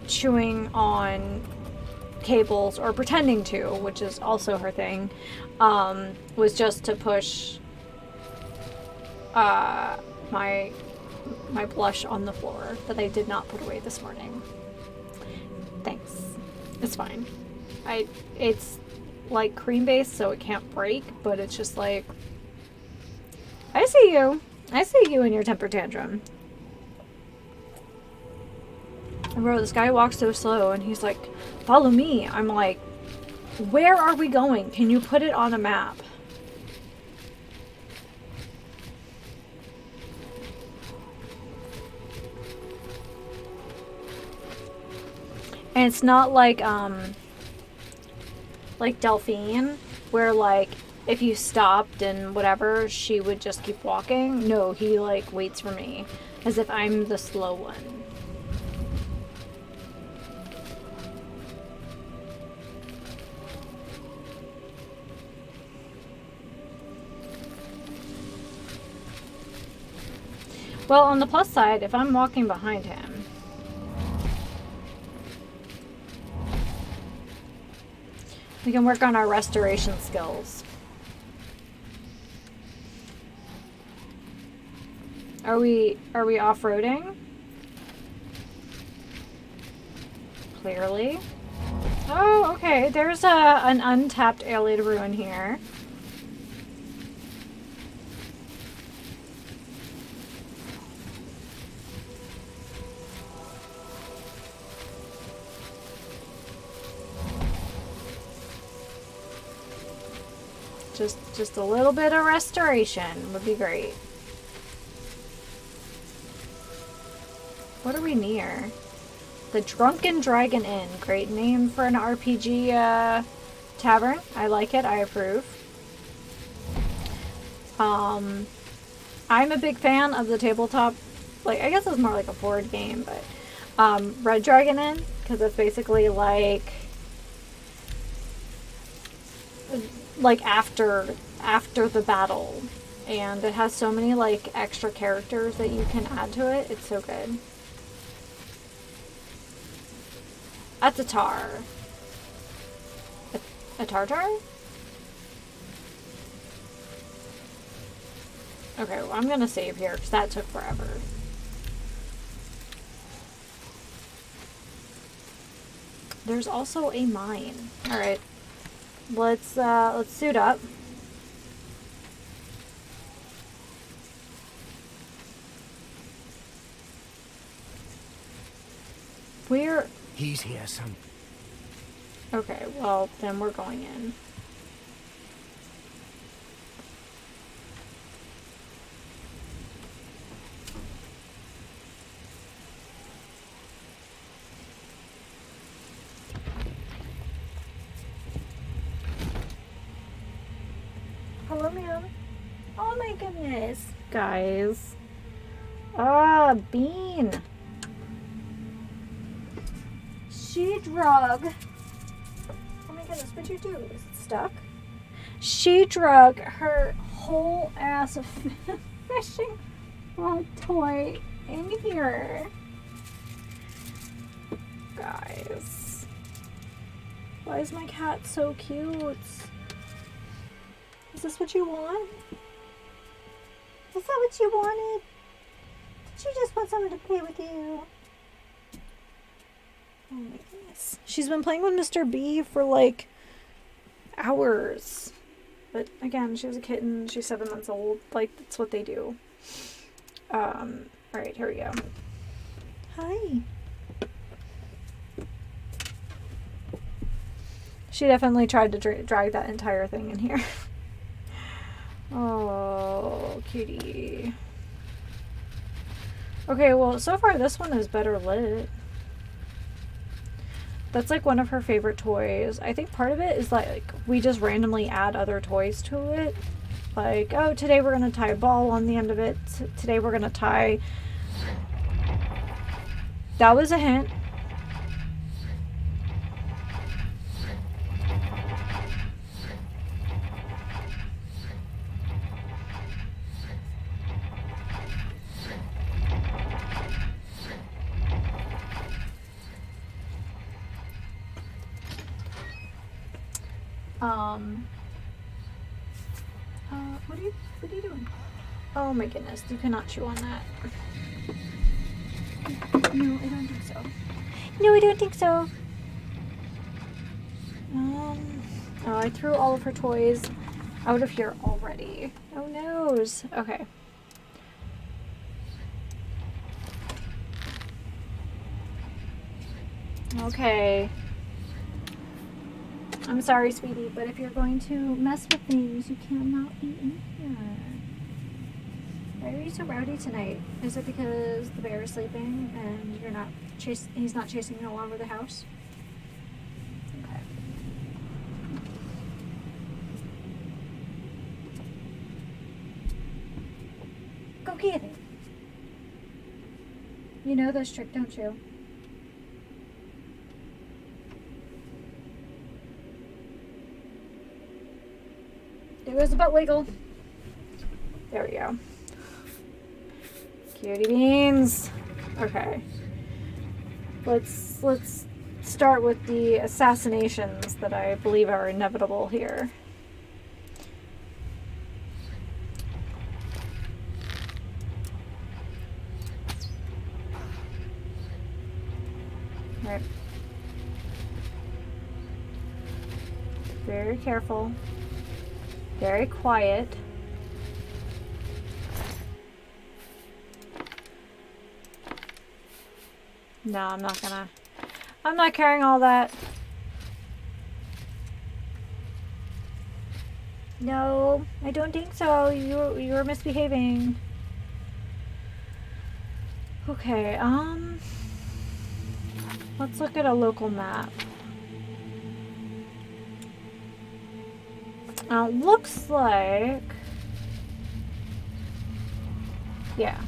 chewing on cables, or pretending to, which is also her thing, was just to push my blush on the floor that I did not put away this morning. Thanks. It's fine. It's like cream based, so it can't break, but it's just like, I see you. I see you in your temper tantrum. And bro, this guy walks so slow and he's like, follow me. I'm like, where are we going? Can you put it on a map? And it's not like Delphine, where like if you stopped and whatever, she would just keep walking. No, he like waits for me as if I'm the slow one. Well, on the plus side, if I'm walking behind him, we can work on our restoration skills. Are we off-roading? Clearly. Oh, okay. There's an untapped alien ruin here. Just a little bit of restoration would be great. What are we near? The Drunken Dragon Inn. Great name for an RPG tavern. I like it. I approve. I'm a big fan of the tabletop, like, I guess it's more like a board game, but Red Dragon Inn, because it's basically like after the battle, and it has so many like extra characters that you can add to it. It's so good. At the tar. A tartar? Okay, well, I'm gonna save here because that took forever. There's also a mine. All right, let's suit up. Where? He's here, son. Okay, well then we're going in. Hello, ma'am. Oh my goodness, guys. Ah, Bean. She drug. Oh my goodness, what'd you do? Is it stuck? She drug her whole ass of fishing rod toy in here. Guys. Why is my cat so cute? Is this what you want? Is that what you wanted? Did you just want someone to play with you? Oh my goodness. She's been playing with Mr. B for like hours. But again, she was a kitten. She's 7 months old. Like, that's what they do. Alright, here we go. Hi. She definitely tried to drag that entire thing in here. Oh, cutie. Okay, well, so far this one is better lit. That's like one of her favorite toys. I think part of it is like we just randomly add other toys to it. Like, oh, today we're going to tie a ball on the end of it. Today we're going to tie... That was a hint. What are you doing? Oh my goodness, you cannot chew on that. No, I don't think so. No, I don't think so. Oh, I threw all of her toys out of here already. Oh noes. Okay. Okay. I'm sorry, sweetie, but if you're going to mess with things, you cannot be in here. Why are you so rowdy tonight? Is it because the bear is sleeping and you're not he's not chasing you all over the house? Okay. Go get it. You know this trick, don't you? It was a butt wiggle. There we go. Cutie beans. Okay. Let's start with the assassinations that I believe are inevitable here. All right. Very careful. Very quiet. No, I'm not carrying all that. No, I don't think so. You were misbehaving. Okay, let's look at a local map. Looks like... Yeah.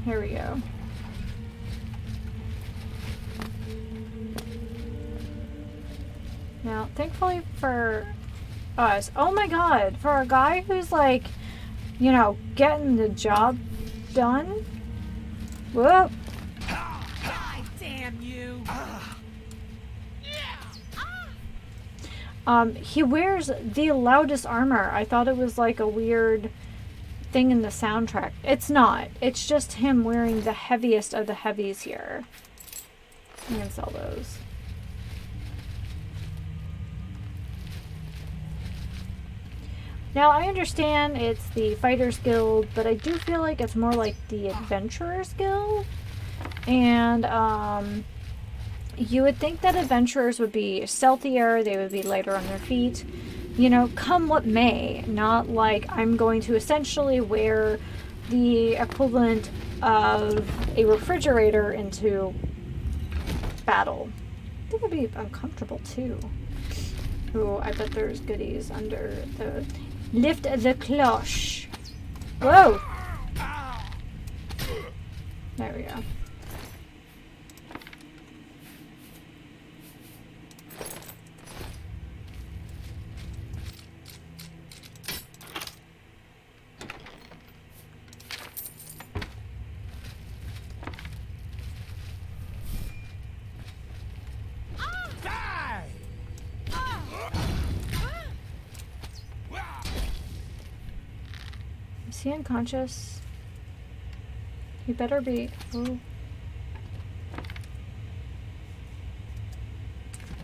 Here we go. Now, thankfully for us... Oh my god! For a guy who's like, you know, getting the job done... Whoop! God damn you! He wears the loudest armor. I thought it was like a weird thing in the soundtrack. It's not. It's just him wearing the heaviest of the heavies here. I can sell those. Now, I understand it's the Fighters Guild, but I do feel like it's more like the Adventurers Guild. And, you would think that adventurers would be stealthier, they would be lighter on their feet, you know, come what may. Not like I'm going to essentially wear the equivalent of a refrigerator into battle. I think it'd be uncomfortable too. Oh, I bet there's goodies under the... Lift the cloche. Whoa! There we go. Is he unconscious? He better be. Oh.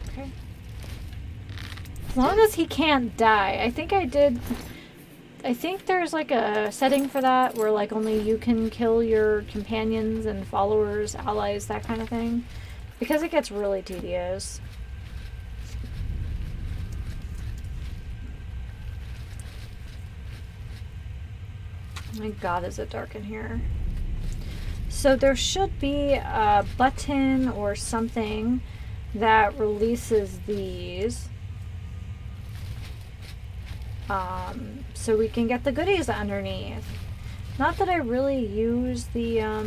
Okay. As long as he can't die. I think there's like a setting for that where like only you can kill your companions and followers, allies, that kind of thing. Because it gets really tedious. My god, is it dark in here. So there should be a button or something that releases these. So we can get the goodies underneath. Not that I really use the, oh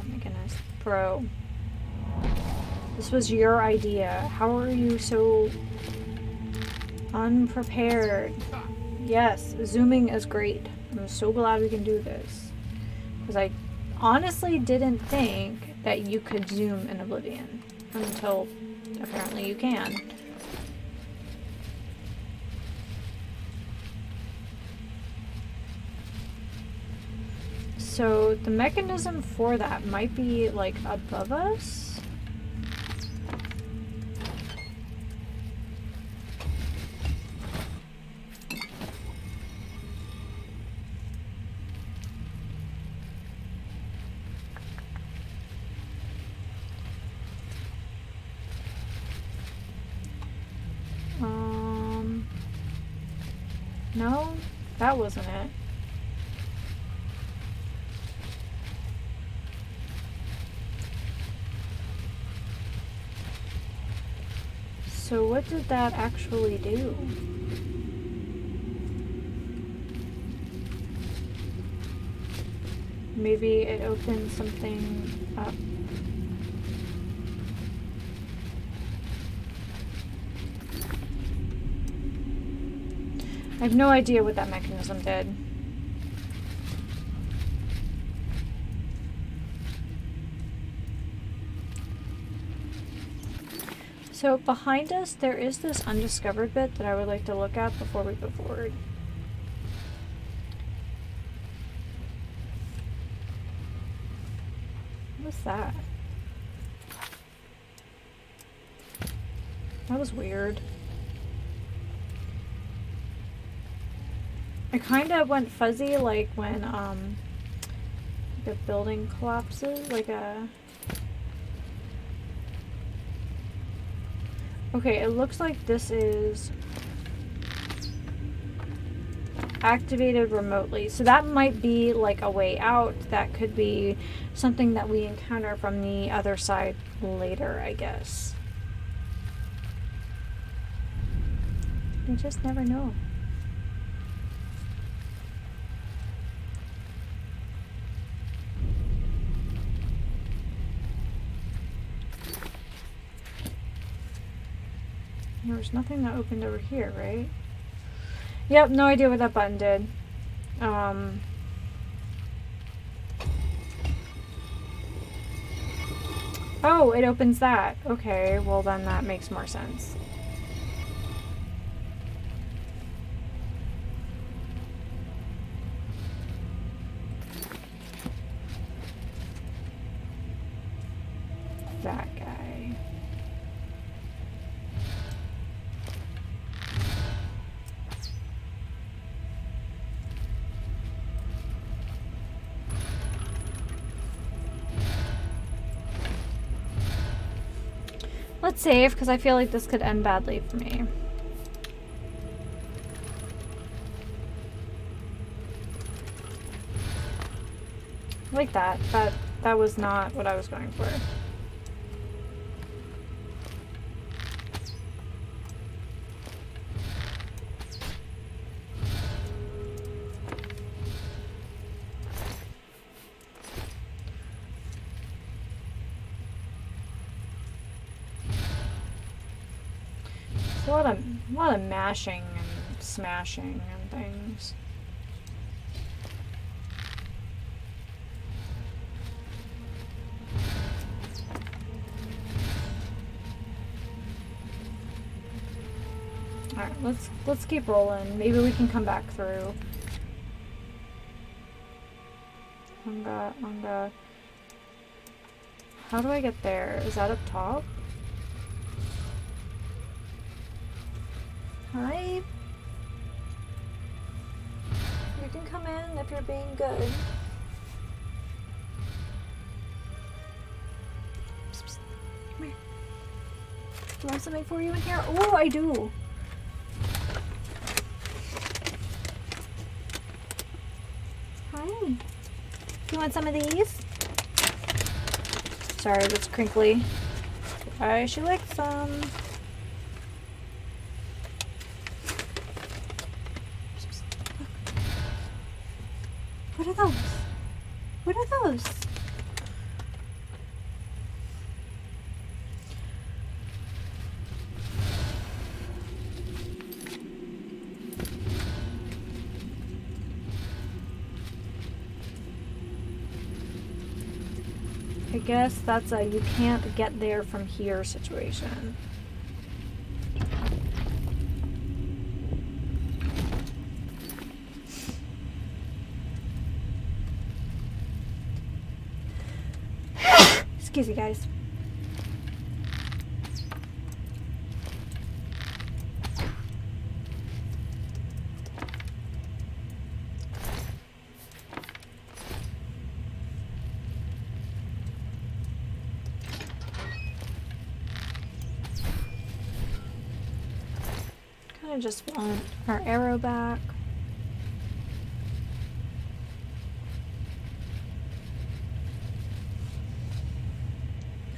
my goodness. Bro. This was your idea. How are you so unprepared? Yes, zooming is great. I'm so glad we can do this. Because I honestly didn't think that you could zoom in Oblivion. Until apparently you can. So the mechanism for that might be like above us. No, that wasn't it. So what did that actually do? Maybe it opened something up. I have no idea what that mechanism did. So behind us, there is this undiscovered bit that I would like to look at before we go forward. What's that? That was weird. I kind of went fuzzy like when the building collapses, like a... Okay, it looks like this is activated remotely. So that might be like a way out. That could be something that we encounter from the other side later, I guess. You just never know. There was nothing that opened over here, right? Yep, no idea what that button did. Oh, it opens that. Okay, well then that makes more sense. That guy. Let's save, because I feel like this could end badly for me. Like that. That was not what I was going for. A lot of mashing and smashing and things. All right, let's keep rolling. Maybe we can come back through. Manga. How do I get there? Is that up top? Hi. You can come in if you're being good. Psst, psst. Come here. Do I have something for you in here? Oh, I do. Hi. Do you want some of these? Sorry, that's crinkly. She likes some. What are those? What are those? I guess that's a you can't get there from here situation. Excuse me, guys. Kind of just want our arrow back.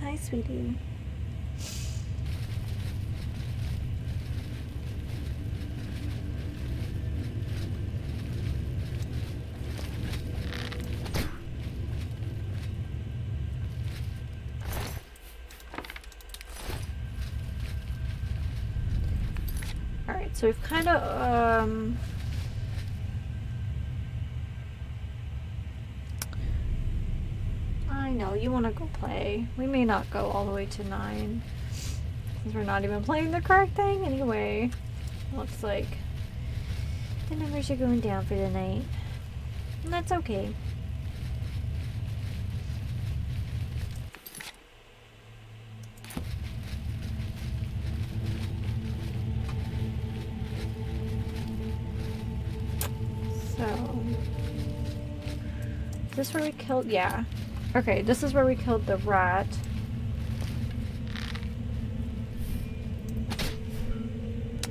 Hi, sweetie. Alright, so we've kind of, I know, you want to go play. We may not go all the way to 9. Since we're not even playing the correct thing anyway. Looks like the numbers are going down for the night. And that's okay. So, is this where we killed? Yeah. Okay, this is where we killed the rat.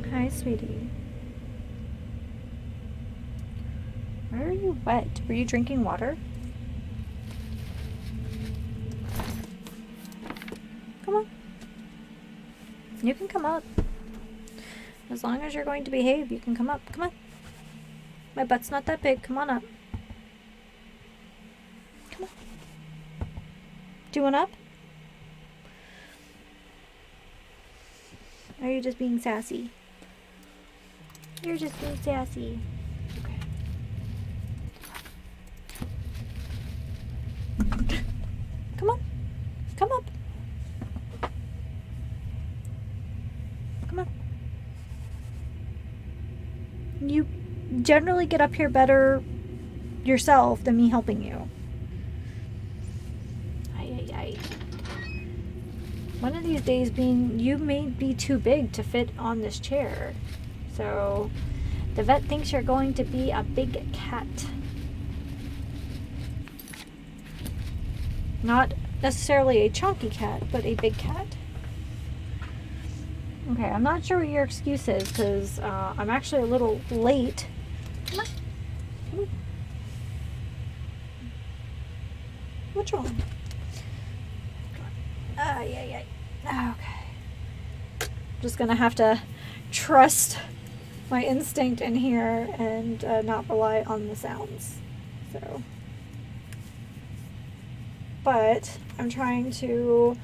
Hi, sweetie. Why are you wet? Were you drinking water? Come on. You can come up. As long as you're going to behave, you can come up. Come on. My butt's not that big. Come on up. Come on. Do you want up? Or are you just being sassy? You're just being sassy. Okay. Come on. Come up. Come on. You generally get up here better yourself than me helping you. Ay, ay, ay. One of these days you may be too big to fit on this chair. So the vet thinks you're going to be a big cat. Not necessarily a chunky cat, but a big cat. Okay, I'm not sure what your excuse is because I'm actually a little late. Come on. Come on. What's wrong? Yeah. Okay. Just gonna have to trust my instinct in here and not rely on the sounds. So, but I'm trying to,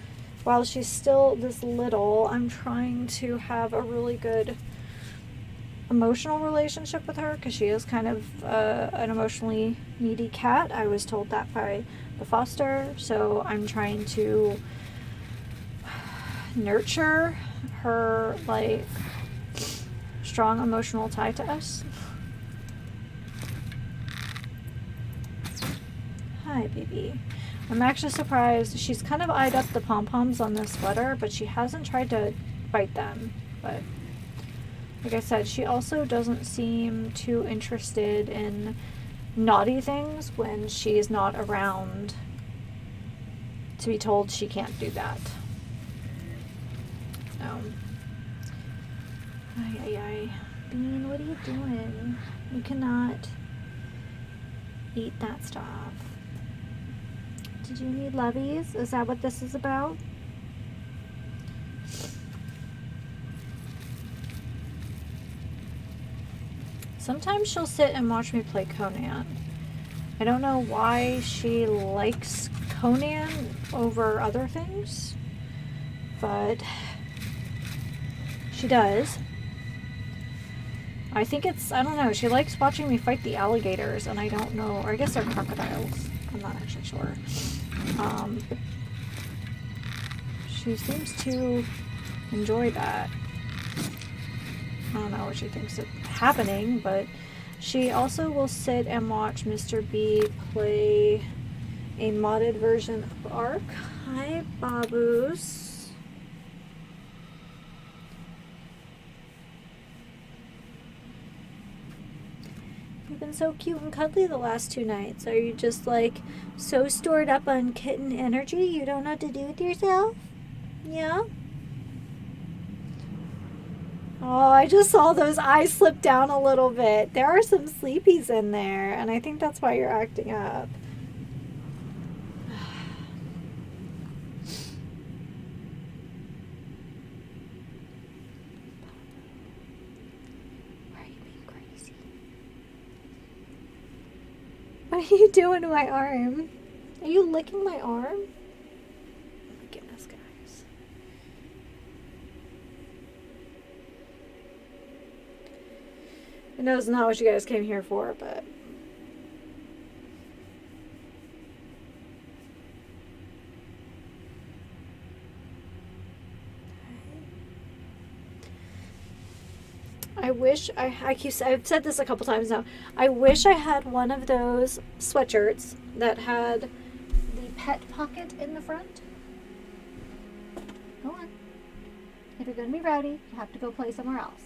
while she's still this little, I'm trying to have a really good emotional relationship with her because she is kind of an emotionally needy cat. I was told that by the foster, so I'm trying to nurture her like strong emotional tie to us. Hi, baby. I'm actually surprised. She's kind of eyed up the pom-poms on this sweater, but she hasn't tried to bite them. But like I said, she also doesn't seem too interested in naughty things when she's not around to be told she can't do that. Ay. Bean, what are you doing? You cannot eat that stuff. Did you need lovies? Is that what this is about? Sometimes she'll sit and watch me play Conan. I don't know why she likes Conan over other things, but she does. I think I don't know, she likes watching me fight the alligators, and I don't know, or I guess they're crocodiles. I'm not actually sure. She seems to enjoy that. I don't know what she thinks is happening, but she also will sit and watch Mr. B play a modded version of Ark. Hi, Babus. You've been so cute and cuddly the last 2 nights. Are you just like so stored up on kitten energy you don't know what to do with yourself? Yeah? Oh, I just saw those eyes slip down a little bit. There are some sleepies in there, and I think that's why you're acting up. Why are you being crazy? What are you doing to my arm? Are you licking my arm? Oh my goodness, guys. I know it's not what you guys came here for, but I wish I've said this a couple times now. I wish I had one of those sweatshirts that had the pet pocket in the front. Go on. If you're going to be rowdy, you have to go play somewhere else.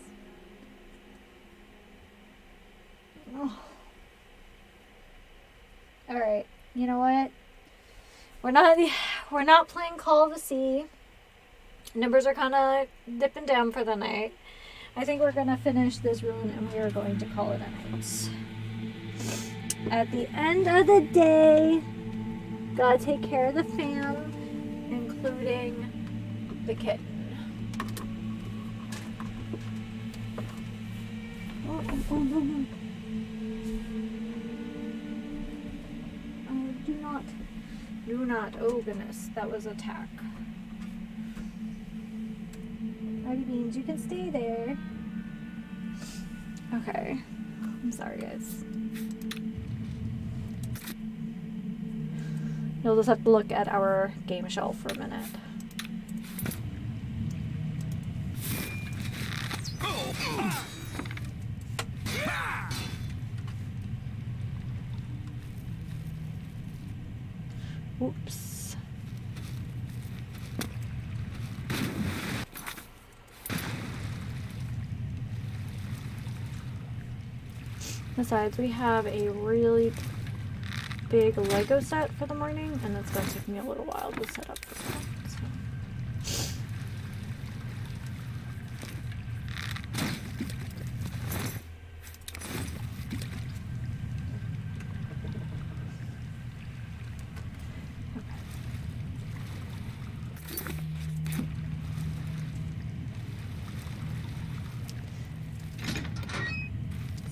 Oh. All right. You know what? We're not playing Call of the Sea. Numbers are kind of dipping down for the night. I think we're going to finish this rune and we are going to call it a night. At the end of the day, gotta take care of the fam, including the kitten. Do not. Oh goodness, that was attack. Righty beans, you can stay there. Okay. I'm sorry, guys. You'll just have to look at our game shelf for a minute. Oops. Besides, we have a really big Lego set for the morning, and it's going to take me a little while to set up for that. So.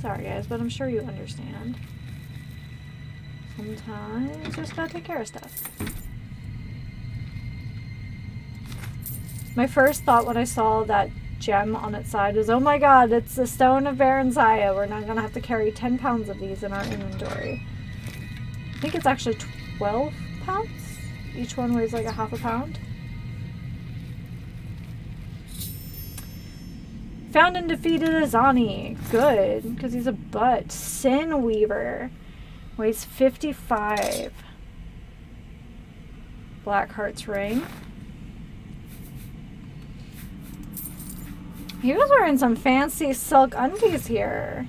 Sorry guys, but I'm sure you understand. Sometimes you just gotta take care of stuff. My first thought when I saw that gem on its side was, oh my god, it's the Stone of Baron Zaya. We're not gonna have to carry 10 pounds of these in our inventory. I think it's actually 12 pounds? Each one weighs like a half a pound. Found and defeated Azani. Good, because he's a butt. Sin Weaver. Weighs 55. Blackheart's ring. He was wearing some fancy silk undies here.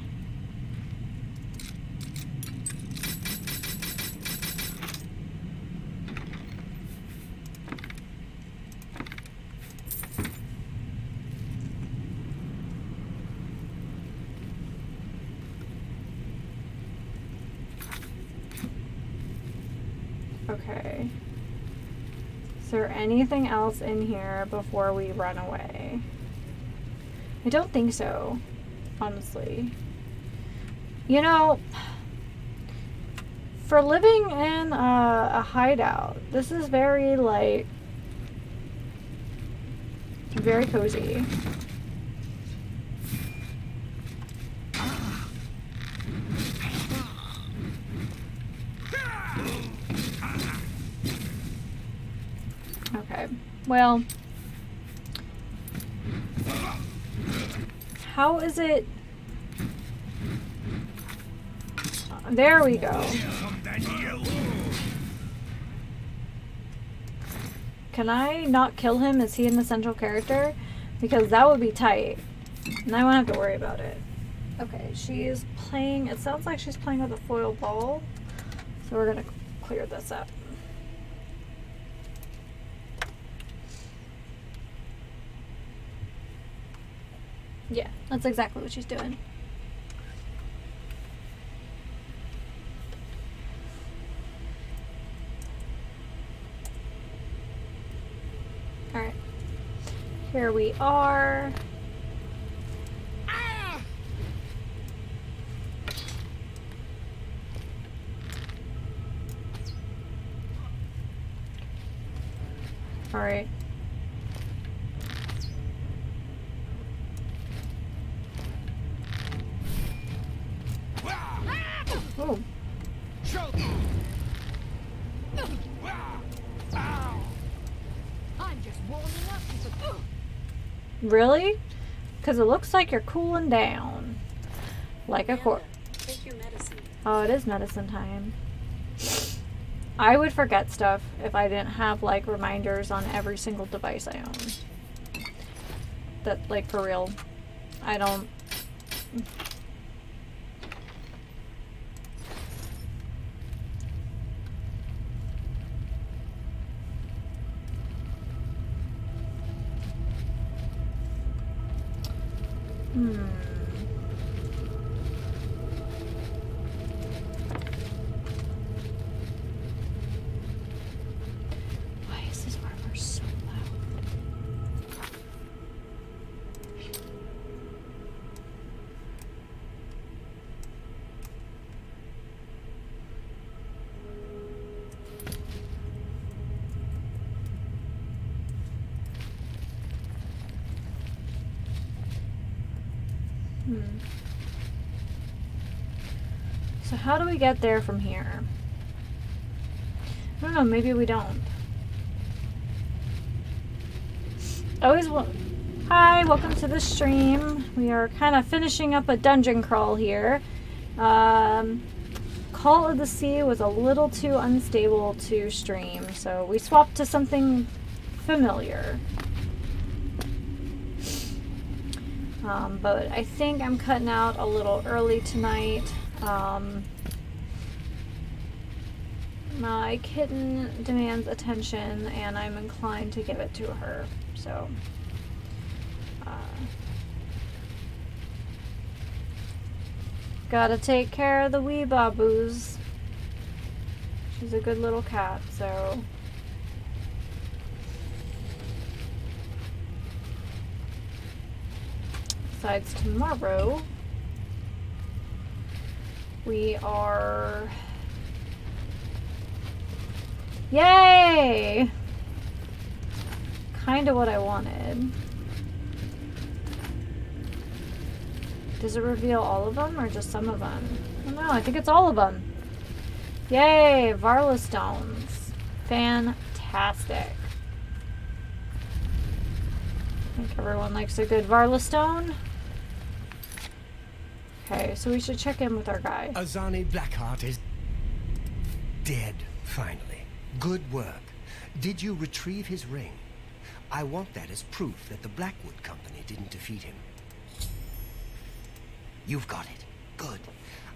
Okay. Is there anything else in here before we run away? I don't think so, honestly. You know, for living in a hideout, this is very, like, very cozy. Okay, well, how is it? There we go. Can I not kill him? Is he an essential character? Because that would be tight. And I won't have to worry about it. Okay, she is playing, it sounds like she's playing with a foil ball. So we're gonna clear this up. Yeah, that's exactly what she's doing. Alright. Here we are. Alright. Oh. I'm just warming up. Really? Because it looks like you're cooling down. Like a corpse. Take your medicine. Oh, it is medicine time. I would forget stuff if I didn't have, like, reminders on every single device I own. That, like, for real. I don't... Why is this armor so loud? So how do we get there from here? I don't know, maybe we don't. Always Hi, welcome to the stream. We are kind of finishing up a dungeon crawl here. Call of the Sea was a little too unstable to stream, so we swapped to something familiar. But I think I'm cutting out a little early tonight. My kitten demands attention, and I'm inclined to give it to her, so... gotta take care of the wee baboos. She's a good little cat, so... Besides, tomorrow we are... Yay! Kinda what I wanted. Does it reveal all of them or just some of them? I don't know, I think it's all of them. Yay! Varla stones. Fantastic. I think everyone likes a good Varla stone. Okay, so we should check in with our guy. Azani Blackheart is dead, finally. Good work. Did you retrieve his ring? I want that as proof that the Blackwood Company didn't defeat him. You've got it. Good.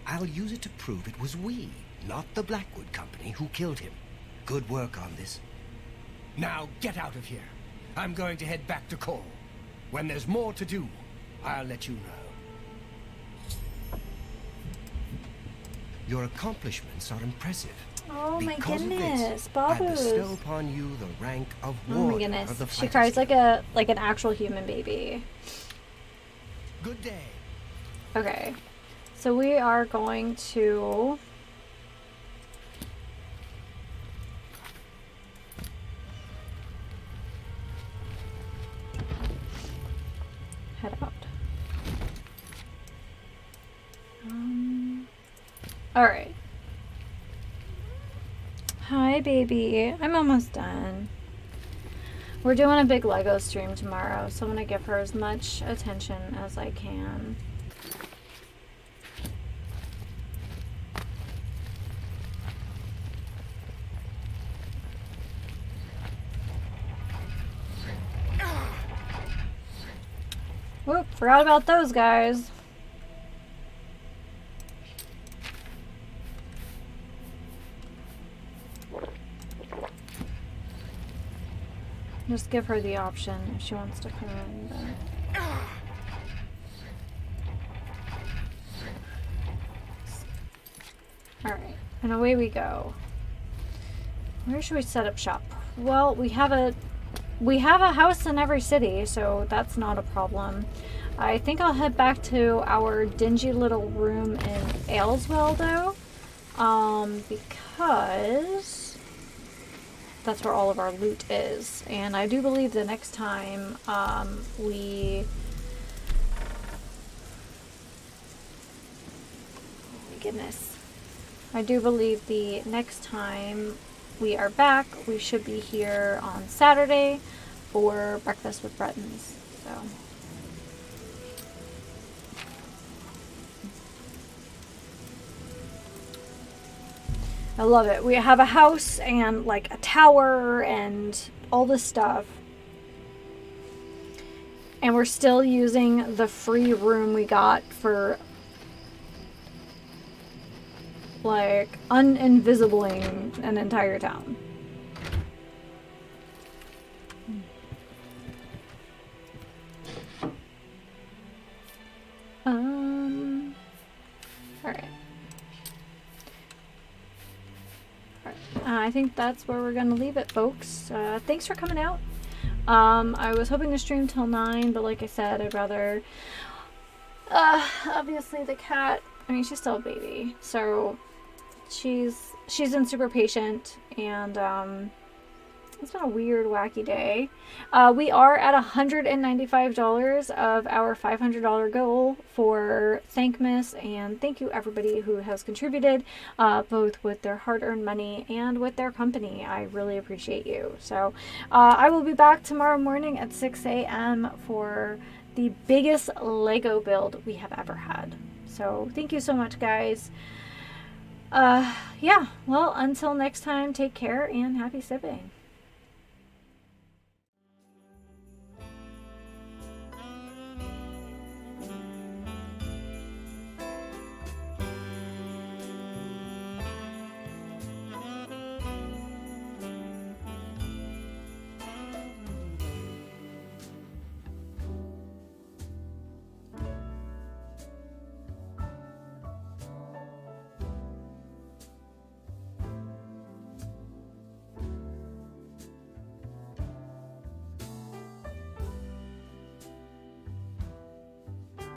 I'll use it to prove it was we, not the Blackwood Company, who killed him. Good work on this. Now get out of here. I'm going to head back to Cole. When there's more to do, I'll let you know. Your accomplishments are impressive. Oh my Because goodness, of this, I bestow Babus. upon you the rank of Oh my warrior goodness. of the She Fighters cries Guild. like an actual human baby. Good day. Okay. So we are going to head out. Alright. Hi, baby. I'm almost done. We're doing a big Lego stream tomorrow, so I'm going to give her as much attention as I can. Whoop, forgot about those guys. Just give her the option if she wants to come in. But... Alright, and away we go. Where should we set up shop? Well, we have a house in every city, so that's not a problem. I think I'll head back to our dingy little room in Ayleswell, though, because that's where all of our loot is. And I do believe the next time oh my goodness. I do believe the next time we are back, we should be here on Saturday for Breakfast with Bretons. So I love it. We have a house and like a tower and all this stuff. And we're still using the free room we got for like uninvisibling an entire town. Alright. I think that's where we're gonna leave it, folks. Thanks for coming out. I was hoping to stream till 9, but like I said, I'd rather... obviously the cat, I mean, she's still a baby, so she's been super patient, and It's been a weird, wacky day. We are at $195 of our $500 goal for Thankmas, and thank you everybody who has contributed, both with their hard-earned money and with their company. I really appreciate you. So I will be back tomorrow morning at 6 a.m. for the biggest Lego build we have ever had. So thank you so much, guys. Yeah, well, until next time, take care and happy sipping.